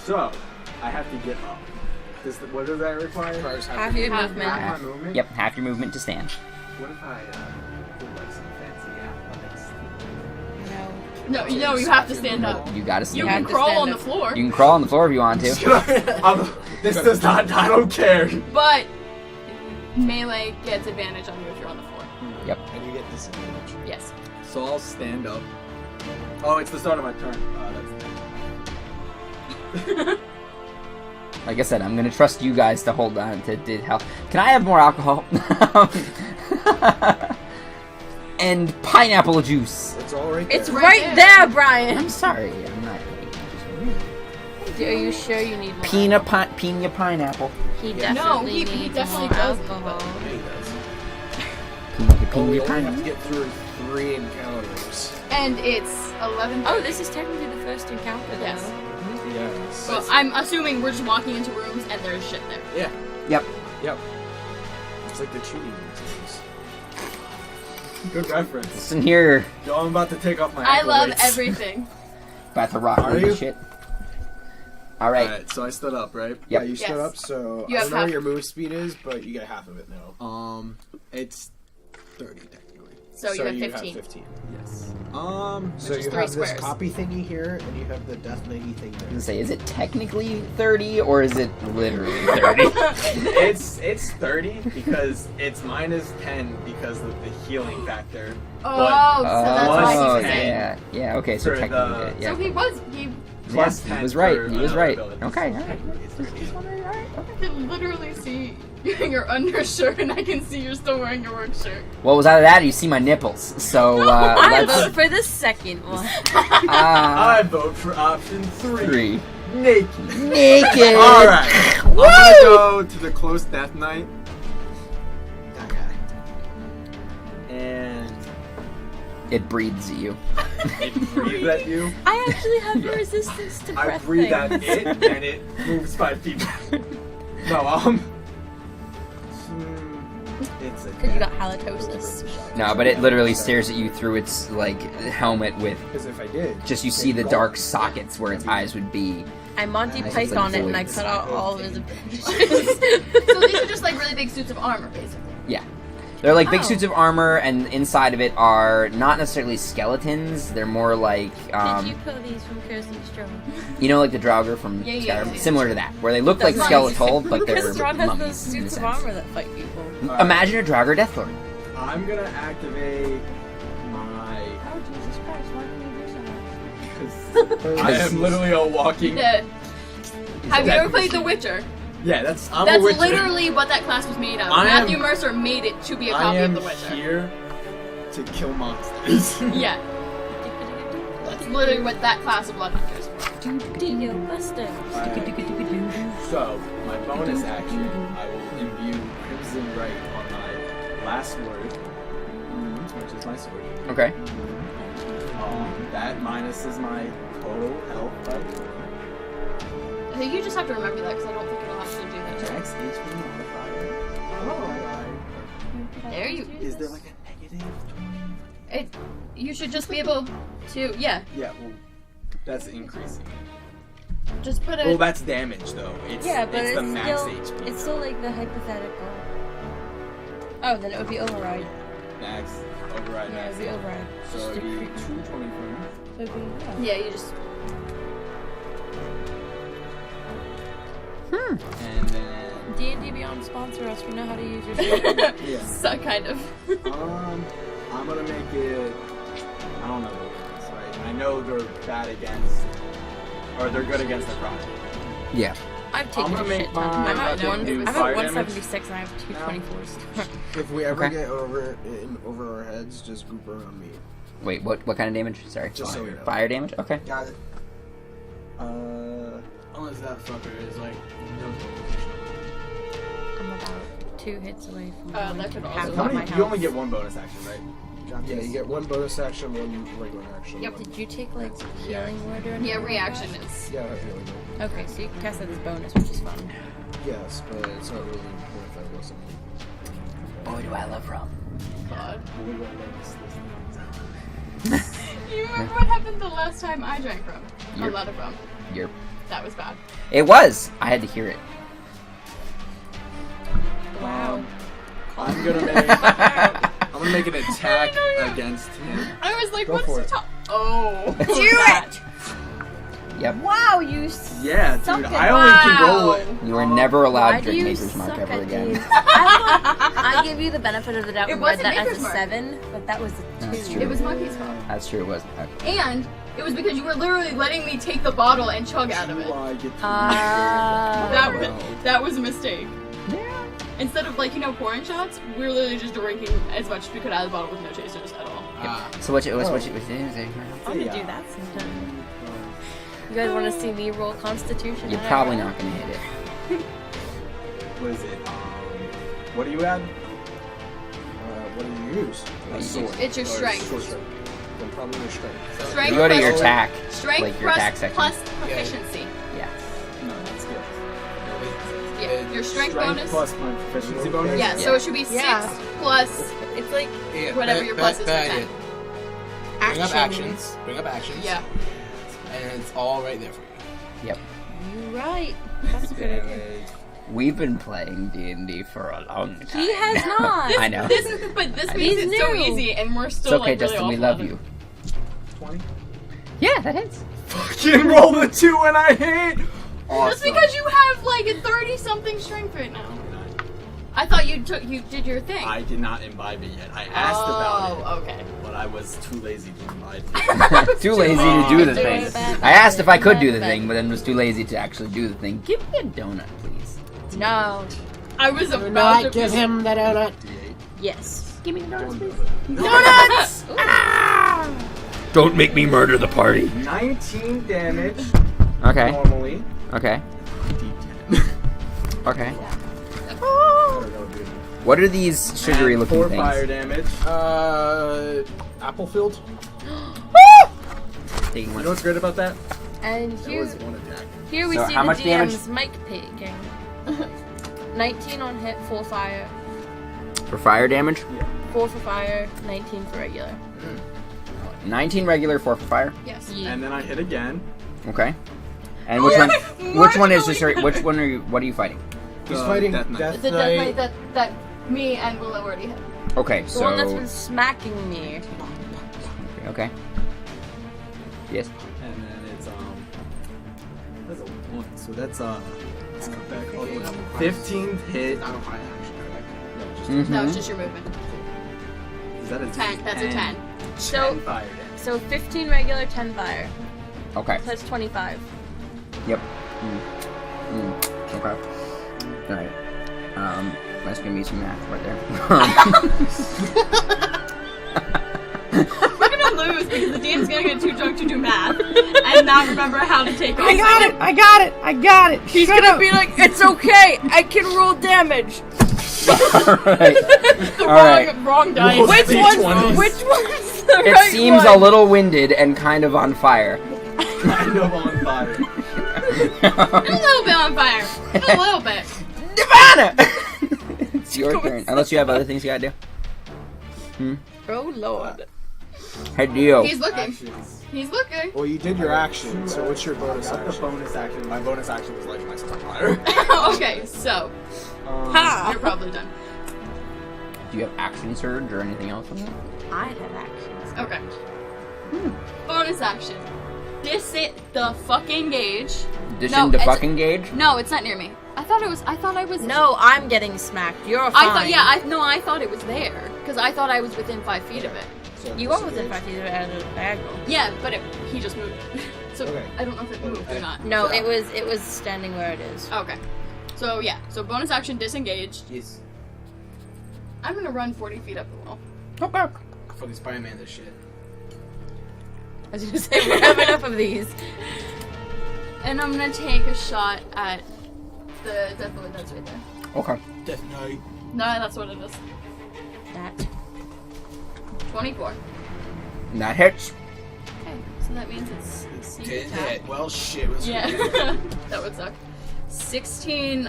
Speaker 7: So, I have to get up. What does that require?
Speaker 5: Requires
Speaker 3: Half your
Speaker 2: Half
Speaker 3: movement.
Speaker 7: Half my movement?
Speaker 1: Yep, half your movement to stand.
Speaker 7: What if I do like some fancy athletics?
Speaker 3: No.
Speaker 2: No, you have to stand up.
Speaker 1: You gotta
Speaker 2: You
Speaker 1: stand.
Speaker 2: can
Speaker 3: have to
Speaker 2: crawl
Speaker 3: stand
Speaker 2: on the
Speaker 3: up.
Speaker 2: floor,
Speaker 1: You can crawl on the floor if you want to.
Speaker 7: This does not. I don't care.
Speaker 2: but melee gets advantage on you if you're on the floor.
Speaker 5: And you get disadvantage.
Speaker 2: Yes.
Speaker 7: So I'll stand up. Oh, it's the start of my turn. That's
Speaker 1: Like I said, I'm gonna trust you guys to hold on to health. Can I have more alcohol? And pineapple juice.
Speaker 5: It's all right there.
Speaker 3: It's
Speaker 2: right
Speaker 3: right
Speaker 2: there.
Speaker 3: there, Brian.
Speaker 1: I'm sorry, I'm not.
Speaker 3: Are you sure you need more?
Speaker 1: Pina pineapple.
Speaker 3: He
Speaker 2: No,
Speaker 3: definitely
Speaker 2: he
Speaker 3: needs
Speaker 2: definitely
Speaker 3: more
Speaker 2: doesn't,
Speaker 3: alcohol.
Speaker 6: Yeah, he does.
Speaker 1: Pina
Speaker 5: Oh, we only have
Speaker 1: pineapple.
Speaker 5: to get through 3 encounters.
Speaker 2: And it's 11.
Speaker 3: Oh, this is technically the first encounter, though.
Speaker 2: Yes.
Speaker 5: Yes.
Speaker 2: Well, I'm assuming we're just walking into rooms and there's shit there.
Speaker 6: Yeah.
Speaker 1: Yep.
Speaker 5: It's like the cheating routines.
Speaker 7: good reference.
Speaker 1: Listen here,
Speaker 7: Yo, I'm about to take off my
Speaker 2: I
Speaker 7: ankle
Speaker 2: love
Speaker 7: weights.
Speaker 2: everything.
Speaker 1: about to rock
Speaker 5: Are
Speaker 1: with
Speaker 5: you?
Speaker 1: the shit. All right.
Speaker 7: Alright, so I stood up, right?
Speaker 1: Yep.
Speaker 5: Yeah, you stood
Speaker 2: Yes.
Speaker 5: up, so
Speaker 2: You
Speaker 5: I
Speaker 2: have
Speaker 5: don't know what
Speaker 2: half.
Speaker 5: your move speed is, but you get half of it now.
Speaker 7: It's 30 technically.
Speaker 2: So you have 15.
Speaker 5: 15.
Speaker 7: Yes.
Speaker 5: So
Speaker 2: is
Speaker 5: you
Speaker 2: 3
Speaker 5: have this
Speaker 2: squares.
Speaker 5: copy thingy here, and you have the death thingy thing
Speaker 1: I was
Speaker 5: there.
Speaker 1: gonna say, is it technically 30 or is it literally 30?
Speaker 7: it's 30 because it's minus 10 because of the healing factor.
Speaker 2: Oh, so that's why
Speaker 1: oh,
Speaker 2: he's saying.
Speaker 1: yeah. Okay, so
Speaker 7: For
Speaker 1: technically,
Speaker 7: the-
Speaker 1: yeah.
Speaker 2: So he
Speaker 7: Plus
Speaker 1: He
Speaker 7: 10
Speaker 1: was right.
Speaker 7: for
Speaker 1: He was
Speaker 7: other
Speaker 1: right.
Speaker 7: abilities.
Speaker 1: Okay, all right.
Speaker 2: I can literally see your undershirt and I can see you're still wearing your work shirt.
Speaker 1: Well, it was out of that, you see my nipples. So,
Speaker 3: I
Speaker 1: let's...
Speaker 3: vote for the second one.
Speaker 7: I vote for option 3.
Speaker 1: 3.
Speaker 7: Naked.
Speaker 1: Naked!
Speaker 7: Alright. I'm gonna go to the close death knight.
Speaker 5: Okay.
Speaker 7: And
Speaker 1: It breathes at you.
Speaker 7: it breathes at you.
Speaker 3: I actually have the resistance to
Speaker 7: I
Speaker 3: breath
Speaker 7: breathe at
Speaker 3: things.
Speaker 7: it, and it moves 5 feet back. No, it's a
Speaker 3: Because you got halitosis.
Speaker 1: No, but it literally stares at you through its, like, helmet with...
Speaker 5: Because if I did,
Speaker 1: Just you see the dark sockets where its eyes would be.
Speaker 3: I Monty
Speaker 1: Nice, it's
Speaker 3: Python
Speaker 1: like
Speaker 3: it and I
Speaker 1: voids.
Speaker 3: cut out all of his appendages.
Speaker 2: So these are just like really big suits of armor, basically.
Speaker 1: Yeah. They're like big
Speaker 3: Oh.
Speaker 1: suits of armor, and inside of it are not necessarily skeletons. They're more like,
Speaker 3: Did you pull these from Kirsty Strong?
Speaker 1: you know, like the Draugr from
Speaker 2: Yeah,
Speaker 1: Skyrim?
Speaker 2: yeah.
Speaker 1: Similar to that, where they look like
Speaker 2: That's
Speaker 1: skeletal, but they're
Speaker 3: Because Strahd has
Speaker 1: mummies
Speaker 3: those
Speaker 1: in a
Speaker 3: suits of
Speaker 1: sense.
Speaker 3: armor that fight people.
Speaker 1: Imagine a Draugr Deathlord.
Speaker 4: I'm gonna activate my.
Speaker 3: Oh, Jesus Christ, why didn't you do so much?
Speaker 4: I am literally a walking.
Speaker 2: Have you ever played The Witcher?
Speaker 4: Yeah, that's. I'm a
Speaker 2: That's
Speaker 4: witcher.
Speaker 2: literally what that class was made of.
Speaker 4: I am-
Speaker 2: Matthew Mercer made it to be a
Speaker 4: I
Speaker 2: copy of
Speaker 4: am
Speaker 2: The Witcher.
Speaker 4: here to kill monsters.
Speaker 2: Yeah. That's literally what that class of blood hunters were.
Speaker 3: Dio Buster.
Speaker 4: So, my bonus action, I will imbue Crimson Right on my last word, which is my sword.
Speaker 1: Okay.
Speaker 4: That minuses my total health by
Speaker 2: I think you just have to remember that because I don't think it'll actually do that. to
Speaker 4: max HP modifier.
Speaker 2: you. There you.
Speaker 4: Is there like a negative 20?
Speaker 2: You should just be able to. Yeah.
Speaker 4: Yeah, well, that's increasing.
Speaker 2: Just put it.
Speaker 4: Well, that's damage though. It's,
Speaker 3: Yeah, but
Speaker 4: it's the max
Speaker 3: still,
Speaker 4: HP.
Speaker 3: it's still like the hypothetical. Oh, then it would be override.
Speaker 4: Max, override
Speaker 3: Yeah, it
Speaker 4: max.
Speaker 3: would be override.
Speaker 4: So
Speaker 3: Just
Speaker 4: it'd be
Speaker 3: decrease.
Speaker 4: 225.
Speaker 3: It would be,
Speaker 2: Yeah, you just.
Speaker 4: And then,
Speaker 3: D&D Beyond sponsor us. We know how to use your shit.
Speaker 4: yeah.
Speaker 2: So kind of.
Speaker 4: I'm gonna make it. I don't know what it is, right? I know they're bad against, or they're good against the prodigy.
Speaker 1: Yeah.
Speaker 3: I've taken
Speaker 4: gonna
Speaker 3: a
Speaker 4: make
Speaker 3: shit ton. I'm
Speaker 4: mine
Speaker 3: at
Speaker 4: fucking do
Speaker 3: I'm
Speaker 4: fire
Speaker 3: at
Speaker 4: damage.
Speaker 3: 176 and I have 224s.
Speaker 5: If we ever
Speaker 1: Okay.
Speaker 5: get over our heads, just group around me.
Speaker 1: Wait, what kind of damage? Sorry.
Speaker 5: Just so you know.
Speaker 1: Fire damage? Okay.
Speaker 5: Got it.
Speaker 6: Unless that fucker is like no.
Speaker 3: I'm about 2 hits away from
Speaker 2: That
Speaker 3: going
Speaker 2: could
Speaker 3: to
Speaker 2: also
Speaker 3: half
Speaker 4: How
Speaker 3: of my
Speaker 4: many?
Speaker 3: health.
Speaker 4: You only get one bonus action, right?
Speaker 5: Yeah, you get one bonus action, one regular action.
Speaker 2: Yep.
Speaker 5: one-
Speaker 3: Did you take like healing word or anything?
Speaker 2: Yeah,
Speaker 3: like
Speaker 2: reaction
Speaker 3: that?
Speaker 2: is.
Speaker 5: Yeah, that's really good.
Speaker 3: Okay, so you can cast that as bonus, which is fun.
Speaker 5: Yes, but it's not really worth it, wasn't
Speaker 1: Boy, do I love rum.
Speaker 2: God. You remember what happened the last time I drank rum? A
Speaker 1: Yep.
Speaker 2: lot of rum.
Speaker 1: You're...
Speaker 2: That was bad.
Speaker 1: It was! I had to hear it.
Speaker 3: Wow.
Speaker 4: I'm gonna make an attack against him.
Speaker 2: I was like,
Speaker 5: Go
Speaker 2: what's
Speaker 5: for
Speaker 2: he
Speaker 5: it.
Speaker 2: talking? Oh.
Speaker 3: Do it!
Speaker 1: Yep.
Speaker 3: Wow, you
Speaker 4: Yeah, dude.
Speaker 3: suck
Speaker 4: I
Speaker 3: at
Speaker 4: only can roll
Speaker 2: Wow.
Speaker 4: it.
Speaker 1: You are never allowed
Speaker 3: Why
Speaker 1: to
Speaker 3: do
Speaker 1: drink
Speaker 3: you
Speaker 1: Maker's Mark
Speaker 3: suck
Speaker 1: ever
Speaker 3: at
Speaker 1: again.
Speaker 3: these? I give you the benefit of the doubt
Speaker 2: It
Speaker 3: and read
Speaker 2: wasn't
Speaker 3: that as
Speaker 2: Maker's
Speaker 3: a
Speaker 2: Mark.
Speaker 3: 7, but that was a 2.
Speaker 1: That's true.
Speaker 2: It was Monkey's fault.
Speaker 1: That's true, it was.
Speaker 2: And it was because you were literally letting me take the bottle and chug out of it.
Speaker 4: I get to
Speaker 2: That was a mistake. Instead of pouring shots, we were literally just drinking as much as we could out of the bottle with no chasers at all.
Speaker 1: So what you
Speaker 3: I'm gonna do that sometime. You guys want to see me roll Constitution?
Speaker 1: You're probably not going to hit it.
Speaker 4: What is it? What do you add?
Speaker 5: What do you use?
Speaker 1: A sword.
Speaker 2: It's your strength.
Speaker 5: Short sword. Then probably your strength.
Speaker 2: Strength
Speaker 1: You go to
Speaker 2: plus-
Speaker 1: your attack.
Speaker 2: Strength
Speaker 1: like your attack section.
Speaker 2: plus proficiency.
Speaker 1: Yeah.
Speaker 4: No, that's good.
Speaker 2: Yeah, your strength bonus.
Speaker 4: plus my proficiency bonus.
Speaker 2: Yeah, so it should be 6
Speaker 3: Yeah.
Speaker 2: plus
Speaker 3: It's like
Speaker 2: whatever your plus is for 10.
Speaker 6: Bring up
Speaker 3: actions.
Speaker 6: actions. Bring up actions.
Speaker 2: Yeah.
Speaker 6: And it's all right there for you.
Speaker 1: Yep.
Speaker 3: You're right. That's a good idea.
Speaker 1: We've been playing D&D for a long time.
Speaker 3: He has not.
Speaker 1: I know.
Speaker 2: This makes
Speaker 3: He's
Speaker 2: it so
Speaker 3: new.
Speaker 2: easy, and we're
Speaker 1: It's
Speaker 2: still
Speaker 1: okay,
Speaker 2: really
Speaker 1: Justin. We
Speaker 2: awful
Speaker 1: love
Speaker 2: at it.
Speaker 1: you.
Speaker 4: 20.
Speaker 1: Yeah, that hits.
Speaker 4: Fucking roll the 2 and I hit. Awesome.
Speaker 2: That's because you have like a 30-something strength right now. I thought you did your thing.
Speaker 4: I did not imbibe it yet. I asked about it,
Speaker 2: Oh, okay.
Speaker 4: but I was too lazy to imbibe.
Speaker 1: Too lazy to do the
Speaker 3: Do
Speaker 1: thing.
Speaker 3: it bad.
Speaker 1: I asked if I could do the
Speaker 3: Bad.
Speaker 1: thing, but then was too lazy to actually do the thing. Give me a donut, please.
Speaker 3: No.
Speaker 2: I was about to
Speaker 5: give him the donut.
Speaker 3: Yes. Give me the donuts, please.
Speaker 2: donuts.
Speaker 1: Don't make me murder the party.
Speaker 4: 19 damage
Speaker 1: Okay.
Speaker 4: normally.
Speaker 1: Okay.
Speaker 4: D10.
Speaker 1: Okay.
Speaker 5: I don't know, dude.
Speaker 1: What are these sugary
Speaker 4: And
Speaker 1: looking
Speaker 4: 4
Speaker 1: things?
Speaker 4: fire damage.
Speaker 5: Applefield?
Speaker 1: Taking
Speaker 4: You
Speaker 1: one.
Speaker 4: know what's great about that?
Speaker 3: And
Speaker 4: That
Speaker 3: here,
Speaker 4: was one attack.
Speaker 3: here we
Speaker 1: So
Speaker 3: see
Speaker 1: how
Speaker 3: the
Speaker 1: much damage?
Speaker 3: DM's mic picking. 19 on hit, 4 fire.
Speaker 1: For fire damage?
Speaker 3: 4 for fire, 19 for regular.
Speaker 1: 19 regular, 4 for fire.
Speaker 2: Yes.
Speaker 3: Yeah.
Speaker 4: And then I hit again.
Speaker 1: Okay. And which one? Which one is the? Sorry, which one are you? What are you fighting?
Speaker 5: He's
Speaker 4: The
Speaker 5: fighting
Speaker 4: Death Knight.
Speaker 5: Death
Speaker 2: The Death
Speaker 5: Knight.
Speaker 2: Knight that Me and Willow already hit.
Speaker 1: Okay,
Speaker 3: The
Speaker 1: so
Speaker 3: one that's been smacking me.
Speaker 1: okay. Yes.
Speaker 7: And then it's that's a 1. So that's let's come back all the way up. 15 hit.
Speaker 6: Not a fire action, correct?
Speaker 7: No, just
Speaker 1: Mm-hmm.
Speaker 2: No, it's just your movement.
Speaker 7: is that a
Speaker 2: 10. That's a 10.
Speaker 3: So,
Speaker 7: 10 fire damage.
Speaker 3: so 15 regular, 10 fire.
Speaker 1: Okay.
Speaker 3: So that's 25.
Speaker 1: Yep. Okay. All right. That's gonna be some math right there.
Speaker 2: We're gonna lose because the DM's gonna get too drunk to do math and not remember how to take off.
Speaker 1: I got it.
Speaker 3: He's gonna be like, it's okay, I can roll damage.
Speaker 1: All right.
Speaker 2: Wrong dice.
Speaker 7: Roll
Speaker 3: Which
Speaker 7: D20s.
Speaker 3: one's the
Speaker 1: It
Speaker 3: right
Speaker 1: seems
Speaker 3: one?
Speaker 1: a little winded and kind of on fire.
Speaker 7: Kind of on fire.
Speaker 2: A little bit on fire. A little bit.
Speaker 1: Nirvana! It's your turn. Unless you have other things you gotta do.
Speaker 3: Oh lord.
Speaker 1: Hey, Dio.
Speaker 2: He's looking.
Speaker 7: Actions.
Speaker 2: He's looking.
Speaker 5: Well, you did your action, so what's your bonus
Speaker 7: Not the
Speaker 5: action?
Speaker 7: bonus action. My bonus action was like my fire.
Speaker 2: Okay, so
Speaker 3: Ha!
Speaker 2: you're probably done.
Speaker 1: Do you have action surge or anything else on that?
Speaker 3: I have actions.
Speaker 2: Okay. Bonus action. The fucking gauge.
Speaker 1: Addition
Speaker 2: No,
Speaker 1: to
Speaker 2: it's-
Speaker 1: fucking gauge?
Speaker 2: No, it's not near me. I thought I was.
Speaker 3: No, I'm getting smacked. You're fine.
Speaker 2: I thought it was there because I thought I was within 5 feet of it.
Speaker 3: You are within 5 feet of it at a diagonal.
Speaker 2: Yeah, but he just moved. So
Speaker 5: Okay.
Speaker 2: I don't know if it moved or not.
Speaker 3: No, it was standing where it is.
Speaker 2: Okay. So yeah, so bonus action disengage.
Speaker 6: Yes.
Speaker 2: I'm gonna run 40 feet up the wall.
Speaker 1: Okay.
Speaker 6: Fucking Spider-Man this shit.
Speaker 3: I was gonna say we have enough of these.
Speaker 2: And I'm gonna take a shot at the death lord that's right there.
Speaker 1: Okay.
Speaker 6: Death Knight.
Speaker 2: No, that's what it is.
Speaker 3: That.
Speaker 2: 24.
Speaker 1: And that hits.
Speaker 2: Okay, so that means it's sneak
Speaker 6: Didn't
Speaker 2: attack.
Speaker 6: hit. Well, shit. Was
Speaker 2: Yeah, that would suck. 16,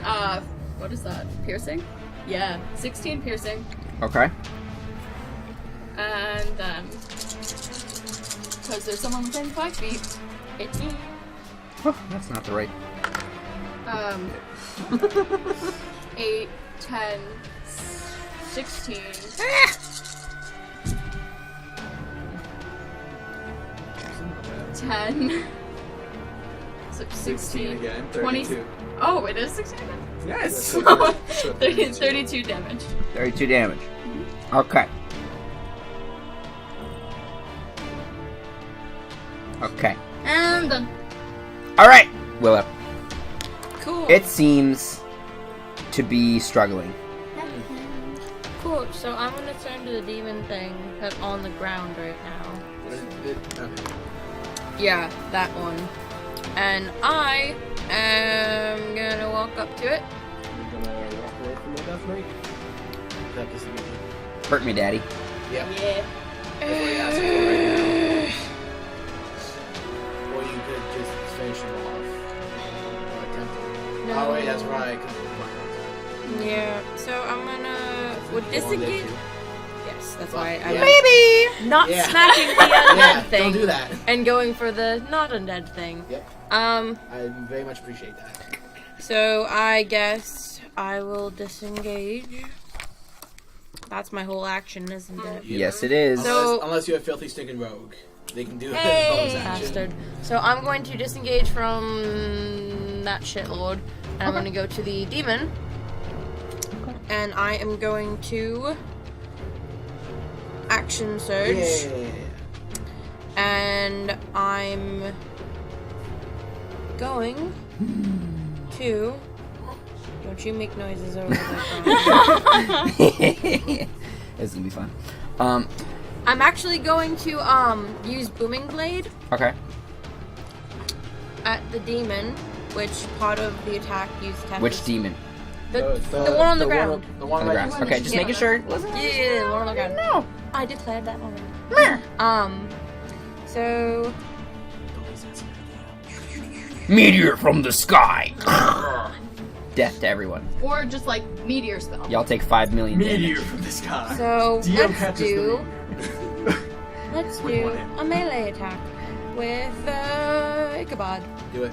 Speaker 2: what is that? Piercing? Yeah, 16 piercing.
Speaker 1: Okay.
Speaker 2: And then, because there's someone within 5 feet, it's me.
Speaker 1: That's not the right.
Speaker 2: 8, 10, 16. 10. So
Speaker 7: 16 again.
Speaker 2: 20.
Speaker 7: 32.
Speaker 2: Oh, it is 16 again?
Speaker 7: Yes.
Speaker 2: 32 damage.
Speaker 1: 32 damage. Okay. Okay.
Speaker 2: And done.
Speaker 1: Alright, Willow.
Speaker 3: Cool.
Speaker 1: It seems to be struggling.
Speaker 3: Cool. So I'm gonna turn to the demon thing that's on the ground right now.
Speaker 6: Okay.
Speaker 3: Yeah, that one. And I am gonna walk up to it.
Speaker 7: You're gonna walk away from the Death Knight?
Speaker 6: That disengage.
Speaker 1: Hurt me, Daddy.
Speaker 6: Yep.
Speaker 2: Yeah.
Speaker 6: That's what he asked for right now. Or you could just finish him off. Or attempt to.
Speaker 3: No.
Speaker 6: Oh wait, that's right. 'Cause we're fine.
Speaker 3: Yeah. So I'm gonna would disengage. Yes, that's why I
Speaker 6: Yeah.
Speaker 3: not
Speaker 6: Yeah.
Speaker 3: smacking the undead
Speaker 6: Yeah,
Speaker 3: thing
Speaker 6: don't do that.
Speaker 3: and going for the not undead thing.
Speaker 6: Yep.
Speaker 3: Um.
Speaker 6: I very much appreciate that.
Speaker 3: So I guess I will disengage. That's my whole action, isn't it?
Speaker 1: Yes, it is.
Speaker 3: So-
Speaker 6: Unless you're a filthy sticking rogue, they can do it as
Speaker 3: Hey,
Speaker 6: bonus action.
Speaker 3: bastard. So I'm going to disengage from that shitlord, and I'm going to go to the demon, and I am going to action surge,
Speaker 6: Yeah.
Speaker 3: and I'm going to. Don't you make noises over the
Speaker 1: It's gonna be fun.
Speaker 3: I'm actually going to use Booming Blade
Speaker 1: Okay.
Speaker 3: at the demon, which part of the attack used attack
Speaker 1: Which
Speaker 3: is-
Speaker 1: demon?
Speaker 3: The one on the ground.
Speaker 6: The one
Speaker 1: On the
Speaker 6: right
Speaker 1: grass. Okay, just making sure.
Speaker 3: Yeah, the one on the ground.
Speaker 1: No.
Speaker 3: I declared that one. So
Speaker 1: Meteor from the sky. Death to everyone.
Speaker 2: Or just like meteor spell.
Speaker 1: Y'all take 5 million
Speaker 7: Meteor
Speaker 1: damage.
Speaker 7: from the sky.
Speaker 3: So
Speaker 7: DM
Speaker 3: let's
Speaker 7: catches
Speaker 3: do
Speaker 7: With one hand.
Speaker 3: a melee attack with Ichabod.
Speaker 6: Do it.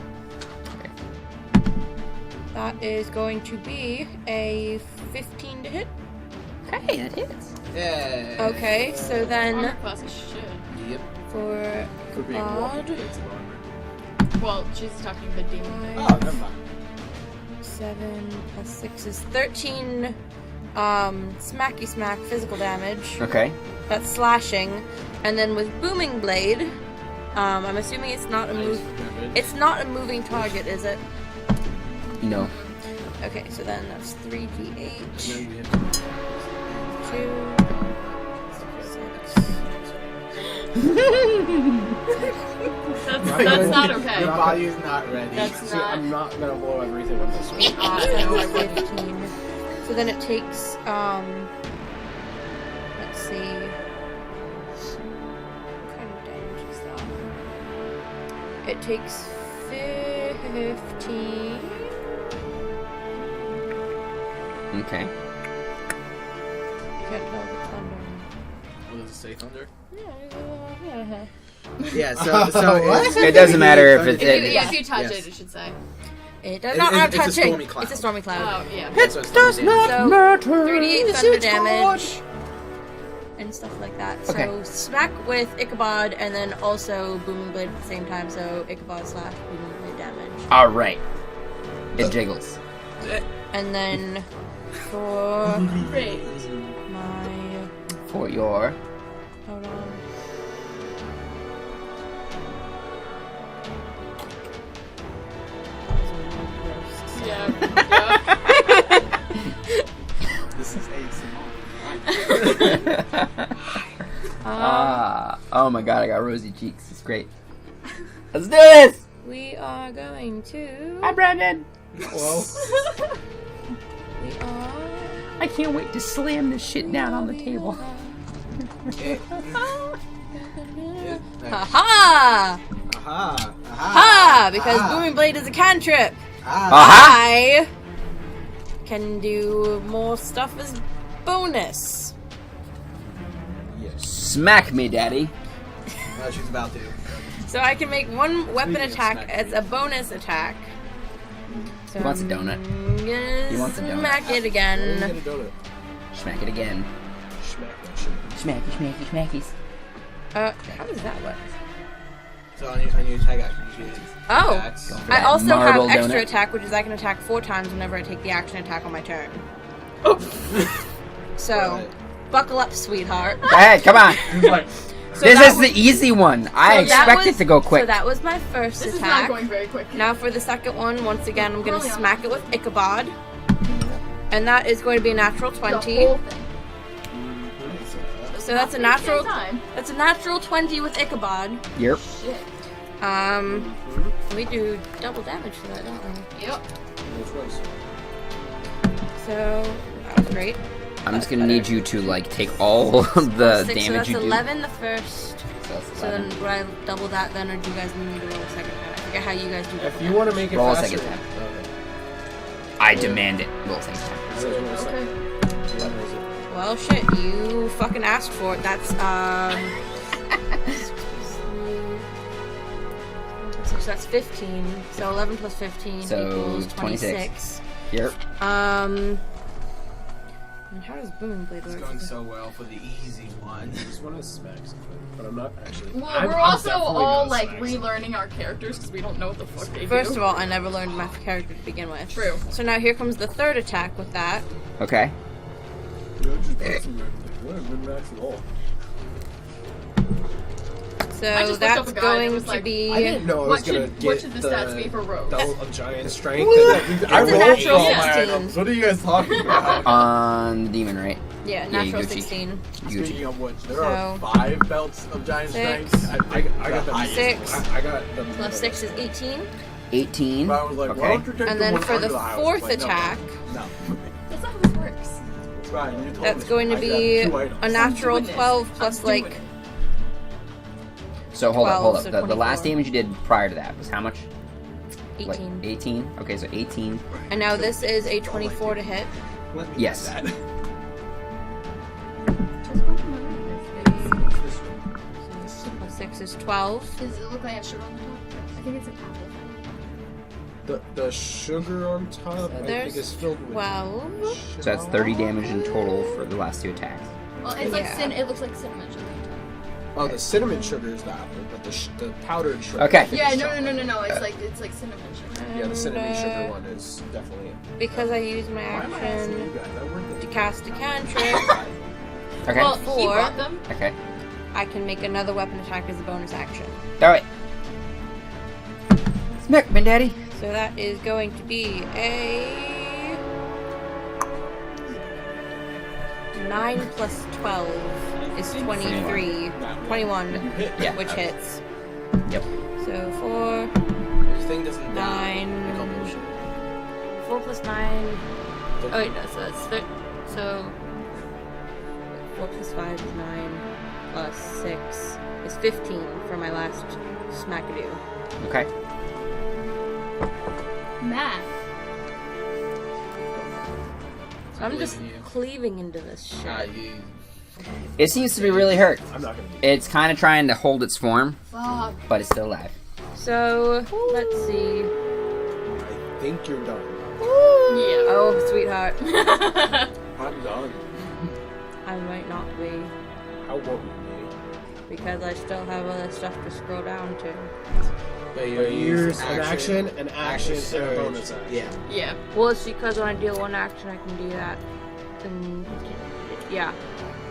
Speaker 3: That is going to be a 15 to hit.
Speaker 1: Okay, that hits.
Speaker 6: Yeah.
Speaker 3: Okay, so then
Speaker 2: Armor class is shit.
Speaker 6: Yep.
Speaker 3: for
Speaker 7: For being walking
Speaker 3: Ichabod,
Speaker 7: plates of armor.
Speaker 2: Well, she's talking the demon.
Speaker 6: Oh, never mind.
Speaker 3: 7 plus 6 is 13 smacky smack physical damage.
Speaker 1: Okay.
Speaker 3: That's slashing. And then with Booming Blade, I'm assuming it's not a it's not a moving target, is it?
Speaker 1: No.
Speaker 3: Okay, so then that's 3d8.
Speaker 7: And then we have to
Speaker 3: 2, 6.
Speaker 2: That's not okay.
Speaker 6: Your body is not ready.
Speaker 2: That's
Speaker 5: See,
Speaker 2: not.
Speaker 5: I'm not gonna blow everything with this one.
Speaker 3: 15. So then it takes, let's see. What kind of damage is that? It takes 15.
Speaker 1: Okay.
Speaker 3: Can't tell if it's under.
Speaker 7: What does it say, Thunder?
Speaker 3: Yeah.
Speaker 6: Yeah, so
Speaker 5: What?
Speaker 1: It doesn't matter if it's.
Speaker 2: If you touch
Speaker 6: Yes.
Speaker 2: it should say.
Speaker 3: It does
Speaker 6: It-
Speaker 3: not.
Speaker 6: it-
Speaker 3: I'm
Speaker 6: it's a
Speaker 3: touching.
Speaker 6: stormy cloud.
Speaker 3: It's a stormy cloud.
Speaker 2: Oh, yeah.
Speaker 6: It does not.
Speaker 3: So,
Speaker 1: matter.
Speaker 3: 38 thunder damage and stuff like that.
Speaker 1: Okay.
Speaker 3: So smack with Ichabod and then also Booming Blade at the same time. So Ichabod / Booming Blade damage.
Speaker 1: All right. It jiggles.
Speaker 3: And then for
Speaker 2: Great.
Speaker 3: my
Speaker 1: For your.
Speaker 3: hold on.
Speaker 2: Yeah.
Speaker 7: This is
Speaker 1: Oh my god, I got rosy cheeks. It's great. Let's do this!
Speaker 3: We are going to.
Speaker 1: Hi, Brandon.
Speaker 5: Well,
Speaker 3: We are.
Speaker 1: I can't wait to slam this shit down on the table.
Speaker 3: Ha-ha!
Speaker 6: Aha.
Speaker 3: Ha! Because Booming Blade is a cantrip.
Speaker 1: Aha!
Speaker 3: I can do more stuff as bonus.
Speaker 1: Smack me, daddy.
Speaker 6: No, she's about to.
Speaker 3: So I can make one weapon
Speaker 7: Speaking of
Speaker 3: attack
Speaker 7: smack
Speaker 3: as a bonus attack. So
Speaker 1: He wants a donut.
Speaker 3: I'm gonna
Speaker 1: He wants a donut.
Speaker 3: smack it
Speaker 7: Get a
Speaker 3: again.
Speaker 7: donut.
Speaker 1: Smack it again.
Speaker 7: Smack that shit.
Speaker 1: Smacky, smackies.
Speaker 3: How does that work?
Speaker 6: So on your attack action, you should
Speaker 3: Oh,
Speaker 6: attacks.
Speaker 1: For
Speaker 3: I
Speaker 1: that
Speaker 3: also have
Speaker 1: marble
Speaker 3: extra
Speaker 1: donut.
Speaker 3: attack, which is I can attack 4 times whenever I take the action attack on my turn. So,
Speaker 6: Right.
Speaker 3: buckle up, sweetheart.
Speaker 1: Go ahead, come on.
Speaker 3: So
Speaker 1: This
Speaker 3: that
Speaker 1: is the easy one. I
Speaker 3: so that
Speaker 1: expect it
Speaker 3: was-
Speaker 1: to go quick.
Speaker 3: So that was my first
Speaker 2: This is
Speaker 3: attack.
Speaker 2: not going very quick.
Speaker 3: Now for the second one, once again, I'm going to
Speaker 2: Really?
Speaker 3: smack it with Ichabod. And that is going to be a natural
Speaker 2: The
Speaker 3: 20.
Speaker 2: whole thing.
Speaker 3: So that's a
Speaker 2: Not at the same
Speaker 3: natural
Speaker 2: time.
Speaker 3: That's a natural 20 with Ichabod.
Speaker 1: Yep.
Speaker 2: Shit.
Speaker 3: We do double damage to that, don't we?
Speaker 2: Yep.
Speaker 3: So that was great.
Speaker 1: I'm just gonna need you to like take all of the
Speaker 3: 6, so
Speaker 1: damage
Speaker 3: that's
Speaker 1: you do.
Speaker 3: 11 the first.
Speaker 1: So that's
Speaker 3: So then
Speaker 1: 11.
Speaker 3: would I double that then, or do you guys need me to roll a second time? I forget how you guys do
Speaker 5: if
Speaker 3: double
Speaker 5: you
Speaker 3: damage.
Speaker 5: want to make it
Speaker 1: Roll a
Speaker 5: faster,
Speaker 1: second time.
Speaker 5: Okay.
Speaker 1: I demand it. Roll second time.
Speaker 2: Okay.
Speaker 3: Well, shit, you fucking asked for it. That's, so that's 15. So 11 plus 15
Speaker 1: So,
Speaker 3: equals
Speaker 1: 26.
Speaker 3: 26.
Speaker 1: Yep.
Speaker 3: And how does Booming Blade
Speaker 6: It's
Speaker 3: work?
Speaker 6: going so well for the easy one.
Speaker 5: Just want to smack something, but I'm not actually.
Speaker 2: Well,
Speaker 5: I'm
Speaker 2: we're also
Speaker 5: definitely
Speaker 2: all
Speaker 5: gonna
Speaker 2: like
Speaker 5: smack
Speaker 2: relearning our characters because we don't know what the fuck they
Speaker 3: First
Speaker 2: do.
Speaker 3: of all, I never learned my character to begin with.
Speaker 2: True.
Speaker 3: So now here comes the third attack with that.
Speaker 1: Okay.
Speaker 3: So
Speaker 2: I just looked
Speaker 3: that's
Speaker 2: up a guide and
Speaker 3: going
Speaker 2: was
Speaker 3: to
Speaker 2: like,
Speaker 3: be.
Speaker 5: I didn't know I was
Speaker 2: What
Speaker 5: gonna
Speaker 2: should,
Speaker 5: get
Speaker 2: what should the stats be for rogues?
Speaker 5: double of giant strength.
Speaker 3: That's
Speaker 5: I
Speaker 3: a
Speaker 5: rolled
Speaker 3: natural
Speaker 5: for all my
Speaker 3: 16.
Speaker 5: items. What are you guys talking about?
Speaker 1: On the demon, right?
Speaker 3: Yeah,
Speaker 1: Yeah,
Speaker 3: natural
Speaker 1: Gucci.
Speaker 3: 16.
Speaker 7: Speaking of which, there
Speaker 3: So-
Speaker 7: are 5 belts of giant
Speaker 3: 6.
Speaker 7: strength.
Speaker 5: I got the
Speaker 7: highest
Speaker 3: 6.
Speaker 7: one.
Speaker 5: I got the
Speaker 3: Plus 6 is 18.
Speaker 1: 18.
Speaker 7: But I was like, why
Speaker 1: Okay.
Speaker 7: don't you take
Speaker 3: And
Speaker 7: the
Speaker 3: then
Speaker 7: one
Speaker 3: for the
Speaker 7: under house?
Speaker 3: fourth
Speaker 7: Like, no,
Speaker 3: attack,
Speaker 7: No.
Speaker 2: That's not how this works.
Speaker 7: Ryan, you told
Speaker 3: that's
Speaker 7: me.
Speaker 3: going to
Speaker 7: I
Speaker 3: be
Speaker 7: got 2 items.
Speaker 3: a natural
Speaker 2: doing this.
Speaker 3: 12 plus
Speaker 2: I'm doing
Speaker 3: like
Speaker 2: it.
Speaker 1: So hold
Speaker 3: 12,
Speaker 1: up.
Speaker 3: so
Speaker 1: The last
Speaker 3: 24.
Speaker 1: damage you did prior to that was how much?
Speaker 3: 18.
Speaker 1: Like 18. Okay, so 18.
Speaker 3: And now this is a 24 to hit.
Speaker 7: Let me
Speaker 1: Yes.
Speaker 7: get that.
Speaker 3: Plus 6 is 12.
Speaker 2: Does it look like a sugar on the top? I think it's an apple.
Speaker 5: The sugar on top, I think, is filled with
Speaker 3: 12.
Speaker 1: So that's 30 damage in total for the last 2 attacks.
Speaker 2: Well, it's like
Speaker 3: Yeah.
Speaker 2: it looks like cinnamon sugar.
Speaker 5: Oh, the cinnamon sugar is the apple, but the powdered sugar.
Speaker 1: Okay.
Speaker 5: I think,
Speaker 2: Yeah,
Speaker 5: is
Speaker 2: no.
Speaker 5: chocolate.
Speaker 2: It's like cinnamon sugar.
Speaker 5: Yeah, the cinnamon sugar
Speaker 3: And,
Speaker 5: one is definitely.
Speaker 3: Because I used my
Speaker 4: Why am I asking you
Speaker 3: action
Speaker 4: guys? I worked
Speaker 3: to
Speaker 4: at
Speaker 3: cast a cantrip,
Speaker 1: Okay.
Speaker 2: Well, he
Speaker 3: 4.
Speaker 2: brought them.
Speaker 1: Okay.
Speaker 3: I can make another weapon attack as a bonus action.
Speaker 1: Throw it. Smack me, daddy.
Speaker 3: So that is going to be a 9 plus 12 is 23. 21,
Speaker 1: Yeah.
Speaker 3: which hits.
Speaker 1: Yep.
Speaker 3: So 4,
Speaker 6: This thing doesn't die.
Speaker 3: 9.
Speaker 6: It's all bullshit.
Speaker 3: 4 plus 9. Oh, wait, no, so that's so 4 plus 5 is 9, plus 6 is 15 for my last smackadoo.
Speaker 1: Okay.
Speaker 2: Math.
Speaker 3: So I'm just
Speaker 6: believe in you.
Speaker 3: cleaving into this shit.
Speaker 1: It seems to be really hurt.
Speaker 5: I'm not gonna do
Speaker 1: It's kind of trying to hold its form,
Speaker 2: Fuck.
Speaker 1: but it's still alive.
Speaker 3: So, let's see.
Speaker 5: I think you're done.
Speaker 2: Yeah.
Speaker 3: Oh, sweetheart.
Speaker 4: I'm done.
Speaker 3: I might not be,
Speaker 5: How won't you
Speaker 3: because I still have other stuff to scroll down to.
Speaker 6: But
Speaker 5: be?
Speaker 6: you
Speaker 5: Use an action, an action, and a
Speaker 6: surge.
Speaker 5: bonus action.
Speaker 6: Yeah.
Speaker 2: Yeah.
Speaker 3: Well, it's because when I deal one action, I can do that. And, yeah.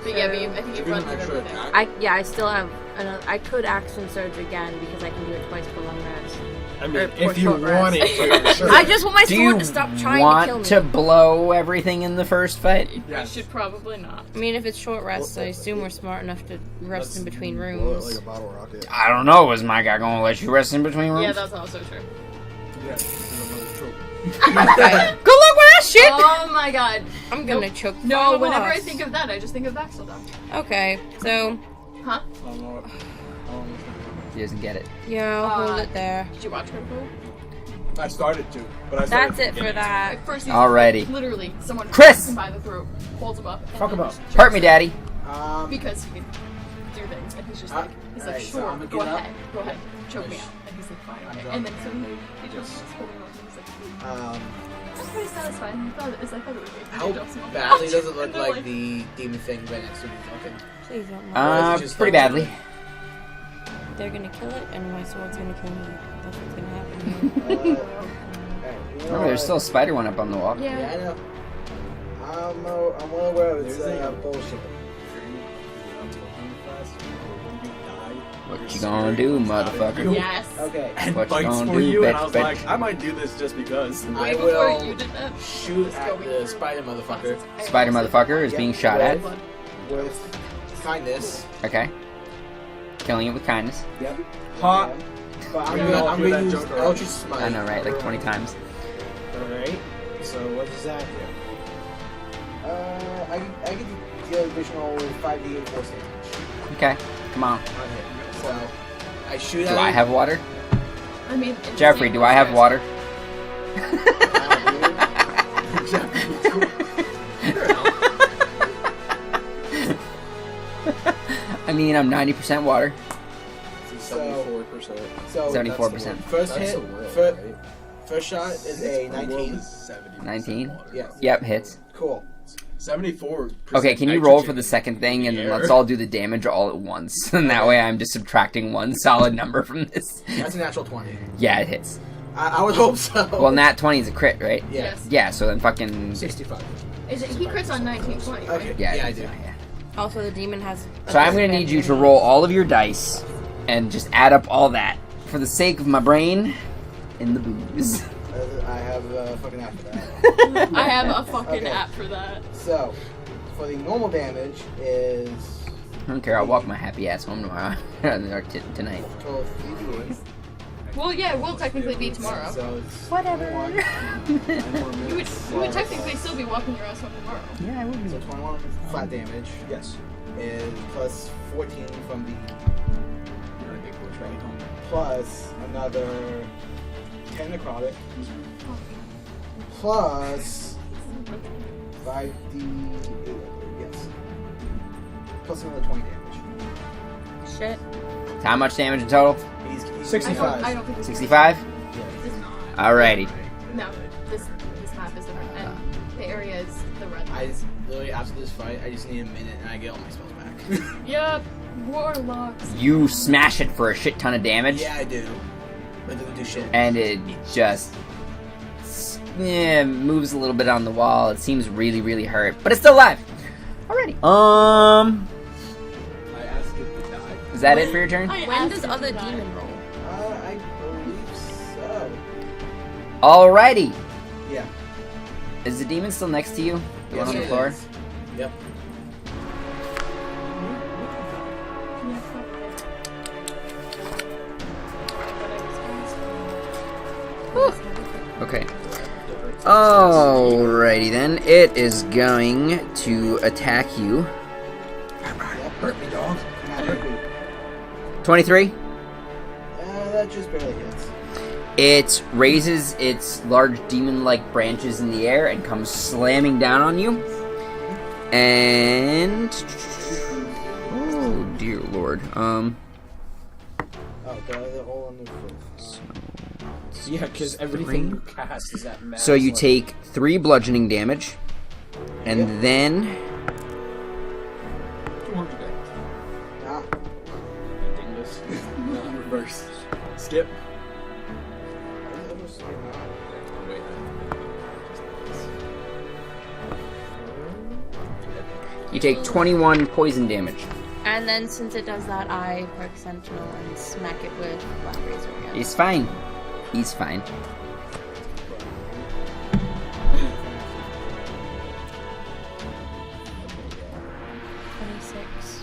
Speaker 2: But yeah, but I think you've run through
Speaker 6: Extra
Speaker 2: everything.
Speaker 6: attack.
Speaker 3: I still have another. I could action surge again because I can do it twice per long rest.
Speaker 5: I mean,
Speaker 3: Or
Speaker 5: if you
Speaker 3: short rest.
Speaker 5: wanted to, sure.
Speaker 3: I just want my
Speaker 1: Do you
Speaker 3: sword to stop trying to kill
Speaker 1: want
Speaker 3: me.
Speaker 1: to blow everything in the first fight?
Speaker 2: I should probably not.
Speaker 3: I mean, if it's short rest, I assume we're smart enough to rest in between
Speaker 5: Blow it
Speaker 3: rooms.
Speaker 5: like a bottle rocket.
Speaker 1: I don't know. Is my guy gonna let you rest in between rooms?
Speaker 2: Yeah, that's also true.
Speaker 4: Yeah.
Speaker 3: Good luck with that shit!
Speaker 2: Oh my god.
Speaker 3: I'm gonna choke.
Speaker 2: No,
Speaker 3: the
Speaker 2: whenever I
Speaker 3: boss.
Speaker 2: think of that, I just think of Vaxel though.
Speaker 3: Okay, so
Speaker 2: Huh?
Speaker 1: He doesn't get it.
Speaker 3: yeah, I'll hold it there.
Speaker 2: Did you watch her pool?
Speaker 4: I started to, but I started
Speaker 3: That's
Speaker 4: to
Speaker 3: it for
Speaker 4: get
Speaker 3: that.
Speaker 2: At first, he's
Speaker 1: Alrighty.
Speaker 2: literally someone
Speaker 1: Chris!
Speaker 2: grabs him by the throat, holds him up, and
Speaker 5: Talk
Speaker 2: then
Speaker 5: about-
Speaker 2: just
Speaker 1: Hurt
Speaker 2: chokes
Speaker 1: me,
Speaker 2: him
Speaker 1: daddy.
Speaker 2: because he can do things, and he's just like,
Speaker 6: alright, so
Speaker 2: sure,
Speaker 6: I'm gonna
Speaker 2: go
Speaker 6: get up.
Speaker 2: ahead, choke me out, and he's like, fine, okay.
Speaker 6: drunk.
Speaker 2: And then so he just holding on to him, he's like, that's pretty satisfying. I thought it would be.
Speaker 6: How
Speaker 2: He jumps him up.
Speaker 6: badly does it look
Speaker 2: And they're
Speaker 6: like the demon thing right next to me? Okay.
Speaker 3: Please don't. mind.
Speaker 6: just
Speaker 1: Pretty
Speaker 6: like-
Speaker 1: badly.
Speaker 3: They're gonna kill it, and my sword's gonna kill me. That's what's gonna happen here.
Speaker 1: Remember, there's still a spider one up on the wall.
Speaker 6: Yeah,
Speaker 2: Yeah.
Speaker 6: I know. I'm well aware of it's
Speaker 4: There's a-
Speaker 6: bullshit.
Speaker 1: What you gonna do, motherfucker?
Speaker 2: Yes.
Speaker 6: Okay.
Speaker 4: And
Speaker 1: What you
Speaker 4: fights
Speaker 1: gonna
Speaker 4: for
Speaker 1: do,
Speaker 4: you, and
Speaker 1: bitch,
Speaker 4: I was
Speaker 1: bitch?
Speaker 4: like, I might do this just because.
Speaker 6: I
Speaker 2: Way before
Speaker 6: will
Speaker 2: you did that.
Speaker 6: shoot at the spider motherfucker
Speaker 1: Spider motherfucker is being shot at.
Speaker 6: with kindness.
Speaker 1: Okay. Killing it with kindness.
Speaker 6: Yep.
Speaker 4: Hot.
Speaker 6: But I'm
Speaker 4: We all
Speaker 6: gonna
Speaker 4: do that
Speaker 6: use
Speaker 4: joke already.
Speaker 6: Eldritch Smite.
Speaker 1: I know, right? Like 20 times.
Speaker 5: Alright, so what does that do?
Speaker 6: I get to deal additional 5d8 force damage
Speaker 1: Okay. Come on.
Speaker 6: on hit. So I shoot at
Speaker 1: Do I
Speaker 6: him.
Speaker 1: have water?
Speaker 2: I mean, it's
Speaker 1: Jeffrey, do I have water? I mean, I'm 90% water.
Speaker 5: 74%.
Speaker 6: So
Speaker 1: 74%.
Speaker 6: first
Speaker 5: That's
Speaker 6: hit,
Speaker 5: a roll,
Speaker 6: first,
Speaker 5: right?
Speaker 6: first shot is a 19.
Speaker 1: 19?
Speaker 6: Yes.
Speaker 1: Yep, hits.
Speaker 6: Cool.
Speaker 4: 74.
Speaker 1: Okay, can you roll for the second thing, and then let's all do the damage all at once? And that way I'm just subtracting one solid number from this.
Speaker 6: That's a natural 20.
Speaker 1: Yeah, it hits.
Speaker 6: I would hope so.
Speaker 1: Well, nat 20 is a crit, right?
Speaker 6: Yes.
Speaker 1: Yeah, so then fucking...
Speaker 6: 65.
Speaker 2: Is it, he crits on 1920, right?
Speaker 6: Okay.
Speaker 1: Yeah,
Speaker 6: Yeah, I
Speaker 1: it's-
Speaker 6: do.
Speaker 1: yeah.
Speaker 3: Also, the demon has.
Speaker 1: So I'm gonna need you to roll all of your dice and just add up all that for the sake of my brain and the booze.
Speaker 6: I have a fucking app for that.
Speaker 2: I have a fucking
Speaker 6: Okay.
Speaker 2: app for that.
Speaker 6: So, for the normal damage is
Speaker 1: I don't care, I'll walk my happy ass home tomorrow. Or tonight.
Speaker 6: total 3d8.
Speaker 2: Well, yeah, it will technically be tomorrow.
Speaker 6: So it's
Speaker 1: Whatever.
Speaker 6: 21.
Speaker 2: You would technically still be walking your ass home tomorrow.
Speaker 1: Yeah, I would be.
Speaker 6: So 21 flat damage
Speaker 5: Yes.
Speaker 6: is plus 14 from the plus another 10 necrotic plus 5d8, yes. Plus another 20 damage.
Speaker 3: Shit.
Speaker 1: How much damage in total?
Speaker 6: He's
Speaker 5: 65.
Speaker 2: I don't think it's
Speaker 1: 65? Alrighty.
Speaker 2: No, this map is the red, and the area is the red.
Speaker 6: Literally after this fight, I just need a minute and I get all my spells back.
Speaker 2: Yep, warlocks.
Speaker 1: You smash it for a shit ton of damage,
Speaker 6: Yeah, I do. But it doesn't do shit.
Speaker 1: and it just moves a little bit on the wall. It seems really, really hurt, but it's still alive. Alrighty.
Speaker 4: I asked it to die.
Speaker 1: Is that it for your turn?
Speaker 3: When does other demon roll?
Speaker 6: I believe so.
Speaker 1: Alrighty.
Speaker 6: Yeah.
Speaker 1: Is the demon still next to you? The one on the
Speaker 6: it
Speaker 1: floor?
Speaker 6: is. Yep.
Speaker 1: Okay. Alrighty then. It is going to attack you.
Speaker 6: Yep, hurt me, dog. Not hurt me.
Speaker 1: 23.
Speaker 6: That just barely hits.
Speaker 1: It raises its large demon-like branches in the air and comes slamming down on you. And... oh, dear lord.
Speaker 6: Oh, they're all on the foot.
Speaker 4: Yeah, because everything you cast is at max.
Speaker 1: So you
Speaker 4: like-
Speaker 1: take 3 bludgeoning damage, and then
Speaker 4: 200 damage.
Speaker 6: Ah.
Speaker 4: Dingus. No, reverse. Skip. Wait.
Speaker 1: you take 21 poison damage.
Speaker 3: And then since it does that, I perk Sentinel and smack it with Black Razor again.
Speaker 1: He's fine. He's fine.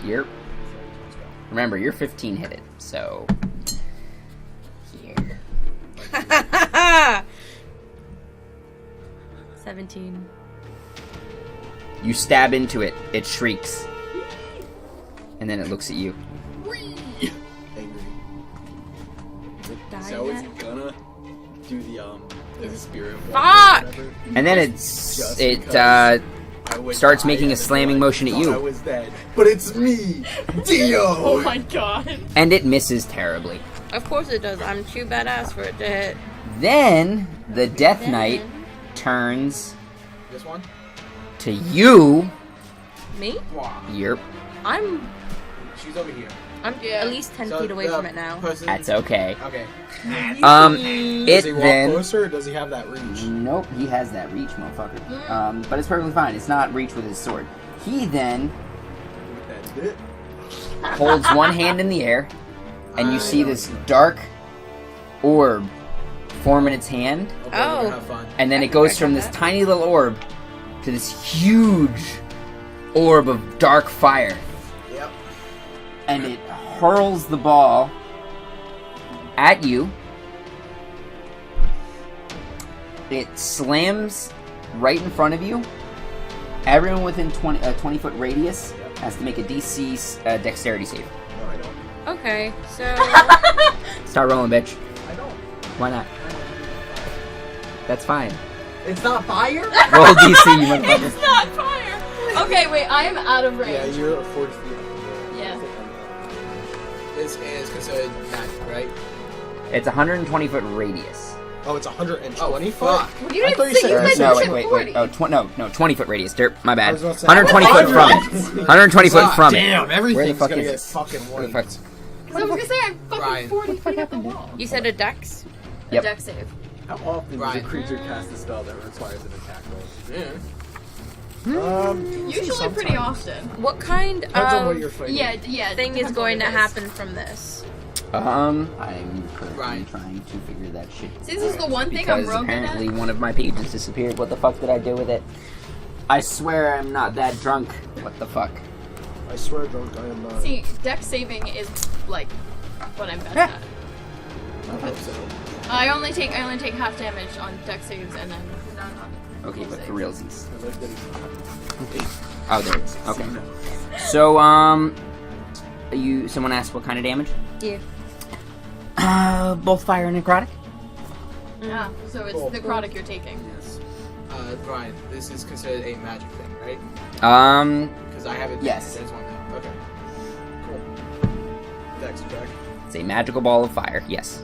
Speaker 1: Yep. Remember, you're 15 hit it, so... here.
Speaker 3: 17.
Speaker 1: You stab into it, it shrieks. And then it looks at you.
Speaker 3: Die
Speaker 4: So is
Speaker 3: yet?
Speaker 4: it gonna do the spirit walk or
Speaker 3: Fuck!
Speaker 4: whatever?
Speaker 1: And then
Speaker 4: Just
Speaker 1: it
Speaker 4: because I would
Speaker 1: starts
Speaker 4: die
Speaker 1: making a
Speaker 4: and
Speaker 1: slamming
Speaker 4: everyone
Speaker 1: motion at
Speaker 4: thought
Speaker 1: you.
Speaker 4: I was dead, but it's me, Dio.
Speaker 2: Oh my god.
Speaker 1: and it misses terribly.
Speaker 3: Of course it does. I'm too badass for it to hit.
Speaker 1: Then the Death Knight turns
Speaker 6: This one?
Speaker 1: to you.
Speaker 3: Me?
Speaker 6: Wow.
Speaker 1: Yep.
Speaker 3: I'm
Speaker 6: She's over here.
Speaker 3: at least 10 feet away from it now.
Speaker 1: That's okay.
Speaker 6: Okay.
Speaker 1: It
Speaker 5: Does he walk
Speaker 1: then.
Speaker 5: closer, or does he have that reach?
Speaker 1: Nope, he has that reach, motherfucker. But it's perfectly fine. It's not reach with his sword. He then
Speaker 4: That's it.
Speaker 1: holds one hand in the air, and you see this dark orb form in its hand,
Speaker 6: Okay, we're
Speaker 3: Oh.
Speaker 6: gonna have fun.
Speaker 1: and then
Speaker 3: I
Speaker 1: it goes
Speaker 3: think I
Speaker 1: from
Speaker 3: got
Speaker 1: this
Speaker 3: that.
Speaker 1: tiny little orb to this huge orb of dark fire,
Speaker 6: Yep.
Speaker 1: and it hurls the ball at you. It slams right in front of you. Everyone within 20-foot radius has to make a DC dexterity save.
Speaker 4: No, I don't.
Speaker 3: Okay, so
Speaker 1: Start rolling, bitch.
Speaker 4: I don't.
Speaker 1: Why not? That's fine.
Speaker 6: It's not fire?
Speaker 1: Roll DC, you motherfucker.
Speaker 2: It's not fire! Okay, wait, I am out of
Speaker 5: Yeah,
Speaker 2: range.
Speaker 5: you're 40 feet.
Speaker 2: Yeah.
Speaker 6: This is considered magic, right?
Speaker 1: It's 120-foot radius.
Speaker 5: Oh, it's 120
Speaker 6: Oh,
Speaker 5: foot?
Speaker 6: fuck.
Speaker 2: You
Speaker 5: I
Speaker 2: didn't
Speaker 5: thought you
Speaker 2: say
Speaker 5: said-
Speaker 2: you
Speaker 5: No,
Speaker 2: said
Speaker 1: No,
Speaker 2: you
Speaker 1: wait,
Speaker 2: said
Speaker 1: wait,
Speaker 2: 40.
Speaker 1: wait. No, 20-foot radius. Dirt, my
Speaker 5: I
Speaker 1: bad.
Speaker 5: was about to say,
Speaker 1: 120 foot from it. 120 foot from it.
Speaker 5: Damn, everything's
Speaker 1: fuck
Speaker 5: gonna
Speaker 1: is
Speaker 5: get
Speaker 1: this?
Speaker 5: fucking
Speaker 1: Where the
Speaker 5: wiped.
Speaker 1: fuck?
Speaker 2: Because I was gonna say I'm fucking
Speaker 6: Brian.
Speaker 2: 40 feet up the wall.
Speaker 3: you said a dex?
Speaker 1: Yep.
Speaker 2: Deck save.
Speaker 4: How often
Speaker 6: Right.
Speaker 4: does a creature cast a spell that requires an attack roll?
Speaker 6: Yeah.
Speaker 2: Usually pretty often.
Speaker 3: What kind
Speaker 5: Depends on what you're
Speaker 3: of
Speaker 5: fighting.
Speaker 2: Yeah.
Speaker 3: thing is
Speaker 2: depends on
Speaker 3: going to
Speaker 2: what it
Speaker 3: happen from this?
Speaker 1: I'm currently
Speaker 6: Right.
Speaker 1: trying to figure that shit
Speaker 2: See, this is the one thing I'm
Speaker 1: because
Speaker 2: real good
Speaker 1: apparently
Speaker 2: at.
Speaker 1: one of my pages disappeared. What the fuck did I do with it? I swear I'm not that drunk. What the fuck?
Speaker 5: I swear, drunk, I am not.
Speaker 2: See, deck saving is like what I'm best at.
Speaker 4: I hope so.
Speaker 2: I only take half damage on deck saves and then none on
Speaker 1: Okay,
Speaker 2: will
Speaker 1: but
Speaker 2: saves.
Speaker 1: for realsies.
Speaker 4: I like that he's
Speaker 1: Oh, there it is. Okay. So, someone asked what kind of damage?
Speaker 3: Yeah.
Speaker 1: Both fire and necrotic.
Speaker 2: Yeah, so it's
Speaker 5: Cool.
Speaker 2: necrotic you're taking.
Speaker 4: Yes.
Speaker 6: Brian, this is considered a magic thing, right? Because I haven't.
Speaker 1: Yes.
Speaker 6: I just want to know. Okay. Cool.
Speaker 4: Dex check.
Speaker 1: It's a magical ball of fire. Yes.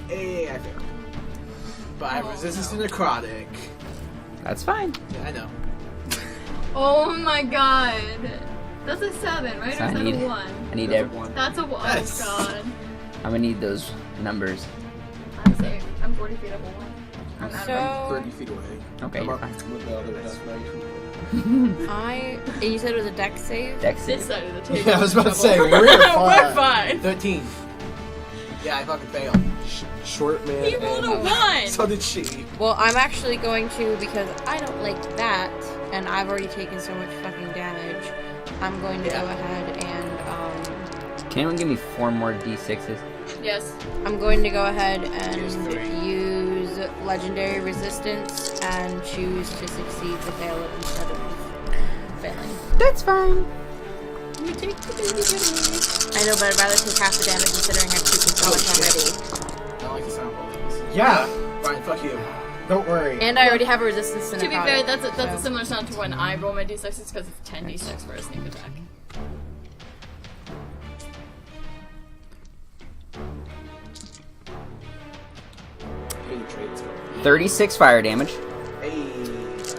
Speaker 6: I failed. But I have resistance to necrotic.
Speaker 1: That's fine.
Speaker 6: Yeah, I know.
Speaker 2: Oh my god. That's a 7, right?
Speaker 1: So
Speaker 2: Or
Speaker 1: I
Speaker 2: is that
Speaker 1: need-
Speaker 2: a 1?
Speaker 1: I need
Speaker 4: That's a
Speaker 1: every.
Speaker 4: one.
Speaker 2: That's a 1.
Speaker 6: Yes.
Speaker 2: Oh god.
Speaker 1: I'm gonna need those numbers.
Speaker 2: I'm saying I'm 40 feet up a 1. I'm out of
Speaker 3: So
Speaker 5: 30 feet away.
Speaker 1: Okay,
Speaker 5: I'm
Speaker 1: you're
Speaker 5: up
Speaker 1: fine.
Speaker 5: with the other Death Knight.
Speaker 3: and you said it was a dex save?
Speaker 1: Dex
Speaker 2: this
Speaker 1: save.
Speaker 2: side of the table.
Speaker 5: Yeah, I was about to
Speaker 2: is
Speaker 5: say,
Speaker 2: trouble.
Speaker 5: we're
Speaker 2: We're
Speaker 5: fine.
Speaker 2: fine.
Speaker 6: 13. Yeah, I fucking failed.
Speaker 5: Short man.
Speaker 2: He rolled a
Speaker 5: and-
Speaker 2: 1.
Speaker 5: So did she.
Speaker 3: Well, I'm actually going to, because I don't like that, and I've already taken so much fucking damage, I'm going to go ahead and,
Speaker 1: Can anyone give me 4 more d6s?
Speaker 2: Yes.
Speaker 3: I'm going to go ahead and
Speaker 6: Use 3.
Speaker 3: use Legendary Resistance and choose to succeed to fail it instead of failing.
Speaker 1: That's fine.
Speaker 2: You take the baby goodies.
Speaker 3: I know, but I'd rather take half the damage considering I've taken so much already.
Speaker 6: I don't like the sound of all these.
Speaker 5: Yeah,
Speaker 6: Fine, fuck you.
Speaker 5: don't worry.
Speaker 3: And I already have a resistance to
Speaker 2: To be fair,
Speaker 3: necrotic,
Speaker 2: that's a
Speaker 3: so-
Speaker 2: similar sound to when I roll my d6s because it's 10d6 for a sneak attack.
Speaker 5: Hey, trades go.
Speaker 1: 36 fire damage.
Speaker 6: Hey.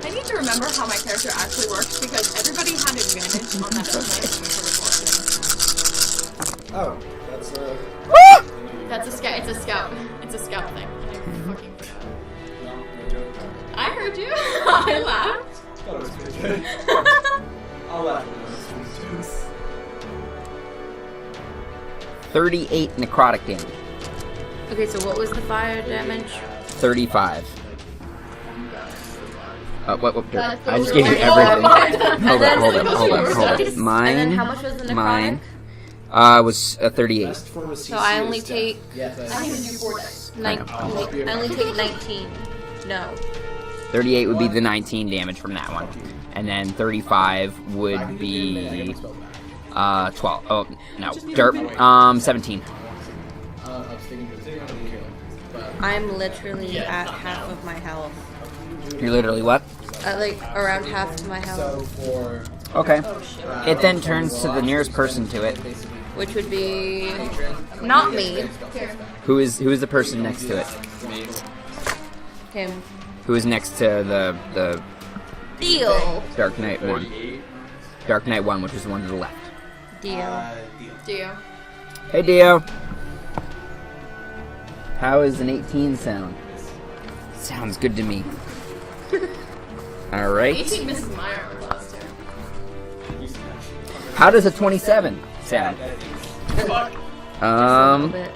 Speaker 2: I need to remember how my character actually works because everybody had advantage on that
Speaker 5: Oh, that's
Speaker 2: That's a scout. It's a scout. It's a scout thing. I fucking forgot.
Speaker 4: No, no joke.
Speaker 2: I heard you. I laughed.
Speaker 4: Thought it was pretty good. I'll laugh at those.
Speaker 1: 38 necrotic damage.
Speaker 3: Okay, so what was the fire damage?
Speaker 1: 35. What?
Speaker 2: That's
Speaker 1: I just
Speaker 2: the
Speaker 1: gave you
Speaker 2: word.
Speaker 1: everything.
Speaker 2: Oh,
Speaker 1: Hold up.
Speaker 3: And
Speaker 1: Mine.
Speaker 3: then how much was the necrotic?
Speaker 1: Mine. Was 38.
Speaker 5: best form of CC
Speaker 3: So I only
Speaker 5: is death.
Speaker 3: take
Speaker 6: Yes,
Speaker 2: I can do 4 dice.
Speaker 1: I know.
Speaker 3: I only take 19. No.
Speaker 1: 38 would be the 19 damage from that one, and then 35 would be 12. Oh no, derp. 17.
Speaker 6: I'm sticking to the kill. But
Speaker 3: I'm literally at half of my health.
Speaker 1: You're literally what?
Speaker 3: Like around half of my
Speaker 6: so
Speaker 3: health,
Speaker 6: for
Speaker 1: Okay. It then turns to the nearest person to it.
Speaker 3: which would be not me.
Speaker 1: Who is the person next to it?
Speaker 3: Him.
Speaker 1: Who is next to the
Speaker 3: Deal.
Speaker 1: Dark Knight 1?
Speaker 4: 48.
Speaker 1: Dark Knight 1, which is the one to the left.
Speaker 3: Deal.
Speaker 6: deal.
Speaker 2: Do you?
Speaker 1: Hey Dio. How is an 18 sound? Sounds good to me. Alright.
Speaker 2: 18 Mrs. Meyer was last year.
Speaker 1: How does a 27 sound?
Speaker 3: A little bit.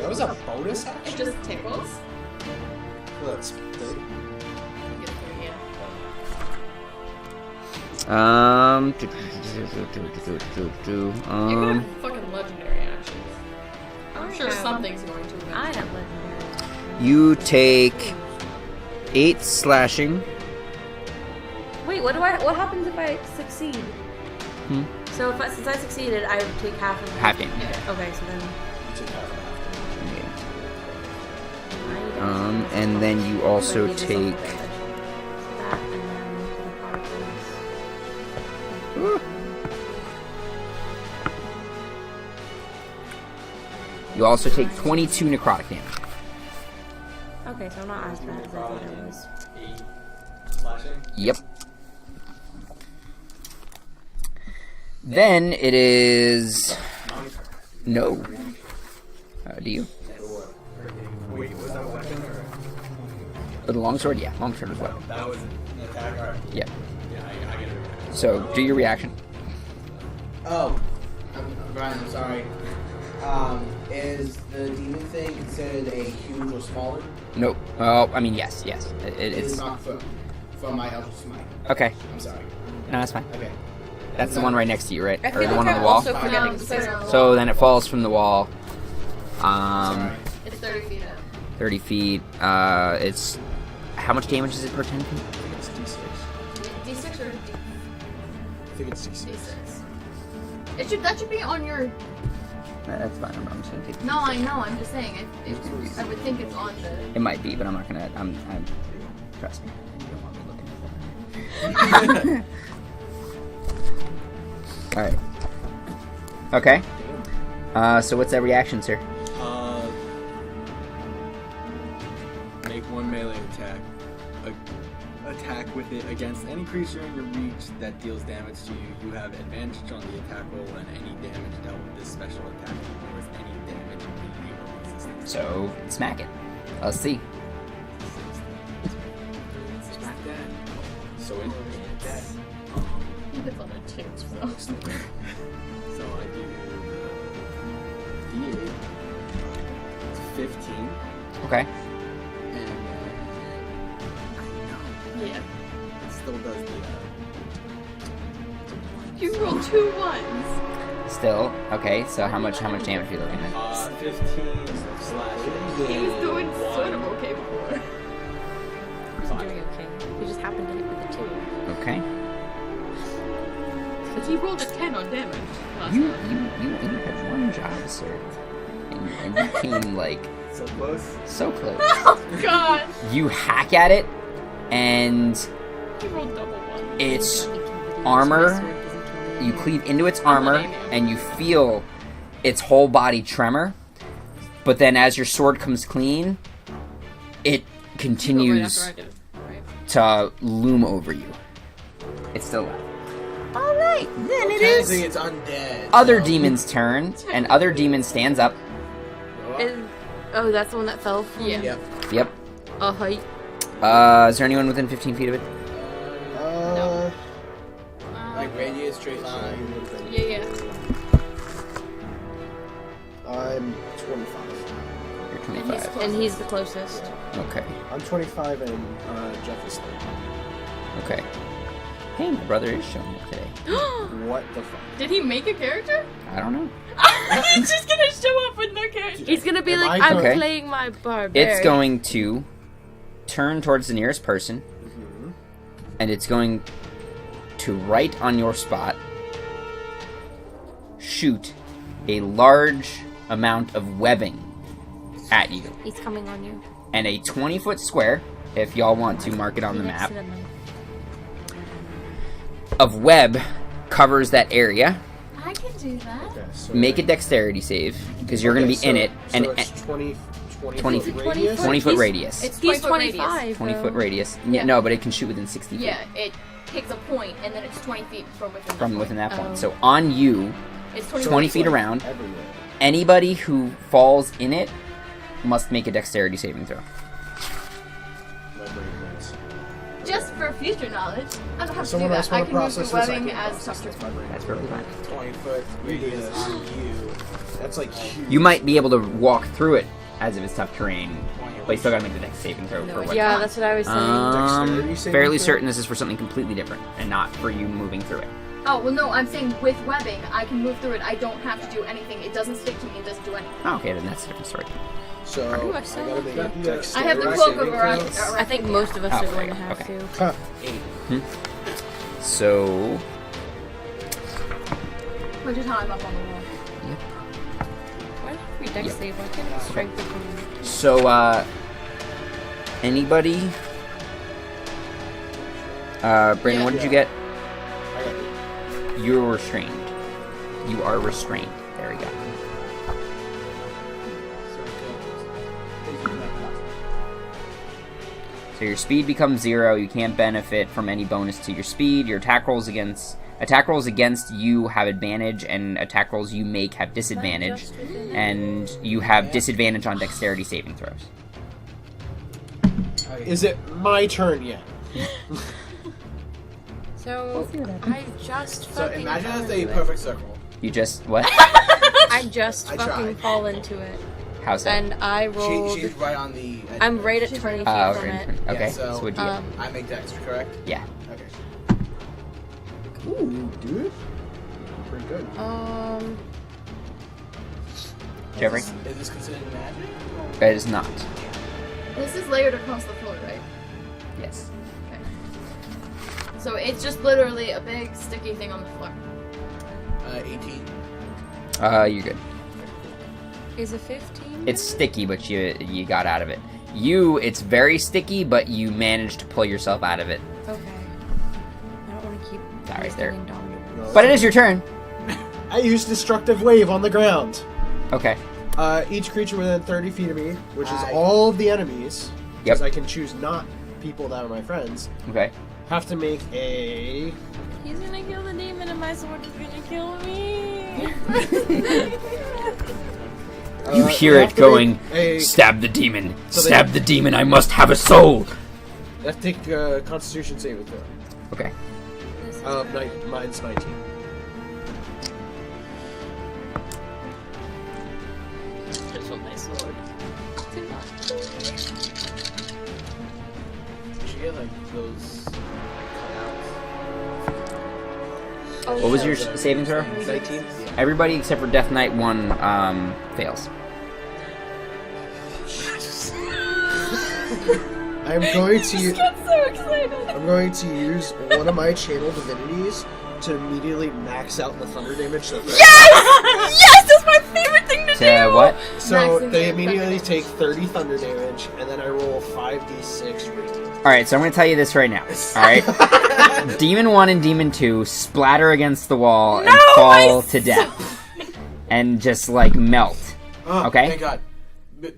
Speaker 5: That was a bonus
Speaker 2: It
Speaker 5: action?
Speaker 2: just tickles.
Speaker 5: Well, that's 30.
Speaker 2: You get a 3, yeah.
Speaker 1: Do,
Speaker 2: You can have fucking legendary actions. I'm sure
Speaker 3: have-
Speaker 2: something's going to win.
Speaker 3: I have legendary.
Speaker 1: you take 8 slashing.
Speaker 3: Wait, what happens if I succeed?
Speaker 1: Hmm?
Speaker 3: So since I succeeded, I would take half of it.
Speaker 1: Half damage.
Speaker 3: Okay, so then.
Speaker 1: And then you also
Speaker 3: Maybe this
Speaker 1: take.
Speaker 3: will be good. So that, and then the particles.
Speaker 1: You also take 22 necrotic damage.
Speaker 3: Okay, so I'm not as bad as I thought it was.
Speaker 4: 8 slashing.
Speaker 1: Yep. Then it is. No. Do you?
Speaker 4: Wait, was that a weapon or?
Speaker 1: Oh, the longsword? Yeah, longsword as well.
Speaker 4: That was an attack? Alright.
Speaker 1: Yeah.
Speaker 4: Yeah, I get it.
Speaker 1: So do your reaction.
Speaker 6: Oh, Brian, I'm sorry. Is the demon thing considered a huge or smaller?
Speaker 1: No. Oh, I mean, yes.
Speaker 6: It's not from my Eldritch Smite.
Speaker 1: Okay.
Speaker 6: I'm sorry.
Speaker 1: No, that's fine.
Speaker 6: Okay.
Speaker 1: That's the one right next to you, right?
Speaker 3: I
Speaker 1: Or
Speaker 3: feel
Speaker 1: the
Speaker 3: like
Speaker 1: one on
Speaker 3: I'm
Speaker 1: the wall.
Speaker 3: also forgetting to say
Speaker 1: So then it falls from the wall.
Speaker 2: It's 30 feet up.
Speaker 1: 30 feet. It's. How much damage is it per 10 feet?
Speaker 5: I think it's D6.
Speaker 2: D6 or
Speaker 5: I think it's D6.
Speaker 2: D6? That should be on your.
Speaker 1: That's fine. I'm just gonna take.
Speaker 2: No, I know. I'm just saying. I would think it's on the.
Speaker 1: It might be, but I'm not gonna. I'm. Trust me. You don't want me looking at that. All right. Okay. So what's that reaction, sir?
Speaker 7: with it against any creature in your reach that deals damage to you. You have advantage on the attack roll and any damage dealt with this special attack with any damage immediately or resistance.
Speaker 1: So smack it. Let's see.
Speaker 7: Smack that. So it dead.
Speaker 2: It's on a chance, though.
Speaker 7: So I do D8. It's 15.
Speaker 1: Okay.
Speaker 7: And
Speaker 2: Yeah.
Speaker 7: it still does the
Speaker 2: You rolled 2 1s.
Speaker 1: Still okay. So how much damage are you looking at?
Speaker 7: 15 slash.
Speaker 2: He was doing sort of okay before.
Speaker 3: He's doing okay. He just happened to hit with the 2.
Speaker 1: Okay.
Speaker 2: Because he rolled a 10 on damage. last
Speaker 1: You
Speaker 2: time.
Speaker 1: had one job, sir, and you came like
Speaker 7: So close.
Speaker 1: so close.
Speaker 2: Oh, God.
Speaker 1: You hack at it, and
Speaker 2: He rolled double 1.
Speaker 1: its armor. You cleave into its armor, and you feel its whole body tremor. But then, as your sword comes clean, it continues to loom over you. It's still alive. All right, then it
Speaker 6: Technically,
Speaker 1: is
Speaker 6: it's undead.
Speaker 1: other
Speaker 6: so-
Speaker 1: demon's turn, and other demon stands up.
Speaker 3: Oh, that's the one that fell from...
Speaker 2: Yeah.
Speaker 6: Yep.
Speaker 1: Yep.
Speaker 3: Height.
Speaker 1: Is there anyone within 15 feet of it?
Speaker 6: Like radius, straight line.
Speaker 2: Yeah.
Speaker 5: I'm 25.
Speaker 1: You're 25.
Speaker 3: And he's the closest.
Speaker 1: Okay.
Speaker 5: I'm 25 and Jeff is 30.
Speaker 1: Okay. Hey, my brother is showing up today.
Speaker 5: What the fuck?
Speaker 2: Did he make a character?
Speaker 1: I don't know.
Speaker 2: He's just gonna show up with no character.
Speaker 3: He's gonna be
Speaker 5: Am
Speaker 3: like,
Speaker 5: I
Speaker 3: I'm
Speaker 1: okay?
Speaker 3: playing my barbarian.
Speaker 1: It's going to turn towards the nearest person, and it's going to right on your spot shoot a large amount of webbing at you.
Speaker 3: He's coming on you.
Speaker 1: And a 20-foot square, if y'all want to mark it on the map, of web covers that area.
Speaker 2: I can do that.
Speaker 5: Okay, so
Speaker 1: Make a dexterity save, because you're going to be in it. And
Speaker 5: it's 20
Speaker 1: 20
Speaker 5: foot
Speaker 1: feet.
Speaker 5: radius?
Speaker 1: 20-foot radius.
Speaker 2: It's
Speaker 3: He's
Speaker 2: 20 foot
Speaker 3: 25.
Speaker 1: 20-foot radius. Yeah, no, but it can shoot within 60 feet.
Speaker 2: Yeah, it takes a point and then it's 20 feet from within.
Speaker 1: From
Speaker 2: that
Speaker 1: within that point.
Speaker 3: Oh.
Speaker 1: So on you,
Speaker 2: It's
Speaker 1: 20 feet around,
Speaker 5: Everywhere.
Speaker 1: anybody who falls in it must make a dexterity saving throw.
Speaker 5: My brain hurts.
Speaker 2: Just for future knowledge, I don't have
Speaker 5: Someone
Speaker 2: to do
Speaker 5: else
Speaker 2: that. I
Speaker 5: want
Speaker 2: can
Speaker 5: to
Speaker 2: move
Speaker 5: process
Speaker 2: the
Speaker 5: this? I
Speaker 2: webbing
Speaker 5: can't
Speaker 2: as
Speaker 5: process
Speaker 2: Tucker.
Speaker 5: this. My brain
Speaker 1: That's
Speaker 5: hurts.
Speaker 1: perfectly fine.
Speaker 6: 20-foot radius
Speaker 5: this.
Speaker 6: on you.
Speaker 5: That's like huge.
Speaker 1: You might be able to walk through it as if it's tough terrain, but you still gotta make the dex saving throw for what?
Speaker 3: Yeah, that's what I was saying.
Speaker 5: Dexterity saving
Speaker 1: Fairly
Speaker 5: throw?
Speaker 1: certain this is for something completely different and not for you moving through it.
Speaker 2: Oh, well, no, I'm saying with webbing, I can move through it. I don't have to do anything. It doesn't stick to me. It doesn't do anything.
Speaker 1: Oh, okay, then that's a different story.
Speaker 5: So
Speaker 3: Ooh, I
Speaker 5: I
Speaker 3: saw
Speaker 5: gotta make a
Speaker 3: that.
Speaker 5: dexterity
Speaker 2: I have the cloak
Speaker 5: saving
Speaker 2: over.
Speaker 5: throw.
Speaker 3: I think most of us
Speaker 1: Oh,
Speaker 3: are going to
Speaker 1: okay,
Speaker 3: have
Speaker 1: okay.
Speaker 3: to.
Speaker 5: Huh.
Speaker 6: 8.
Speaker 1: So,
Speaker 2: Which is how I'm up on the wall.
Speaker 3: Why don't we dex save? Why can't we strength the cone?
Speaker 1: so, anybody? Brandon, what did you get?
Speaker 5: I got it.
Speaker 1: You're restrained. You are restrained. There we go. So your speed becomes 0. You can't benefit from any bonus to your speed. Your attack rolls against you have advantage, and attack rolls you make have disadvantage. And you have disadvantage on dexterity saving throws.
Speaker 5: Is it my turn yet?
Speaker 3: So, I just
Speaker 6: So
Speaker 3: fucking
Speaker 6: imagine
Speaker 3: fell
Speaker 6: it's a
Speaker 3: into it.
Speaker 6: perfect circle.
Speaker 1: You just what?
Speaker 3: I just
Speaker 6: I
Speaker 3: fucking
Speaker 6: tried.
Speaker 3: fall into it.
Speaker 1: How's that?
Speaker 3: And I rolled...
Speaker 6: She's right on the edge.
Speaker 3: I'm right at 20 feet
Speaker 1: Oh,
Speaker 3: from
Speaker 1: okay.
Speaker 3: it.
Speaker 1: Okay.
Speaker 6: so,
Speaker 1: So what'd you get?
Speaker 6: I make dex, correct?
Speaker 1: Yeah.
Speaker 6: Okay.
Speaker 5: Ooh, dude. Pretty good.
Speaker 1: Jeffrey?
Speaker 6: Is this considered magic?
Speaker 1: That is not.
Speaker 2: This is layered across the floor, right?
Speaker 1: Yes.
Speaker 2: Okay. So it's just literally a big sticky thing on the floor.
Speaker 6: 18.
Speaker 1: You're good.
Speaker 3: Is it 15?
Speaker 1: It's sticky, but you got out of it. It's very sticky, but you managed to pull yourself out of it.
Speaker 3: Okay. I don't want to keep...
Speaker 1: That right there.
Speaker 3: getting down.
Speaker 1: But it is your turn.
Speaker 5: I use Destructive Wave on the ground.
Speaker 1: Okay.
Speaker 5: Each creature within 30 feet of me, which is
Speaker 6: Aye.
Speaker 5: all of the enemies,
Speaker 1: Yep.
Speaker 5: because I can choose not people that are my friends,
Speaker 1: Okay.
Speaker 5: have to make a...
Speaker 3: He's gonna kill the demon and my sword is gonna kill me.
Speaker 1: You hear it going, stab the demon, stab the demon, I must have a soul!
Speaker 5: They have to take a Constitution saving throw.
Speaker 1: Okay.
Speaker 5: Mine's 19.
Speaker 3: Just with my sword.
Speaker 6: Did you get like those cutouts?
Speaker 1: What was your saving throw?
Speaker 5: 19?
Speaker 1: Everybody except for Death Knight 1 fails.
Speaker 5: I'm going to
Speaker 2: so excited.
Speaker 5: I'm going to use one of my channel divinities to immediately max out the thunder damage.
Speaker 3: Yes, that's my favorite thing to do.
Speaker 1: What?
Speaker 5: So
Speaker 2: Maxing
Speaker 5: they
Speaker 2: your
Speaker 5: immediately
Speaker 2: thunder
Speaker 5: take 30 thunder damage, and then I roll 5d6 radiant.
Speaker 1: Alright, so I'm gonna tell you this right now. Alright? Demon 1 and Demon 2 splatter against the wall and fall to death. And just, like, melt.
Speaker 6: Oh,
Speaker 1: Okay?
Speaker 6: Thank God.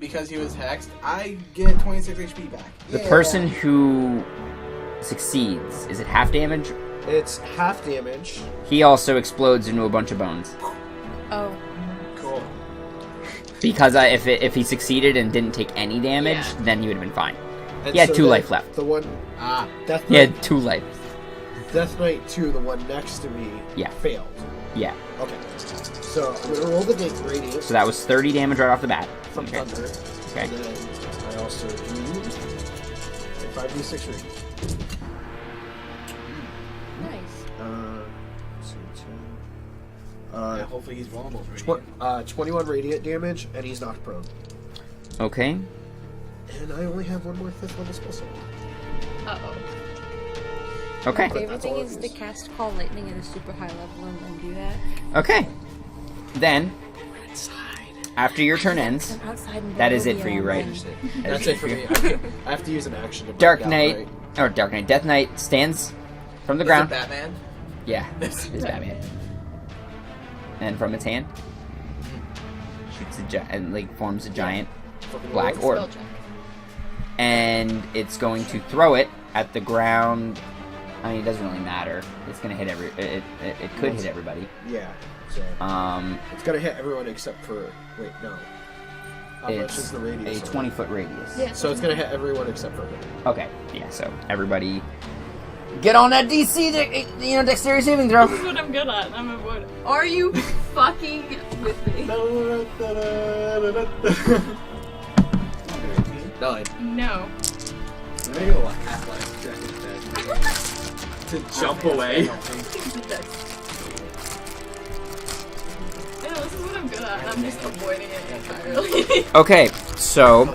Speaker 6: Because he was hexed, I get 26 HP back.
Speaker 1: The person who succeeds, is it half damage?
Speaker 5: It's half damage.
Speaker 1: He also explodes into a bunch of bones.
Speaker 3: Oh.
Speaker 6: Cool.
Speaker 1: Because if he succeeded and didn't take any damage, then he would have been fine.
Speaker 5: And
Speaker 1: He had
Speaker 5: so
Speaker 1: 2
Speaker 5: the-
Speaker 1: life left.
Speaker 5: The one Death
Speaker 1: He
Speaker 5: Knight,
Speaker 1: had 2 life.
Speaker 5: Death Knight 2, the one next to me,
Speaker 1: Yeah.
Speaker 5: failed.
Speaker 1: Yeah.
Speaker 5: Okay. So I'm gonna roll the radiant
Speaker 1: So that was 30 damage right off the bat.
Speaker 5: from
Speaker 1: Okay.
Speaker 5: thunder.
Speaker 1: Okay.
Speaker 5: And then I also do a 5d6 radiant.
Speaker 3: Nice.
Speaker 5: So 10.
Speaker 6: Yeah, hopefully he's vulnerable for me.
Speaker 5: 21 radiant damage, and he's knocked prone.
Speaker 1: Okay.
Speaker 5: And I only have one more 5th level spell slot.
Speaker 2: Uh-oh.
Speaker 1: Okay.
Speaker 3: My favorite
Speaker 5: that's
Speaker 3: thing
Speaker 5: all I
Speaker 3: is to
Speaker 5: use.
Speaker 3: cast Call Lightning at a super high level and then do that.
Speaker 1: Okay. Then, after your turn ends,
Speaker 3: I'm outside in
Speaker 1: that is it for
Speaker 3: Barovia
Speaker 1: you, right?
Speaker 3: and
Speaker 5: That's it for me. I have to use an action to break
Speaker 1: Dark
Speaker 5: out,
Speaker 1: Knight,
Speaker 5: right?
Speaker 1: or Dark Knight, Death Knight stands from the
Speaker 6: Is it
Speaker 1: ground.
Speaker 6: Batman?
Speaker 1: Yeah, it's Batman. And from its hand, shoots and like forms a giant black
Speaker 2: Spell
Speaker 1: orb,
Speaker 2: check.
Speaker 1: and it's going to throw it at the ground. I mean, it doesn't really matter. It's gonna hit it could hit everybody.
Speaker 5: Yeah. So it's gonna hit everyone except for. Wait, no. How much
Speaker 1: It's
Speaker 5: is the radius?
Speaker 1: a 20-foot radius.
Speaker 2: Yeah.
Speaker 5: So it's gonna hit everyone except for me.
Speaker 1: Okay, yeah. So everybody, get on that DC, dexterity saving throw.
Speaker 2: This is what I'm good at. I'm avoiding. Are you fucking with me?
Speaker 5: 9.
Speaker 2: No.
Speaker 7: Maybe a half-life check to jump away.
Speaker 2: Yeah, this is what I'm good at. I'm just avoiding it entirely.
Speaker 1: Okay, so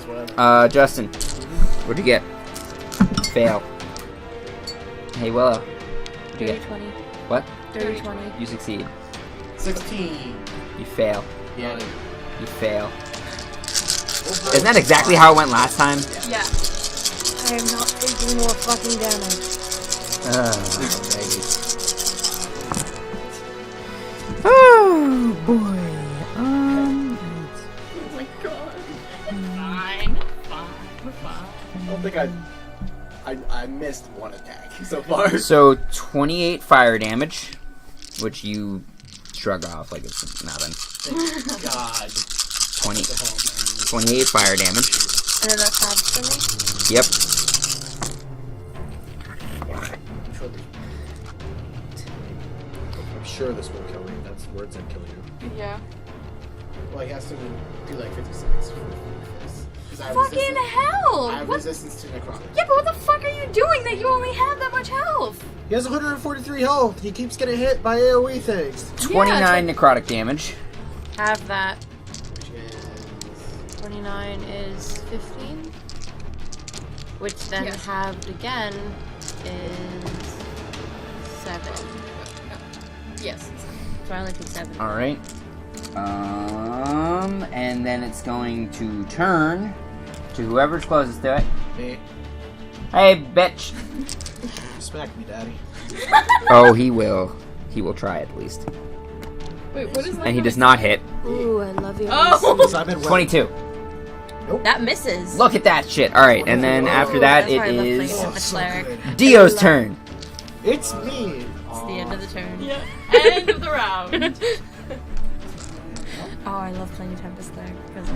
Speaker 1: Justin, what'd you get? Fail. Hey Willow, what'd you get?
Speaker 3: 30-20.
Speaker 1: What?
Speaker 3: 30-20.
Speaker 1: You succeed.
Speaker 6: 16.
Speaker 1: You fail.
Speaker 6: Yeah.
Speaker 1: You fail. Isn't that exactly how it went last time?
Speaker 2: Yeah.
Speaker 3: I am not taking more fucking damage.
Speaker 1: Oh boy.
Speaker 2: Oh my god. Fine. We're fine.
Speaker 7: I don't think I missed one attack so far.
Speaker 1: So 28 fire damage, which you shrug off like it's nothing.
Speaker 7: God.
Speaker 1: 28 fire damage.
Speaker 3: And then that's half for me.
Speaker 1: Yep.
Speaker 5: I'm sure this will kill me. That's words that kill you.
Speaker 2: Yeah.
Speaker 6: Well, he has to do like 50 seconds for this. 'Cause I have
Speaker 2: Fucking
Speaker 6: resistance-
Speaker 2: hell!
Speaker 6: I have
Speaker 2: What?
Speaker 6: resistance to necrotic.
Speaker 2: Yeah, but what the fuck are you doing that you only have that much health?
Speaker 5: He has 143 health. He keeps getting hit by AoE things.
Speaker 1: 29 necrotic damage.
Speaker 3: Have that.
Speaker 6: Which is
Speaker 3: 29 is 15. Which then
Speaker 2: Yes.
Speaker 3: halved again is 7.
Speaker 2: Yes.
Speaker 3: So I only took 7.
Speaker 1: All right. And then it's going to turn to whoever's closest to it.
Speaker 5: Me.
Speaker 1: Hey, bitch.
Speaker 5: Smack me, daddy.
Speaker 1: Oh, he will. He will try at least.
Speaker 2: Wait, what is that?
Speaker 1: And he does not hit.
Speaker 3: Ooh, I love you.
Speaker 2: Oh!
Speaker 5: Because I've been
Speaker 1: 22.
Speaker 3: That misses.
Speaker 1: Look at that shit. All right, and then after that,
Speaker 3: That's
Speaker 1: it
Speaker 3: why I love playing
Speaker 1: is
Speaker 3: with the cleric.
Speaker 5: good.
Speaker 1: Dio's turn.
Speaker 5: It's me.
Speaker 3: It's the end of the turn.
Speaker 2: Yeah. End of the round.
Speaker 3: Oh, I love playing Tempest there because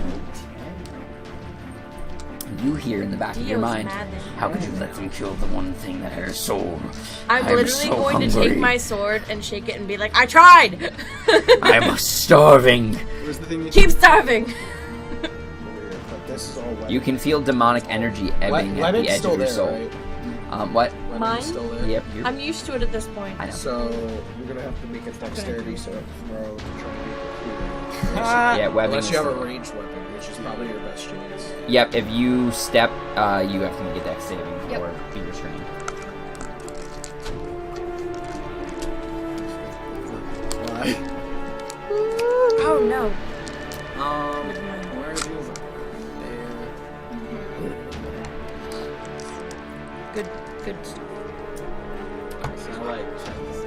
Speaker 1: You hear in the back of your
Speaker 3: Dio's
Speaker 1: mind,
Speaker 3: mad that-
Speaker 1: how could you let them kill the one thing that had a soul?
Speaker 3: I'm literally
Speaker 1: so
Speaker 3: going to
Speaker 1: hungry.
Speaker 3: take my sword and shake it and be like, I tried!
Speaker 1: I'm starving.
Speaker 5: Where's the thing you
Speaker 3: Keep starving!
Speaker 5: But this is all weapon.
Speaker 1: You can feel demonic energy ebbing at the edge
Speaker 5: still
Speaker 1: of your
Speaker 5: there,
Speaker 1: soul.
Speaker 5: right?
Speaker 1: What?
Speaker 5: Lemon's
Speaker 3: Mine?
Speaker 5: still there.
Speaker 1: Yep. You're,
Speaker 3: I'm used to it at this point.
Speaker 1: I know.
Speaker 5: So you're gonna have to make a dexterity so throw to try and make it
Speaker 1: Yeah, webbing.
Speaker 5: Unless
Speaker 1: is
Speaker 5: you have a
Speaker 1: still-
Speaker 5: ranged weapon, which is probably your best chance.
Speaker 1: Yep. If you step, you have to make a dex saving
Speaker 2: Yep.
Speaker 1: or be restrained.
Speaker 5: Why?
Speaker 3: Oh no.
Speaker 7: Where is it? There.
Speaker 3: Good.
Speaker 7: So I like check this.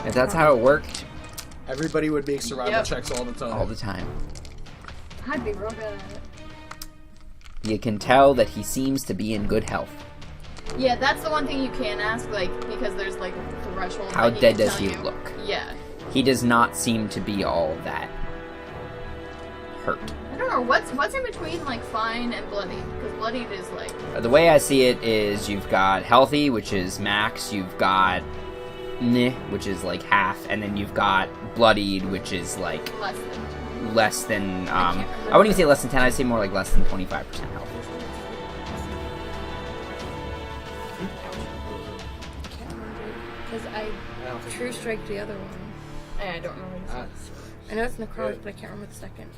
Speaker 1: If that's how it worked,
Speaker 5: Everybody would make survival
Speaker 2: Yep.
Speaker 5: checks all the time.
Speaker 1: all the time.
Speaker 2: I'd be real good at it.
Speaker 1: You can tell that he seems to be in good health.
Speaker 2: Yeah, that's the one thing you can ask, like, because there's like threshold.
Speaker 1: How
Speaker 2: that he
Speaker 1: dead
Speaker 2: can
Speaker 1: does
Speaker 2: tell
Speaker 1: he
Speaker 2: you.
Speaker 1: look?
Speaker 2: Yeah.
Speaker 1: He does not seem to be all that hurt.
Speaker 2: I don't know what's in between like fine and bloodied, because bloodied is like
Speaker 1: The way I see it is you've got healthy, which is max, you've got which is like half, and then you've got bloodied, which is like
Speaker 2: less than.
Speaker 1: I wouldn't even say less than 10, I'd say more like less than 25% health.
Speaker 3: Because I true strike the other one.
Speaker 2: I don't remember. What
Speaker 3: I know it's necrotic, but I can't remember the second.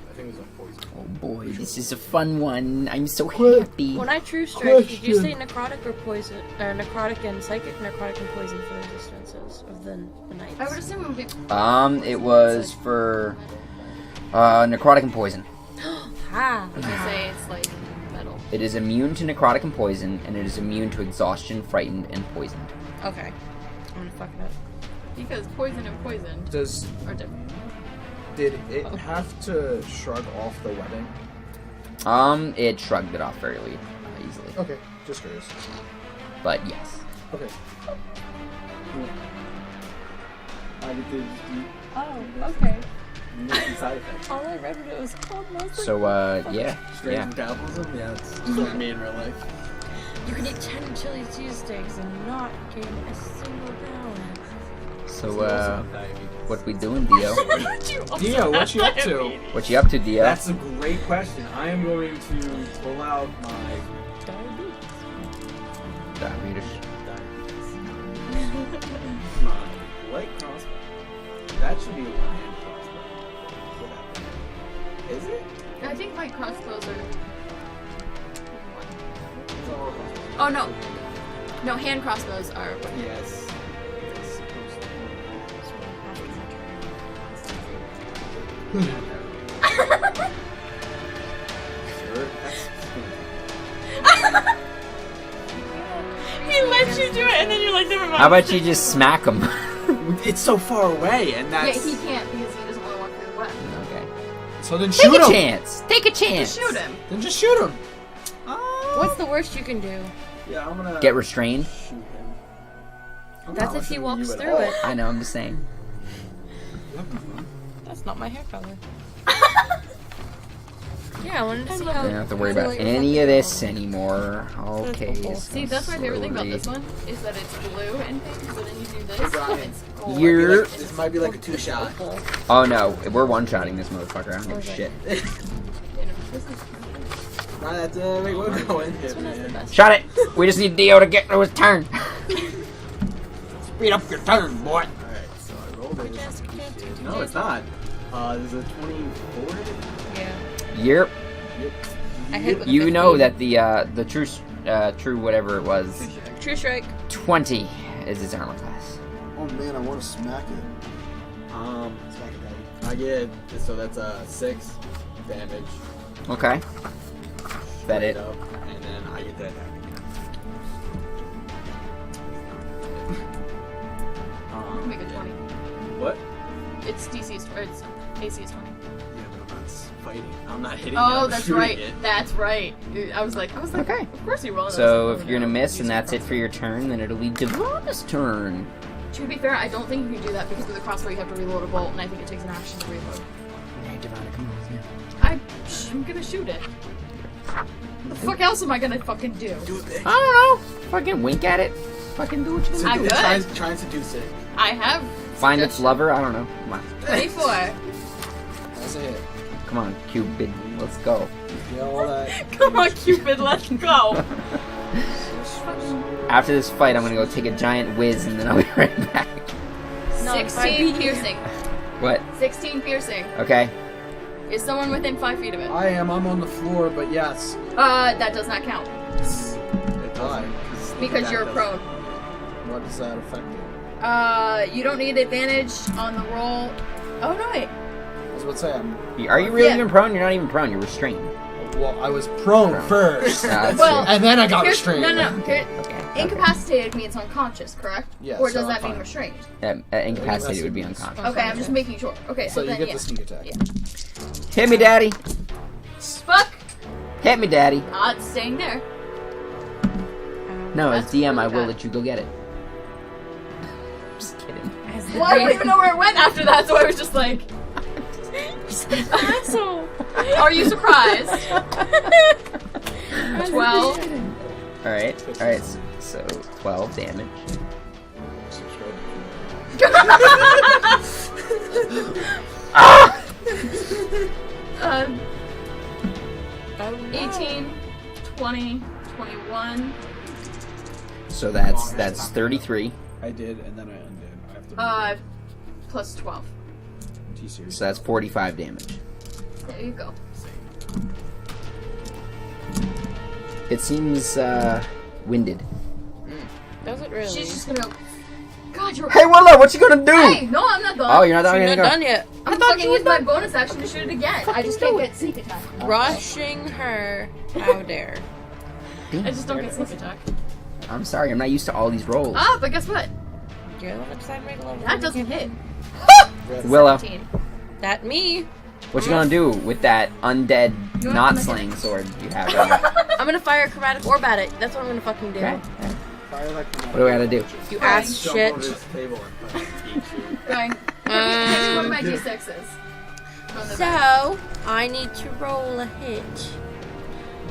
Speaker 7: I think it was a poison.
Speaker 1: Oh boy, this is a fun one. I'm so happy.
Speaker 3: When I true strike, did you say necrotic or poison? Or necrotic and psychic, necrotic and poison for the resistances of the knights?
Speaker 2: I would assume it would be.
Speaker 1: It was for necrotic and poison.
Speaker 3: Ah.
Speaker 2: I was gonna say it's like metal.
Speaker 1: It is immune to necrotic and poison, and it is immune to exhaustion, frightened, and poisoned.
Speaker 3: Okay. I'm gonna fuck it up.
Speaker 2: Because poison and poison are different.
Speaker 5: Did it have to shrug off the webbing?
Speaker 1: It shrugged it off fairly easily.
Speaker 5: Okay, just curious.
Speaker 1: But yes.
Speaker 5: Okay.
Speaker 3: Oh, okay.
Speaker 7: Side effects.
Speaker 3: All I read it was called most
Speaker 1: So, yeah.
Speaker 7: Strange
Speaker 1: Yeah.
Speaker 7: metabolism? Yeah, it's just like me in real life.
Speaker 3: You can eat 10 chili cheesesteaks and not gain a single pound.
Speaker 1: So, what we doing, Dio?
Speaker 5: Dio, what you up to?
Speaker 1: What you up to, Dio?
Speaker 7: That's a great question. I am going to pull out my
Speaker 1: Diabetes.
Speaker 7: my light crossbow. That should be a one-hand crossbow. Is it?
Speaker 2: I think like crossbows are.
Speaker 7: It's all crossbows.
Speaker 2: Oh no, no hand crossbows are.
Speaker 7: Yes. It's supposed to Sure.
Speaker 2: He lets you do it, and then you're like, never mind.
Speaker 1: How about you just smack him?
Speaker 7: It's so far away, and
Speaker 2: Yeah,
Speaker 7: that's.
Speaker 2: he can't because he doesn't want to walk through the web.
Speaker 1: Okay.
Speaker 5: So then
Speaker 1: Take
Speaker 5: shoot
Speaker 1: a
Speaker 5: him.
Speaker 1: chance. Take a chance.
Speaker 2: Just shoot him.
Speaker 5: Then just shoot him.
Speaker 3: What's the worst you can do?
Speaker 7: Yeah, I'm gonna
Speaker 1: Get restrained.
Speaker 7: shoot him. I'm
Speaker 3: That's
Speaker 7: not
Speaker 3: if he
Speaker 7: listening to
Speaker 3: walks
Speaker 7: you at
Speaker 3: through
Speaker 7: all.
Speaker 3: it.
Speaker 1: I know. I'm just saying.
Speaker 3: That's not my hair color. Yeah, I wanted to see how.
Speaker 1: You don't have to worry
Speaker 3: how
Speaker 1: about
Speaker 3: it
Speaker 1: any of
Speaker 3: reflected
Speaker 1: this anymore. Okay.
Speaker 3: That's cool.
Speaker 2: See, that's my favorite thing about this
Speaker 1: slowly.
Speaker 2: one is that it's blue and pink. So then you do this.
Speaker 6: Brian.
Speaker 2: It's gold.
Speaker 1: You're.
Speaker 6: This might be like a two-shot.
Speaker 1: Oh no, we're one-shotting this motherfucker. I don't give a shit.
Speaker 2: This is
Speaker 6: Nah, that's wait, we're going.
Speaker 2: this one has the best.
Speaker 1: Shot it. We just need Dio to get to his turn.
Speaker 5: Speed up your turn, boy.
Speaker 7: Alright, so I rolled it. No, it's not. There's a 24.
Speaker 3: Yeah.
Speaker 1: Yep.
Speaker 3: I hit with
Speaker 1: You
Speaker 3: 15.
Speaker 1: know that the true whatever it was,
Speaker 3: True strike.
Speaker 1: 20 is his armor class.
Speaker 5: Oh man, I want to smack it.
Speaker 6: Smack it, daddy.
Speaker 7: I get so that's 6 damage.
Speaker 1: Okay. Is that it?
Speaker 7: Up, and then I get to attack again.
Speaker 2: Make it 20.
Speaker 7: What?
Speaker 2: It's DC is or it's AC is 20.
Speaker 7: Yeah, but I'm not
Speaker 4: fighting. I'm not hitting it.
Speaker 2: Oh,
Speaker 4: I'm
Speaker 2: that's
Speaker 4: shooting
Speaker 2: right.
Speaker 4: It.
Speaker 2: That's right. I was like,
Speaker 1: Okay.
Speaker 2: of course you roll.
Speaker 1: So if you're gonna miss and that's it for your turn, then it'll be Devon's turn.
Speaker 2: To be fair, I don't think you can do that because with a crossbow you have to reload a bolt, and I think it takes an action to reload.
Speaker 1: Hey, Devon, come on.
Speaker 2: I'm gonna shoot it. What the fuck else am I gonna fucking do?
Speaker 4: Do it, bitch.
Speaker 1: I don't know. Fucking wink at it. Fucking do what you
Speaker 2: I'm
Speaker 1: gonna do.
Speaker 2: good.
Speaker 6: Try and seduce it.
Speaker 2: I have
Speaker 1: Find its lover. I don't know. Come on.
Speaker 2: 24.
Speaker 5: That's a hit.
Speaker 1: Come on, Cupid. Let's go.
Speaker 5: You know all that.
Speaker 2: Come on, Cupid, let's go.
Speaker 1: After this fight, I'm gonna go take a giant whiz and then I'll be right back.
Speaker 3: No,
Speaker 2: 16 piercing.
Speaker 1: What?
Speaker 2: 16 piercing.
Speaker 1: Okay.
Speaker 2: Is someone within 5 feet of it?
Speaker 5: I am. I'm on the floor, but yes.
Speaker 2: That does not count
Speaker 5: Why?
Speaker 2: because you're prone.
Speaker 5: What does that affect me?
Speaker 2: You don't need advantage on the roll. Oh no, wait.
Speaker 5: I was about to say,
Speaker 1: Are you really
Speaker 2: Yeah.
Speaker 1: even prone? You're not even prone. You're restrained.
Speaker 5: well, I was prone first.
Speaker 1: That's
Speaker 2: Well,
Speaker 5: And then I got
Speaker 2: Here's-
Speaker 5: restrained.
Speaker 2: No.
Speaker 1: Okay.
Speaker 2: Incapacitated means unconscious, correct?
Speaker 5: Yeah,
Speaker 2: Or
Speaker 5: so
Speaker 2: does
Speaker 5: I'm
Speaker 2: that mean
Speaker 5: fine.
Speaker 2: restrained?
Speaker 1: Incapacitated would be unconscious.
Speaker 2: Okay, I'm just making sure. Okay,
Speaker 5: So
Speaker 2: so
Speaker 5: you
Speaker 2: then
Speaker 5: get
Speaker 2: yeah.
Speaker 5: the sneak attack.
Speaker 2: Yeah.
Speaker 1: Hit me, daddy.
Speaker 2: Fuck!
Speaker 1: Hit me, daddy.
Speaker 2: It's staying there.
Speaker 1: No, as
Speaker 2: That's
Speaker 1: DM, I
Speaker 2: really
Speaker 1: will
Speaker 2: bad.
Speaker 1: let you go get it. Just kidding.
Speaker 2: Well, I don't even know where it went after that, so I was just like,
Speaker 3: Asshole.
Speaker 2: are you surprised? 12.
Speaker 1: Alright, so 12 damage.
Speaker 2: Um,
Speaker 3: Oh, no.
Speaker 2: 18, 20, 21.
Speaker 1: So that's 33.
Speaker 5: I did, and then I undid. I have to.
Speaker 2: Plus 12.
Speaker 5: T-series.
Speaker 1: So that's 45 damage.
Speaker 2: There you go.
Speaker 1: It seems winded.
Speaker 3: Does it really?
Speaker 2: She's just gonna go, God, you're.
Speaker 1: Hey, Willow, what you gonna do?
Speaker 2: Hey, no, I'm not done.
Speaker 1: Oh, you're not done.
Speaker 3: She's
Speaker 1: You're
Speaker 3: not
Speaker 1: gonna
Speaker 3: done yet.
Speaker 2: I'm fucking use my bonus action to shoot it again. I just can't get sneak attack.
Speaker 3: Rushing her. How dare.
Speaker 2: I just don't get sneak attack.
Speaker 1: I'm sorry, I'm not used to all these rolls.
Speaker 2: But guess what?
Speaker 3: You're the one that decided to make a level.
Speaker 2: That doesn't hit.
Speaker 1: Willow,
Speaker 2: 17.
Speaker 3: That me.
Speaker 1: what you gonna do with that undead,
Speaker 2: You're
Speaker 1: not
Speaker 2: gonna-
Speaker 1: slaying sword you have right now?
Speaker 3: I'm gonna fire a chromatic orb at it. That's what I'm gonna fucking do.
Speaker 1: Okay.
Speaker 5: Fire like
Speaker 1: What do I gotta do?
Speaker 3: You ass
Speaker 4: Jump
Speaker 3: shit.
Speaker 4: over this table and fucking eat you.
Speaker 2: Going. Here's one of my d6s. From the back.
Speaker 3: So, I need to roll a hit.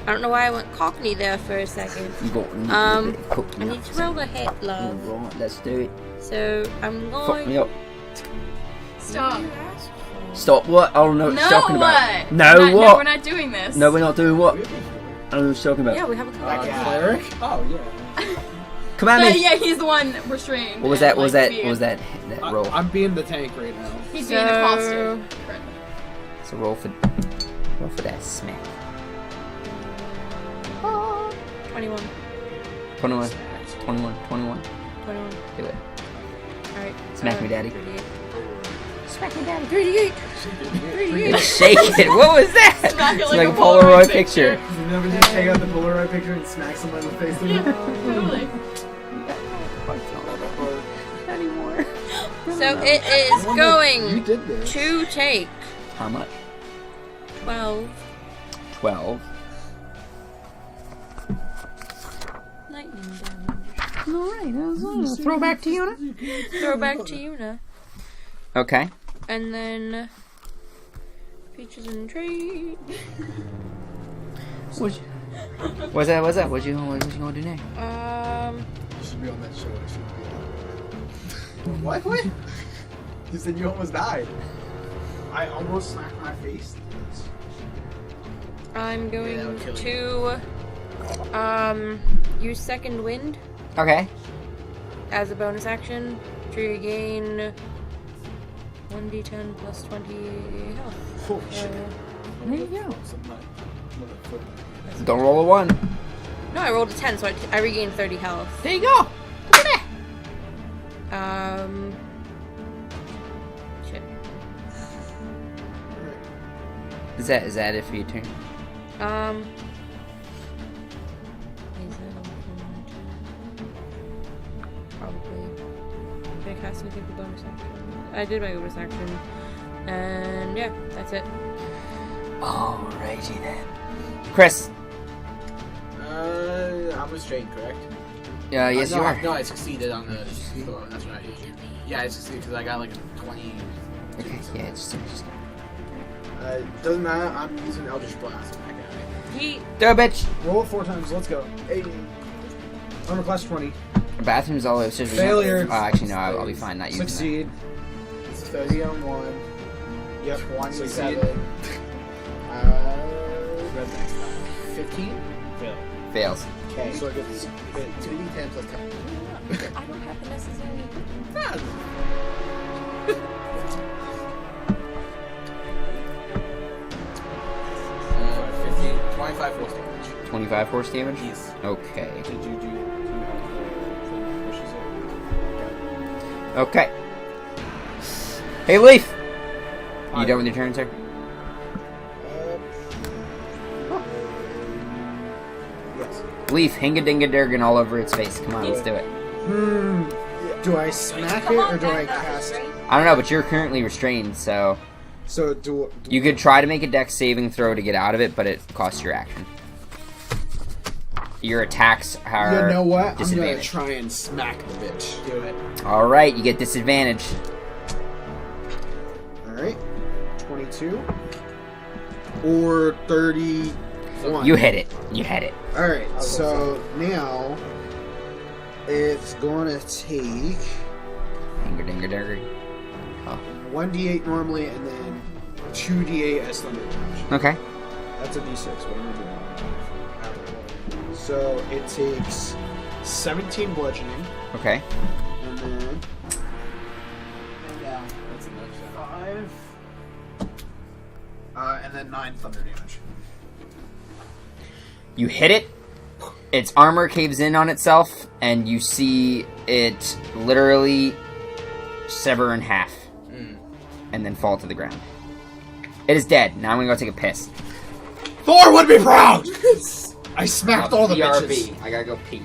Speaker 3: I don't know why I went cockney there for a second.
Speaker 1: You go.
Speaker 3: I need to roll a hit, love.
Speaker 1: Let's do it.
Speaker 3: So, I'm
Speaker 1: Fuck
Speaker 3: going...
Speaker 1: me up.
Speaker 2: Stop.
Speaker 1: Stop what? Oh no,
Speaker 2: No,
Speaker 1: what talking about?
Speaker 2: what?
Speaker 1: No,
Speaker 2: We're not-
Speaker 1: what?
Speaker 2: No, we're not doing this.
Speaker 1: No, we're not doing what? I don't know what you're talking about.
Speaker 3: Yeah, we have a chromatic orb.
Speaker 5: cleric?
Speaker 4: Oh yeah.
Speaker 1: Come at me.
Speaker 2: Yeah, he's the one restrained.
Speaker 1: What was that?
Speaker 2: and,
Speaker 1: What was
Speaker 2: like,
Speaker 1: that?
Speaker 2: being-
Speaker 1: What was that roll?
Speaker 5: I'm being the tank right now.
Speaker 2: He's being accosted.
Speaker 1: So roll for that smack.
Speaker 3: 21.
Speaker 1: 21. 21. 21.
Speaker 3: 21.
Speaker 1: Do it.
Speaker 3: Alright.
Speaker 1: Smack me, daddy.
Speaker 3: 38.
Speaker 1: Smack me, daddy.
Speaker 3: 38! 38!
Speaker 1: Shake it. What was that?
Speaker 2: Smack it
Speaker 1: It's
Speaker 2: like
Speaker 1: like
Speaker 2: a
Speaker 1: a Polaroid
Speaker 2: Polaroid
Speaker 1: picture.
Speaker 4: You never just take out the Polaroid picture and smack someone in the face with it?
Speaker 2: Totally.
Speaker 1: Anymore.
Speaker 3: So it is
Speaker 5: You
Speaker 3: going
Speaker 5: did this.
Speaker 3: to take
Speaker 1: How much?
Speaker 3: 12
Speaker 1: 12.
Speaker 3: lightning damage.
Speaker 1: Alright, throwback to Yuna.
Speaker 3: Throw back to Yuna.
Speaker 1: Okay.
Speaker 3: And then Peaches and Trade.
Speaker 1: What's that? What you gonna do next?
Speaker 5: You should be on that show. I should be on.
Speaker 4: What? What? You said you almost died.
Speaker 5: I almost smacked my face.
Speaker 3: I'm going
Speaker 6: that'll
Speaker 3: to use Second Wind
Speaker 1: Okay.
Speaker 3: as a bonus action to regain 1d10 plus 20 health.
Speaker 5: Holy shit.
Speaker 1: There you go.
Speaker 5: Something like-
Speaker 1: Don't roll a 1.
Speaker 3: No, I rolled a 10, so I regained 30 health.
Speaker 1: There you go.
Speaker 3: Shit.
Speaker 1: Is that it for your turn?
Speaker 3: Is that a probably. Did I cast anything for bonus action? I did my bonus action. And yeah, that's it.
Speaker 1: Alrighty then. Chris.
Speaker 6: I'm restrained, correct?
Speaker 1: Yes,
Speaker 6: no,
Speaker 1: you are.
Speaker 6: No, I succeeded on the score. That's right. Yeah, I succeeded because I got like a 20.
Speaker 1: Okay, yeah, just
Speaker 6: Doesn't matter. I'm using Eldritch Blast.
Speaker 1: throw, bitch.
Speaker 5: Roll it 4 times. Let's go. 80. Armor class 20.
Speaker 1: Bathroom's all over.
Speaker 5: Failure.
Speaker 1: Oh, actually, no, I'll be fine not using
Speaker 5: Succeed.
Speaker 6: It's 30 on 1.
Speaker 5: Yep.
Speaker 6: 27. 15?
Speaker 5: Fail.
Speaker 1: that. Fails.
Speaker 6: Okay.
Speaker 5: So it gets
Speaker 6: 2d10 plus 10.
Speaker 3: I don't have the necessary.
Speaker 6: 15, 25 force damage.
Speaker 1: 25 force damage?
Speaker 6: Yes.
Speaker 1: Okay.
Speaker 5: Did you do thing pushes it?
Speaker 1: Okay. Hey, Leaf!
Speaker 5: Hi.
Speaker 1: You done with your turn, sir?
Speaker 5: Yes.
Speaker 1: Leaf, hinga-dinga-durgan all over its face. Come on, let's do it.
Speaker 5: Do I smack it or do I cast?
Speaker 1: I don't know, but you're currently restrained, so...
Speaker 5: So do
Speaker 1: You could try to make a dex saving throw to get out of it, but it costs your action. Your attacks are
Speaker 5: you know what? I'm gonna
Speaker 1: disadvantaged.
Speaker 5: try and smack the bitch.
Speaker 6: Do it.
Speaker 1: Alright, you get disadvantage.
Speaker 5: Alright. 22. Or 31.
Speaker 1: You hit it. You hit it.
Speaker 5: Alright, so now it's gonna take
Speaker 1: Hinga-dinga-durgan.
Speaker 5: 1d8 normally and then 2d8 as thunder damage.
Speaker 1: Okay.
Speaker 5: That's a d6. What am I doing? So it takes 17 bludgeoning,
Speaker 1: Okay.
Speaker 5: and then
Speaker 6: Yeah. That's enough.
Speaker 5: 5, and then 9 thunder damage.
Speaker 1: You hit it. Its armor caves in on itself, and you see it literally sever in half. And then fall to the ground. It is dead. Now I'm gonna go take a piss.
Speaker 5: Thor would be proud! I smacked all the bitches.
Speaker 1: I gotta go pee.